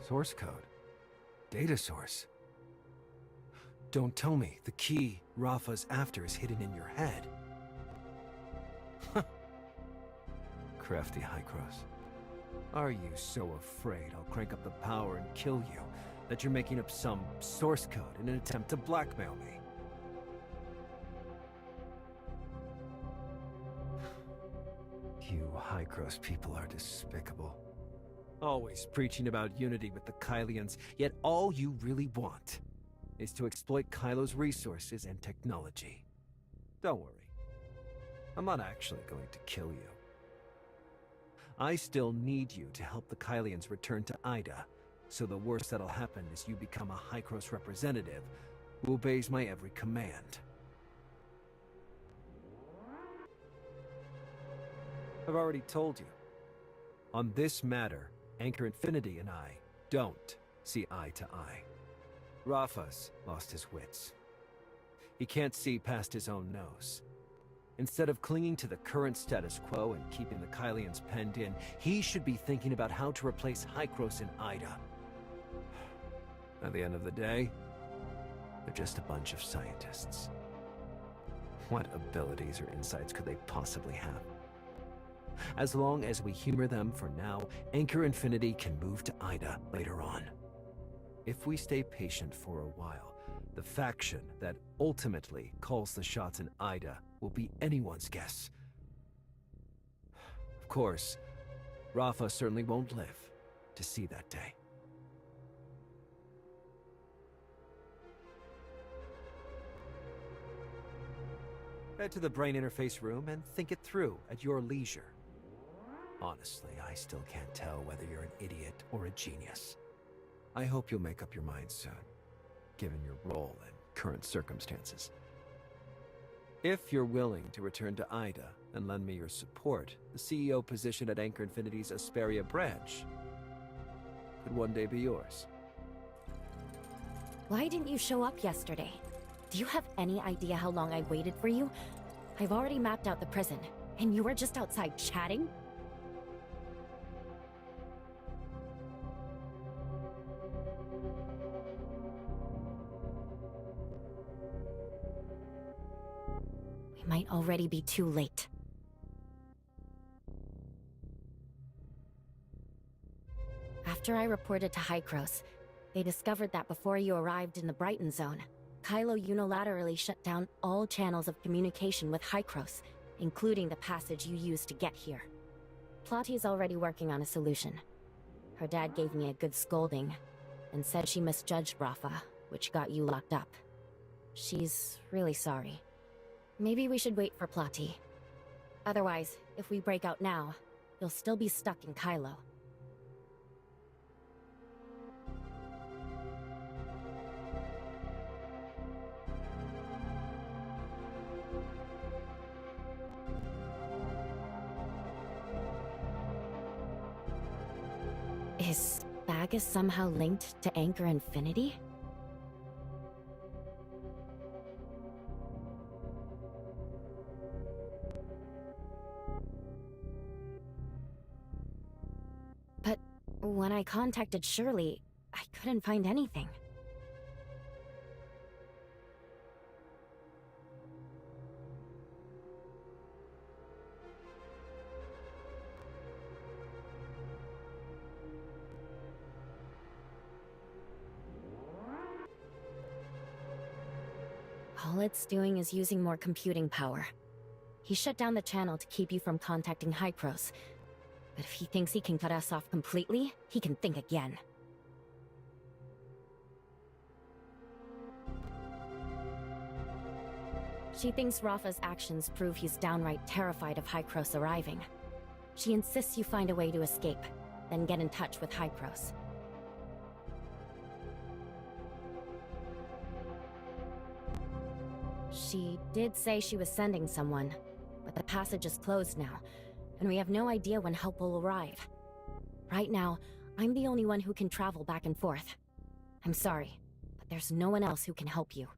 Source code. Data source. Don't tell me the key Rafa's after is hidden in your head. Crafty Hykros. Are you so afraid I'll crank up the power and kill you that you're making up some source code in an attempt to blackmail me? You Hykros people are despicable. Always preaching about unity with the Kylians, yet all you really want is to exploit Kylo's resources and technology. Don't worry. I'm not actually going to kill you. I still need you to help the Kylians return to Ida, so the worst that'll happen is you become a Hykros representative who obeys my every command. I've already told you. On this matter, Anchor Infinity and I don't see eye to eye. Rafa's lost his wits. He can't see past his own nose. Instead of clinging to the current status quo and keeping the Kylians penned in, he should be thinking about how to replace Hykros in Ida. At the end of the day, they're just a bunch of scientists. What abilities or insights could they possibly have? As long as we humor them for now, Anchor Infinity can move to Ida later on. If we stay patient for a while, the faction that ultimately calls the shots in Ida will be anyone's guess. Of course, Rafa certainly won't live to see that day. Head to the brain interface room and think it through at your leisure. Honestly, I still can't tell whether you're an idiot or a genius. I hope you'll make up your mind soon, given your role and current circumstances. If you're willing to return to Ida and lend me your support, the CEO position at Anchor Infinity's Asperia branch could one day be yours. Why didn't you show up yesterday? Do you have any idea how long I waited for you? I've already mapped out the prison, and you were just outside chatting? We might already be too late. After I reported to Hykros, they discovered that before you arrived in the Brighton zone, Kylo unilaterally shut down all channels of communication with Hykros, including the passage you used to get here. Plotty's already working on a solution. Her dad gave me a good scolding, and said she misjudged Rafa, which got you locked up. She's really sorry. Maybe we should wait for Plotty. Otherwise, if we break out now, you'll still be stuck in Kylo. Is Spagus somehow linked to Anchor Infinity? But when I contacted Shirley, I couldn't find anything. All it's doing is using more computing power. He shut down the channel to keep you from contacting Hykros. But if he thinks he can cut us off completely, he can think again. She thinks Rafa's actions prove he's downright terrified of Hykros arriving. She insists you find a way to escape, then get in touch with Hykros. She did say she was sending someone, but the passage is closed now, and we have no idea when help will arrive. Right now, I'm the only one who can travel back and forth. I'm sorry, but there's no one else who can help you.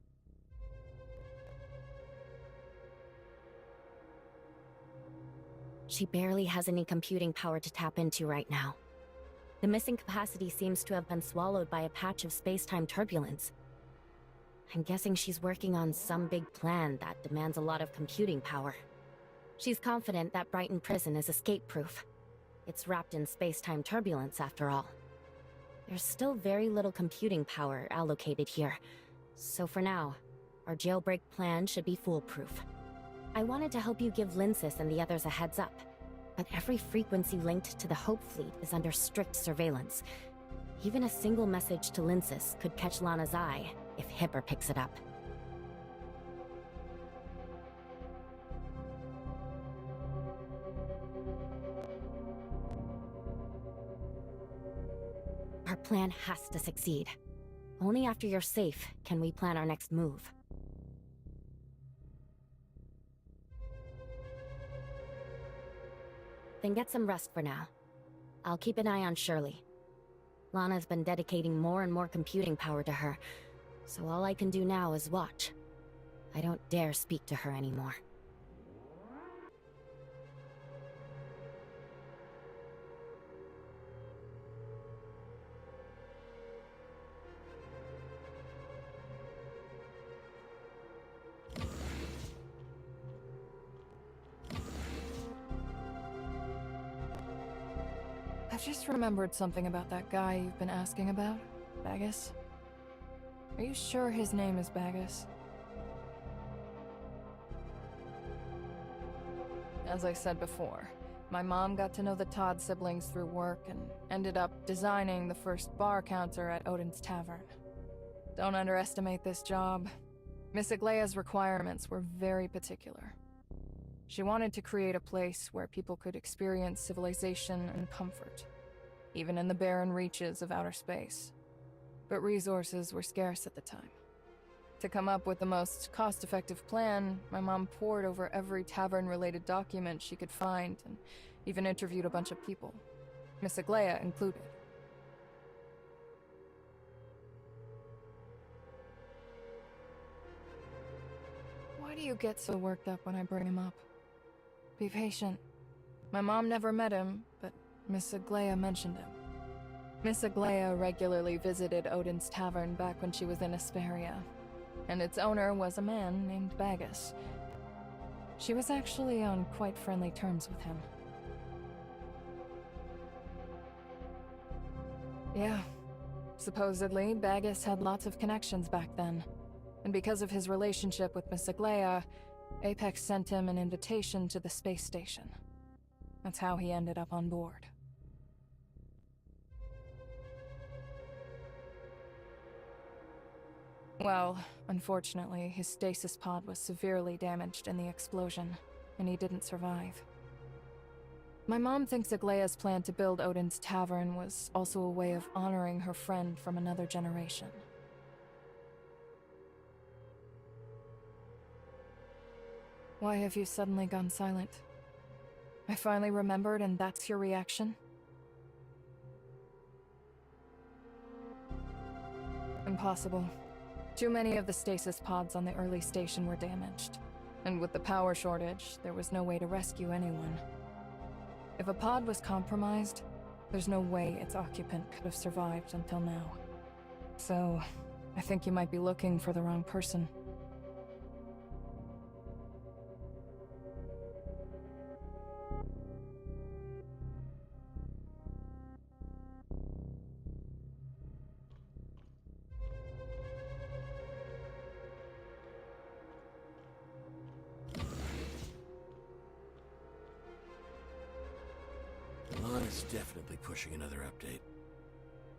She barely has any computing power to tap into right now. The missing capacity seems to have been swallowed by a patch of space-time turbulence. I'm guessing she's working on some big plan that demands a lot of computing power. She's confident that Brighton Prison is escape-proof. It's wrapped in space-time turbulence, after all. There's still very little computing power allocated here, so for now, our jailbreak plan should be foolproof. I wanted to help you give Lindsys and the others a heads up, but every frequency linked to the Hope Fleet is under strict surveillance. Even a single message to Lindsys could catch Lana's eye if Hipper picks it up. Our plan has to succeed. Only after you're safe can we plan our next move. Then get some rest for now. I'll keep an eye on Shirley. Lana's been dedicating more and more computing power to her, so all I can do now is watch. I don't dare speak to her anymore. I've just remembered something about that guy you've been asking about, Bagus. Are you sure his name is Bagus? As I said before, my mom got to know the Todd siblings through work and ended up designing the first bar counter at Odin's Tavern. Don't underestimate this job. Miss Aglaya's requirements were very particular. She wanted to create a place where people could experience civilization and comfort, even in the barren reaches of outer space. But resources were scarce at the time. To come up with the most cost-effective plan, my mom pored over every tavern-related document she could find and even interviewed a bunch of people, Miss Aglaya included. Why do you get so worked up when I bring him up? Be patient. My mom never met him, but Miss Aglaya mentioned him. Miss Aglaya regularly visited Odin's Tavern back when she was in Asperia, and its owner was a man named Bagus. She was actually on quite friendly terms with him. Yeah. Supposedly, Bagus had lots of connections back then, and because of his relationship with Miss Aglaya, Apex sent him an invitation to the space station. That's how he ended up on board. Well, unfortunately, his stasis pod was severely damaged in the explosion, and he didn't survive. My mom thinks Aglaya's plan to build Odin's Tavern was also a way of honoring her friend from another generation. Why have you suddenly gone silent? I finally remembered and that's your reaction? Impossible. Too many of the stasis pods on the early station were damaged, and with the power shortage, there was no way to rescue anyone. If a pod was compromised, there's no way its occupant could have survived until now. So, I think you might be looking for the wrong person. Lana's definitely pushing another update.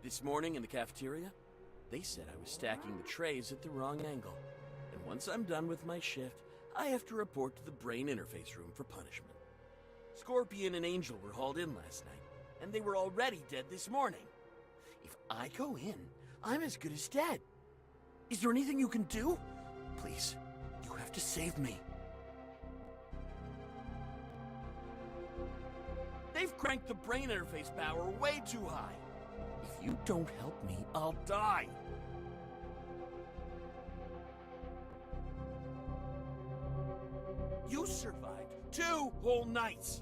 This morning in the cafeteria, they said I was stacking the trays at the wrong angle. And once I'm done with my shift, I have to report to the brain interface room for punishment. Scorpion and Angel were hauled in last night, and they were already dead this morning. If I go in, I'm as good as dead. Is there anything you can do? Please, you have to save me. They've cranked the brain interface power way too high. If you don't help me, I'll die. You survived 2 whole nights.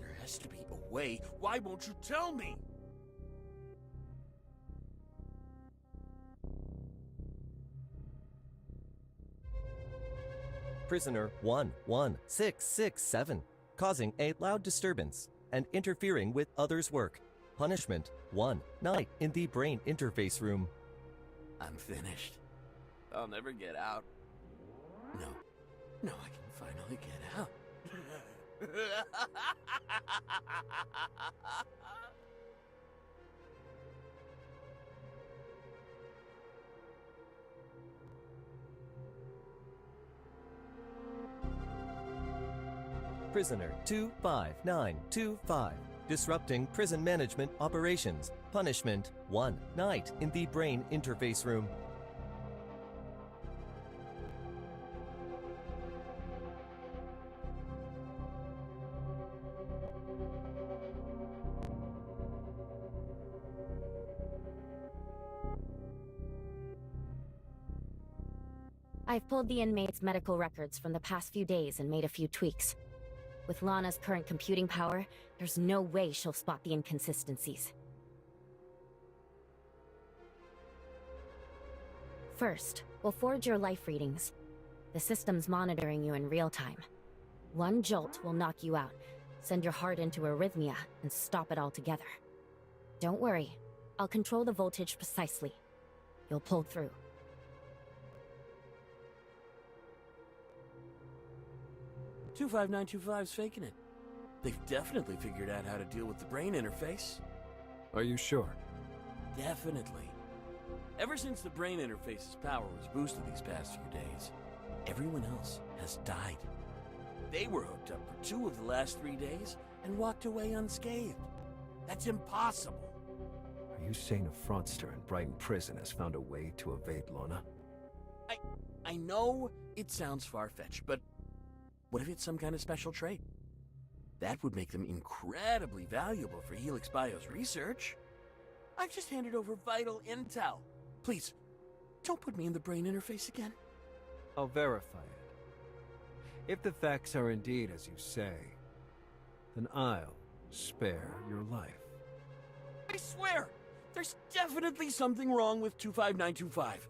There has to be a way. Why won't you tell me? Prisoner 11667, causing a loud disturbance and interfering with others' work. Punishment 1 night in the brain interface room. I'm finished. I'll never get out. No, I can finally get out. Prisoner 25925, Disrupting prison management operations. Punishment 1 night in the brain interface room. I've pulled the inmates' medical records from the past few days and made a few tweaks. With Lana's current computing power, there's no way she'll spot the inconsistencies. First, we'll forge your life readings. The system's monitoring you in real time. One jolt will knock you out, send your heart into arrhythmia, and stop it altogether. Don't worry, I'll control the voltage precisely. You'll pull through. 25925's faking it. They've definitely figured out how to deal with the brain interface. Are you sure? Definitely. Ever since the brain interface's power was boosted these past few days, everyone else has died. They were hooked up for 2 of the last 3 days and walked away unscathed. That's impossible. Are you saying a fraudster in Brighton Prison has found a way to evade Lana? I know it sounds far-fetched, but what if it's some kind of special trait? That would make them incredibly valuable for Helix Bio's research. I've just handed over vital intel. Please, don't put me in the brain interface again. I'll verify it. If the facts are indeed as you say, then I'll spare your life. I swear, there's definitely something wrong with 25925.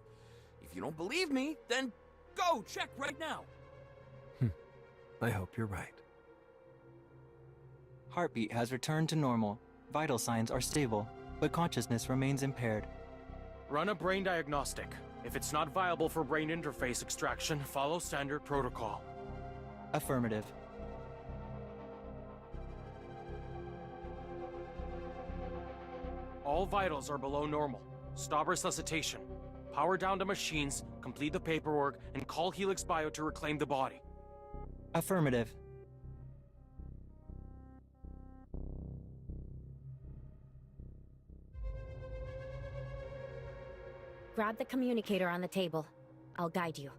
If you don't believe me, then go check right now. I hope you're right. Heartbeat has returned to normal. Vital signs are stable, but consciousness remains impaired. Run a brain diagnostic. If it's not viable for brain interface extraction, follow standard protocol. Affirmative. All vitals are below normal. Stop resuscitation. Power down to machines, complete the paperwork, and call Helix Bio to reclaim the body. Affirmative. Grab the communicator on the table. I'll guide you.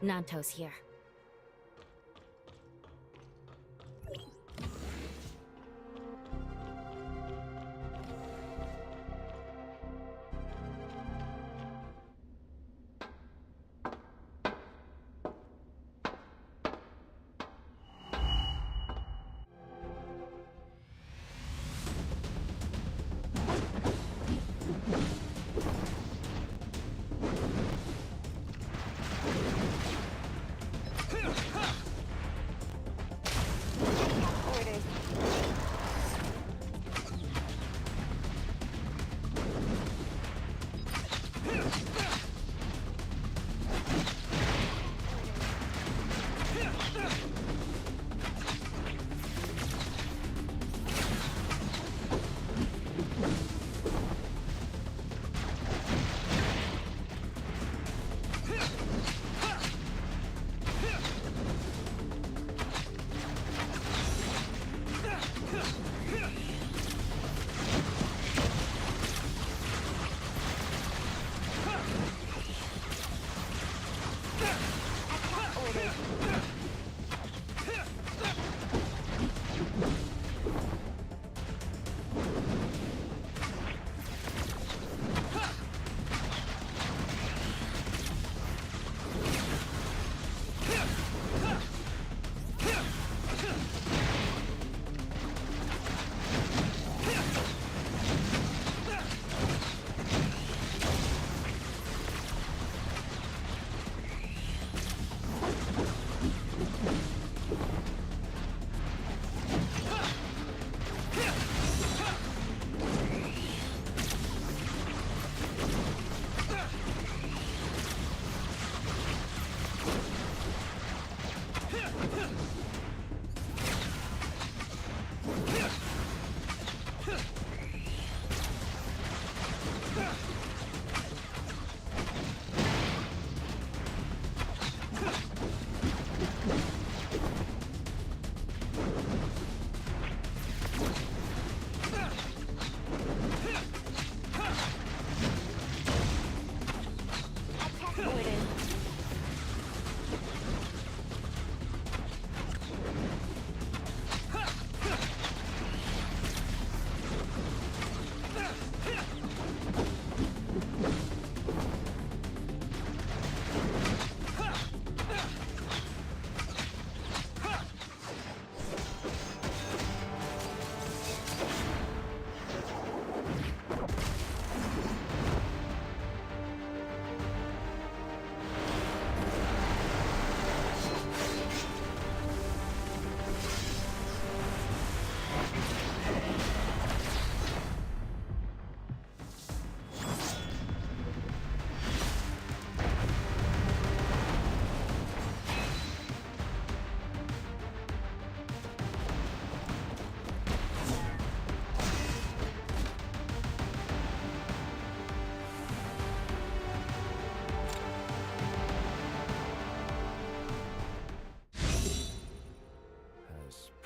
Nanto's here.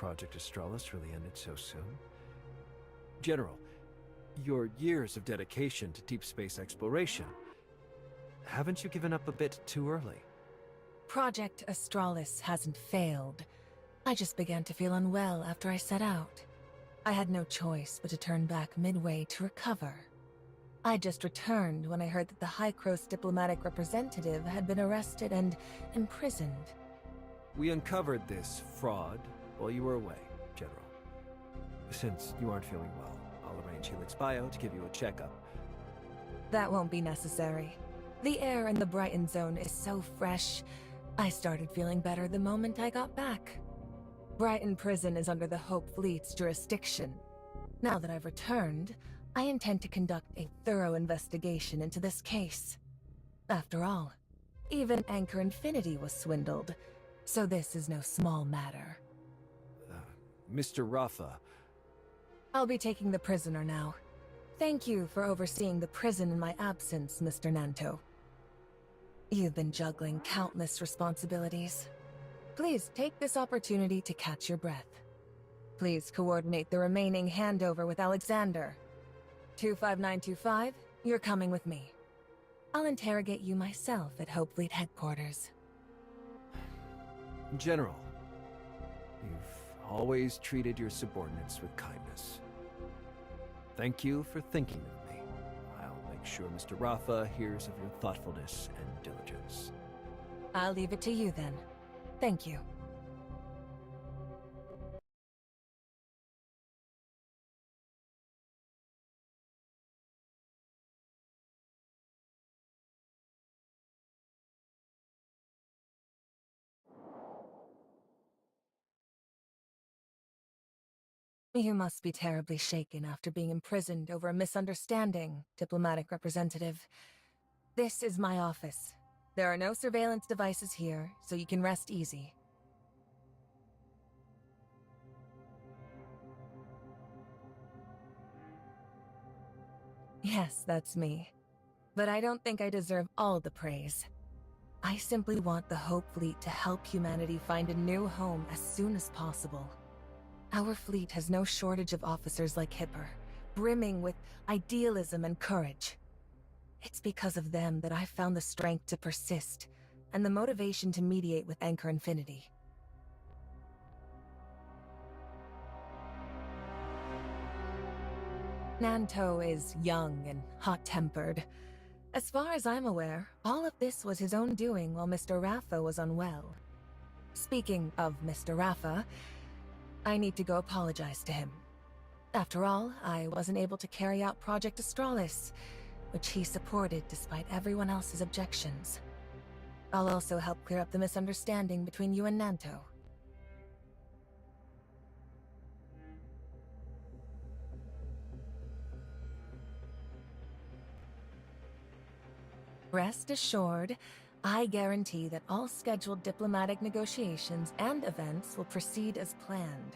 Project Astralis really ended so soon. General, your years of dedication to deep space exploration, haven't you given up a bit too early? Project Astralis hasn't failed. I just began to feel unwell after I set out. I had no choice but to turn back midway to recover. I just returned when I heard that the Hykros diplomatic representative had been arrested and imprisoned. We uncovered this fraud while you were away, General. Since you aren't feeling well, I'll arrange Helix Bio to give you a checkup. That won't be necessary. The air in the Brighton Zone is so fresh, I started feeling better the moment I got back. Brighton Prison is under the Hope Fleet's jurisdiction. Now that I've returned, I intend to conduct a thorough investigation into this case. After all, even Anchor Infinity was swindled, so this is no small matter. Mr. Rafa. I'll be taking the prisoner now. Thank you for overseeing the prison in my absence, Mr. Nanto. You've been juggling countless responsibilities. Please take this opportunity to catch your breath. Please coordinate the remaining handover with Alexander. 25925, you're coming with me. I'll interrogate you myself at Hope Fleet headquarters. General, you've always treated your subordinates with kindness. Thank you for thinking of me. I'll make sure Mr. Rafa hears of your thoughtfulness and diligence. I'll leave it to you then. Thank you. You must be terribly shaken after being imprisoned over a misunderstanding, diplomatic representative. This is my office. There are no surveillance devices here, so you can rest easy. Yes, that's me. But I don't think I deserve all the praise. I simply want the Hope Fleet to help humanity find a new home as soon as possible. Our fleet has no shortage of officers like Hipper, brimming with idealism and courage. It's because of them that I found the strength to persist, and the motivation to mediate with Anchor Infinity. Nanto is young and hot-tempered. As far as I'm aware, all of this was his own doing while Mr. Rafa was unwell. Speaking of Mr. Rafa, I need to go apologize to him. After all, I wasn't able to carry out Project Astralis, which he supported despite everyone else's objections. I'll also help clear up the misunderstanding between you and Nanto. Rest assured, I guarantee that all scheduled diplomatic negotiations and events will proceed as planned.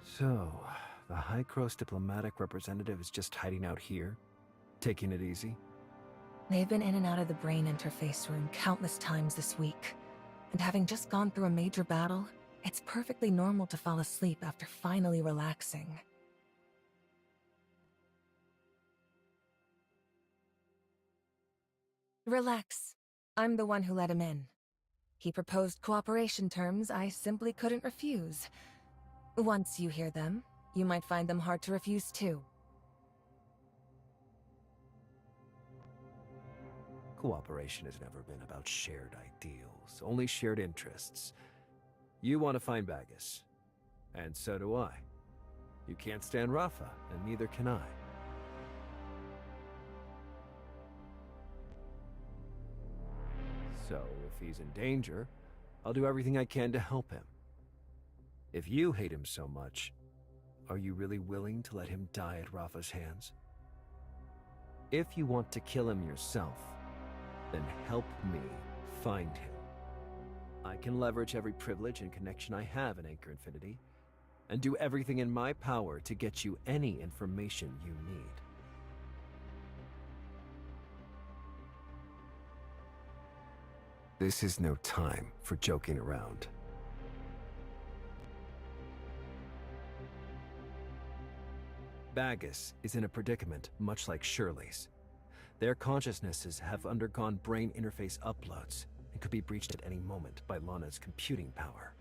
So, the Hykros diplomatic representative is just hiding out here, taking it easy? They've been in and out of the brain interface room countless times this week, and having just gone through a major battle, it's perfectly normal to fall asleep after finally relaxing. Relax. I'm the one who let him in. He proposed cooperation terms I simply couldn't refuse. Once you hear them, you might find them hard to refuse too. Cooperation has never been about shared ideals, only shared interests. You want to find Bagus, and so do I. You can't stand Rafa, and neither can I. So, if he's in danger, I'll do everything I can to help him. If you hate him so much, are you really willing to let him die at Rafa's hands? If you want to kill him yourself, then help me find him. I can leverage every privilege and connection I have in Anchor Infinity, and do everything in my power to get you any information you need. This is no time for joking around. Bagus is in a predicament much like Shirley's. Their consciousnesses have undergone brain interface uploads and could be breached at any moment by Lana's computing power.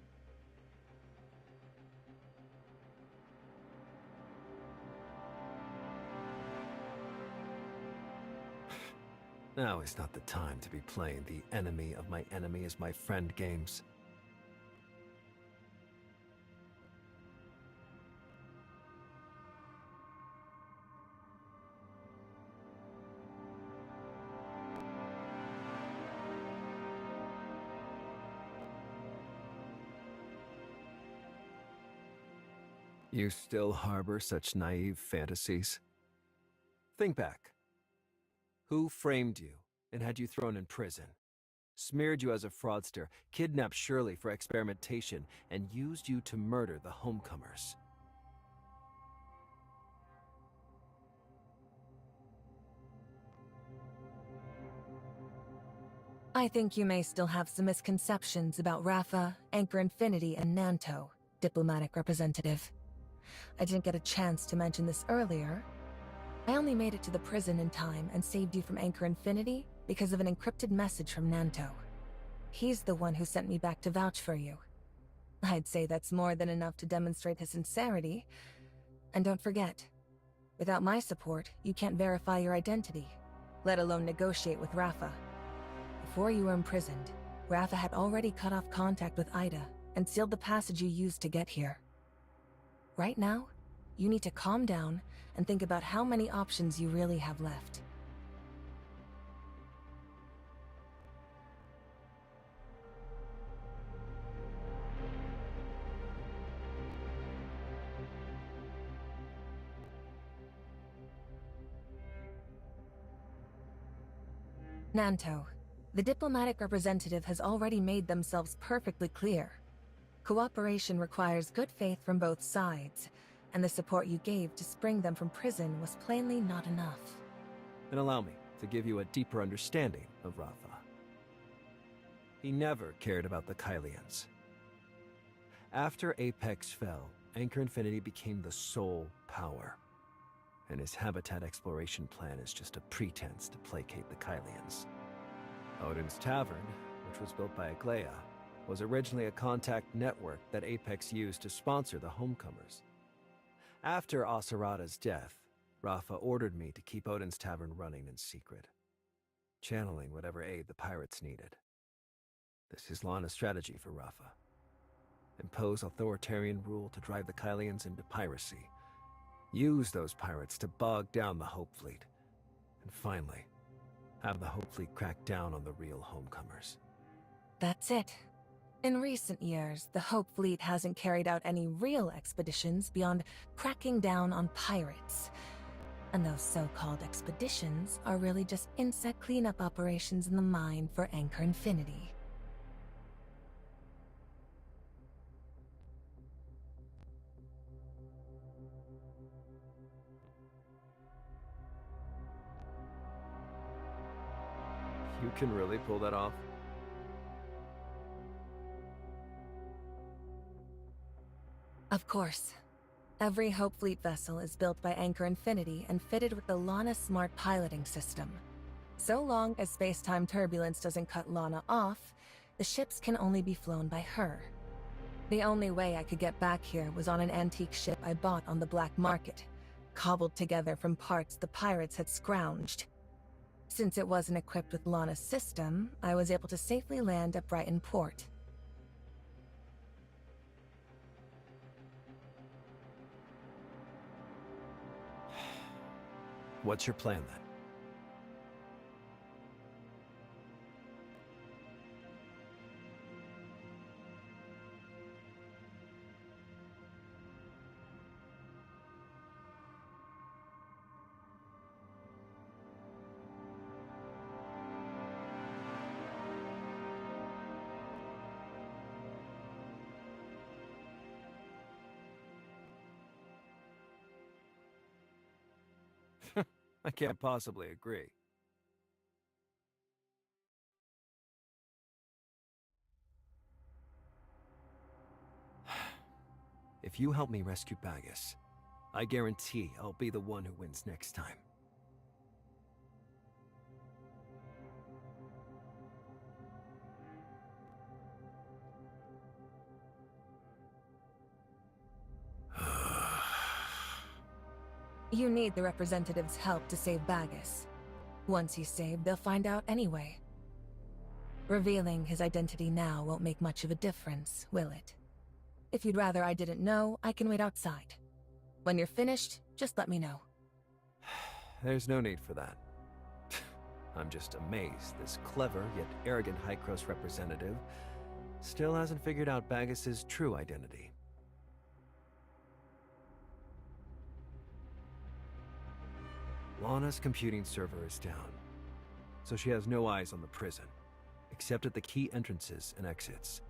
Now is not the time to be playing the enemy of my enemy is my friend games. You still harbor such naive fantasies? Think back. Who framed you and had you thrown in prison? Smeared you as a fraudster, kidnapped Shirley for experimentation, and used you to murder the homecomers? I think you may still have some misconceptions about Rafa, Anchor Infinity, and Nanto, diplomatic representative. I didn't get a chance to mention this earlier. I only made it to the prison in time and saved you from Anchor Infinity because of an encrypted message from Nanto. He's the one who sent me back to vouch for you. I'd say that's more than enough to demonstrate his sincerity. And don't forget, without my support, you can't verify your identity, let alone negotiate with Rafa. Before you were imprisoned, Rafa had already cut off contact with Ida and sealed the passage you used to get here. Right now, you need to calm down and think about how many options you really have left. Nanto, the diplomatic representative has already made themselves perfectly clear. Cooperation requires good faith from both sides, and the support you gave to spring them from prison was plainly not enough. And allow me to give you a deeper understanding of Rafa. He never cared about the Kylians. After Apex fell, Anchor Infinity became the sole power. And his habitat exploration plan is just a pretense to placate the Kylians. Odin's Tavern, which was built by Aglaia, was originally a contact network that Apex used to sponsor the homecomers. After Asarada's death, Rafa ordered me to keep Odin's Tavern running in secret, channeling whatever aid the pirates needed. This is Lana's strategy for Rafa. Impose authoritarian rule to drive the Kylians into piracy. Use those pirates to bog down the Hope Fleet. And finally, have the Hope Fleet crack down on the real homecomers. That's it. In recent years, the Hope Fleet hasn't carried out any real expeditions beyond cracking down on pirates. And those so-called expeditions are really just insect cleanup operations in the mine for Anchor Infinity. You can really pull that off? Of course. Every Hope Fleet vessel is built by Anchor Infinity and fitted with the Lana Smart Piloting System. So long as space-time turbulence doesn't cut Lana off, the ships can only be flown by her. The only way I could get back here was on an antique ship I bought on the black market, cobbled together from parts the pirates had scrounged. Since it wasn't equipped with Lana's system, I was able to safely land at Brighton Port. What's your plan then? I can't possibly agree. If you help me rescue Bagus, I guarantee I'll be the one who wins next time. You need the representative's help to save Bagus. Once he's saved, they'll find out anyway. Revealing his identity now won't make much of a difference, will it? If you'd rather I didn't know, I can wait outside. When you're finished, just let me know. There's no need for that. I'm just amazed this clever yet arrogant High-Cross representative still hasn't figured out Bagus's true identity. Lana's computing server is down, so she has no eyes on the prison, except at the key entrances and exits.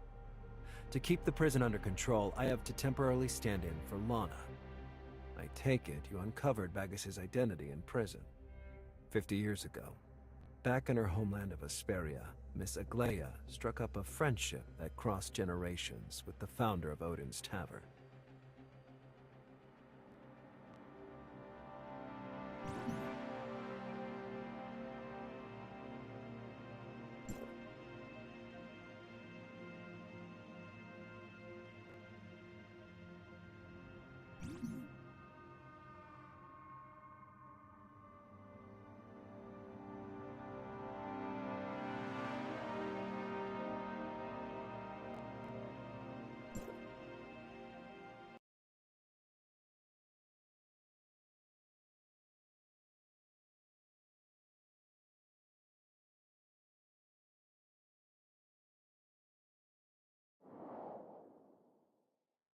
To keep the prison under control, I have to temporarily stand in for Lana. I take it you uncovered Bagus's identity in prison. 50 years ago, back in her homeland of Asperia, Miss Aglaia struck up a friendship that crossed generations with the founder of Odin's Tavern.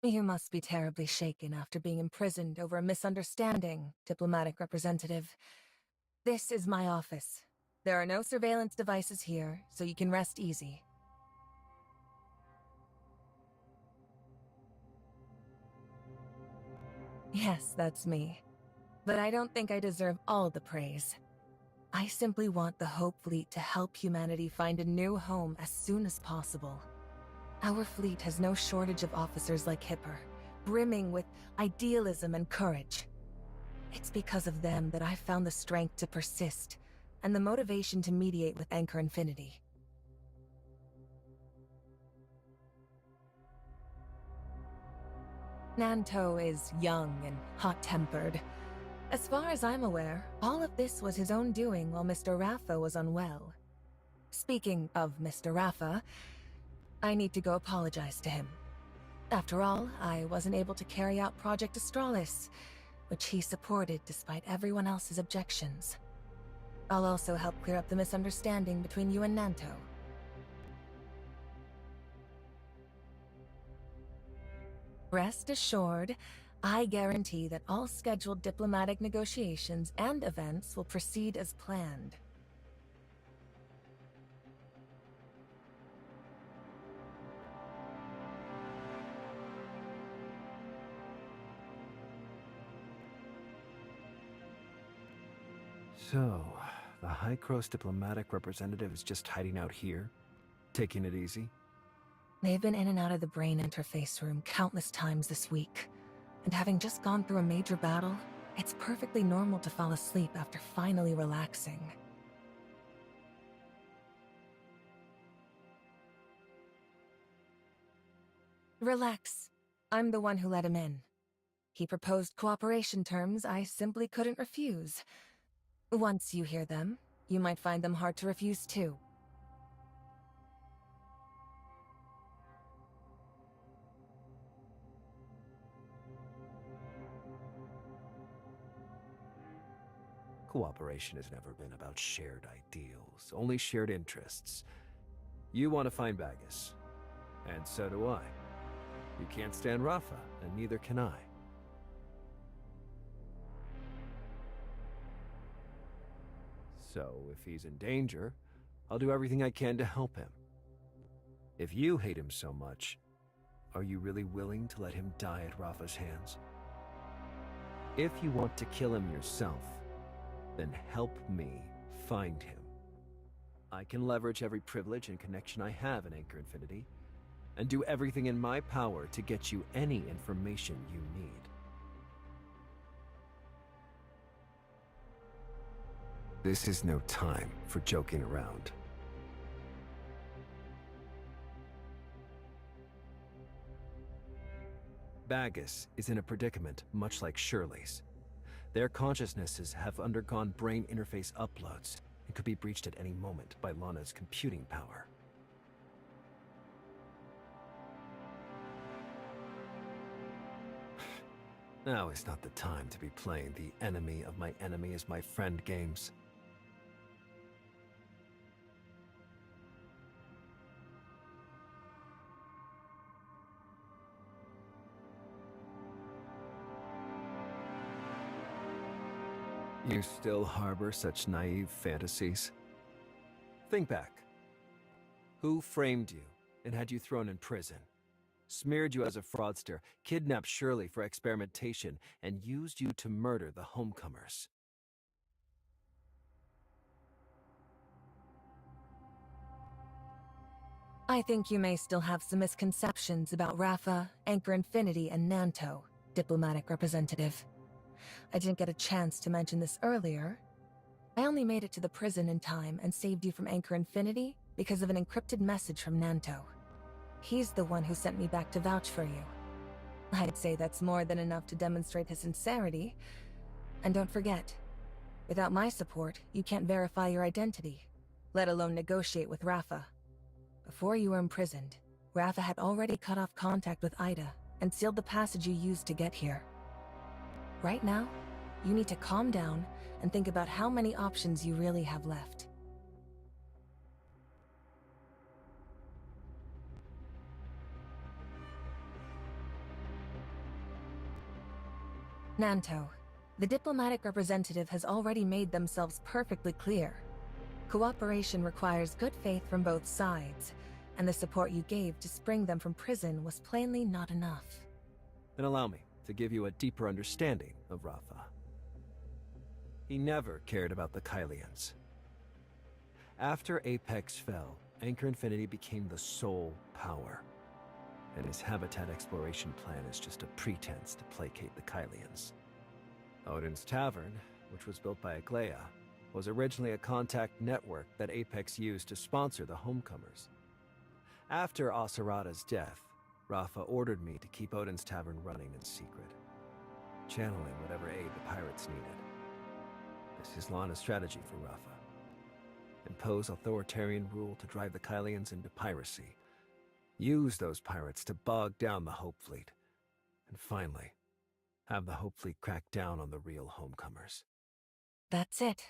You must be terribly shaken after being imprisoned over a misunderstanding, diplomatic representative. This is my office. There are no surveillance devices here, so you can rest easy. Yes, that's me. But I don't think I deserve all the praise. I simply want the Hope Fleet to help humanity find a new home as soon as possible. Our fleet has no shortage of officers like Hipper, brimming with idealism and courage. It's because of them that I've found the strength to persist, and the motivation to mediate with Anchor Infinity. Nanto is young and hot-tempered. As far as I'm aware, all of this was his own doing while Mr. Rafa was unwell. Speaking of Mr. Rafa, I need to go apologize to him. After all, I wasn't able to carry out Project Astralis, which he supported despite everyone else's objections. I'll also help clear up the misunderstanding between you and Nanto. Rest assured, I guarantee that all scheduled diplomatic negotiations and events will proceed as planned. So, the High-Cross diplomatic representative is just hiding out here, taking it easy? They've been in and out of the brain interface room countless times this week. And having just gone through a major battle, it's perfectly normal to fall asleep after finally relaxing. Relax. I'm the one who let him in. He proposed cooperation terms I simply couldn't refuse. Once you hear them, you might find them hard to refuse too. Cooperation has never been about shared ideals, only shared interests. You want to find Bagus, and so do I. You can't stand Rafa, and neither can I. So, if he's in danger, I'll do everything I can to help him. If you hate him so much, are you really willing to let him die at Rafa's hands? If you want to kill him yourself, then help me find him. I can leverage every privilege and connection I have in Anchor Infinity, and do everything in my power to get you any information you need. This is no time for joking around. Bagus is in a predicament much like Shirley's. Their consciousnesses have undergone brain interface uploads and could be breached at any moment by Lana's computing power. Now is not the time to be playing the enemy of my enemy is my friend games. You still harbor such naive fantasies? Think back. Who framed you and had you thrown in prison? Smeared you as a fraudster, kidnapped Shirley for experimentation, and used you to murder the homecomers? I think you may still have some misconceptions about Rafa, Anchor Infinity, and Nanto, diplomatic representative. I didn't get a chance to mention this earlier. I only made it to the prison in time and saved you from Anchor Infinity because of an encrypted message from Nanto. He's the one who sent me back to vouch for you. I'd say that's more than enough to demonstrate his sincerity. And don't forget, without my support, you can't verify your identity, let alone negotiate with Rafa. Before you were imprisoned, Rafa had already cut off contact with Ida and sealed the passage you used to get here. Right now, you need to calm down and think about how many options you really have left. Nanto, the diplomatic representative has already made themselves perfectly clear. Cooperation requires good faith from both sides, and the support you gave to spring them from prison was plainly not enough. Then allow me to give you a deeper understanding of Rafa. He never cared about the Kylians. After Apex fell, Anchor Infinity became the sole power, and his habitat exploration plan is just a pretense to placate the Kylians. Odin's Tavern, which was built by Aglaia, was originally a contact network that Apex used to sponsor the homecomers. After Asurada's death, Rafa ordered me to keep Odin's Tavern running in secret, channeling whatever aid the pirates needed. This is Lana's strategy for Rafa. Impose authoritarian rule to drive the Kylians into piracy. Use those pirates to bog down the Hope Fleet. And finally, have the Hope Fleet crack down on the real homecomers. That's it.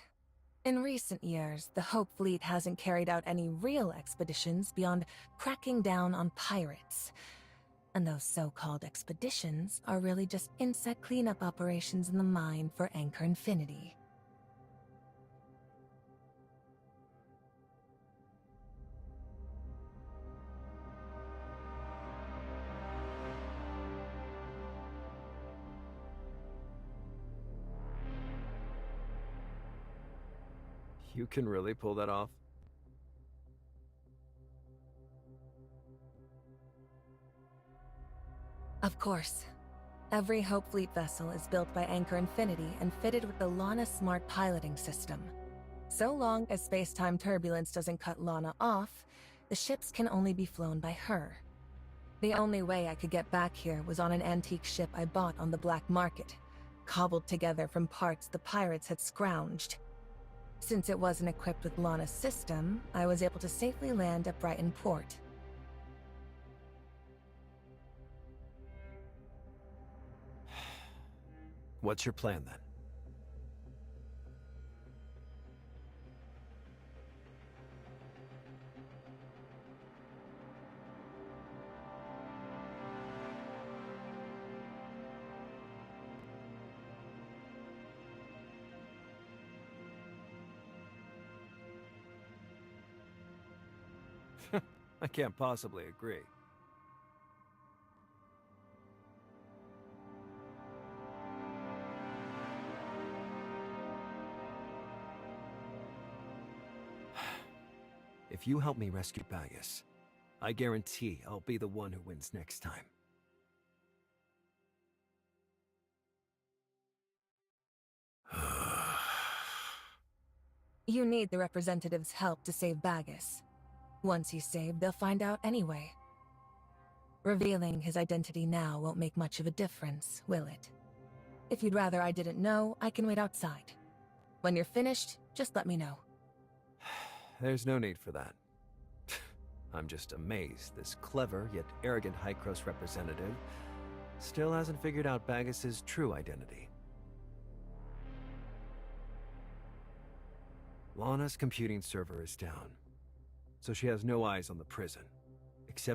In recent years, the Hope Fleet hasn't carried out any real expeditions beyond cracking down on pirates. And those so-called expeditions are really just insect cleanup operations in the mine for Anchor Infinity. You can really pull that off? Of course. Every Hope Fleet vessel is built by Anchor Infinity and fitted with the Lana Smart Piloting System. So long as space-time turbulence doesn't cut Lana off, the ships can only be flown by her. The only way I could get back here was on an antique ship I bought on the black market, cobbled together from parts the pirates had scrounged. Since it wasn't equipped with Lana's system, I was able to safely land at Brighton Port. What's your plan then? I can't possibly agree. If you help me rescue Bagus, I guarantee I'll be the one who wins next time. You need the representative's help to save Bagus. Once he's saved, they'll find out anyway. Revealing his identity now won't make much of a difference, will it? If you'd rather I didn't know, I can wait outside. When you're finished, just let me know. There's no need for that. I'm just amazed this clever yet arrogant Hykros representative still hasn't figured out Bagus's true identity. Lana's computing server is down, so she has no eyes on the prison, except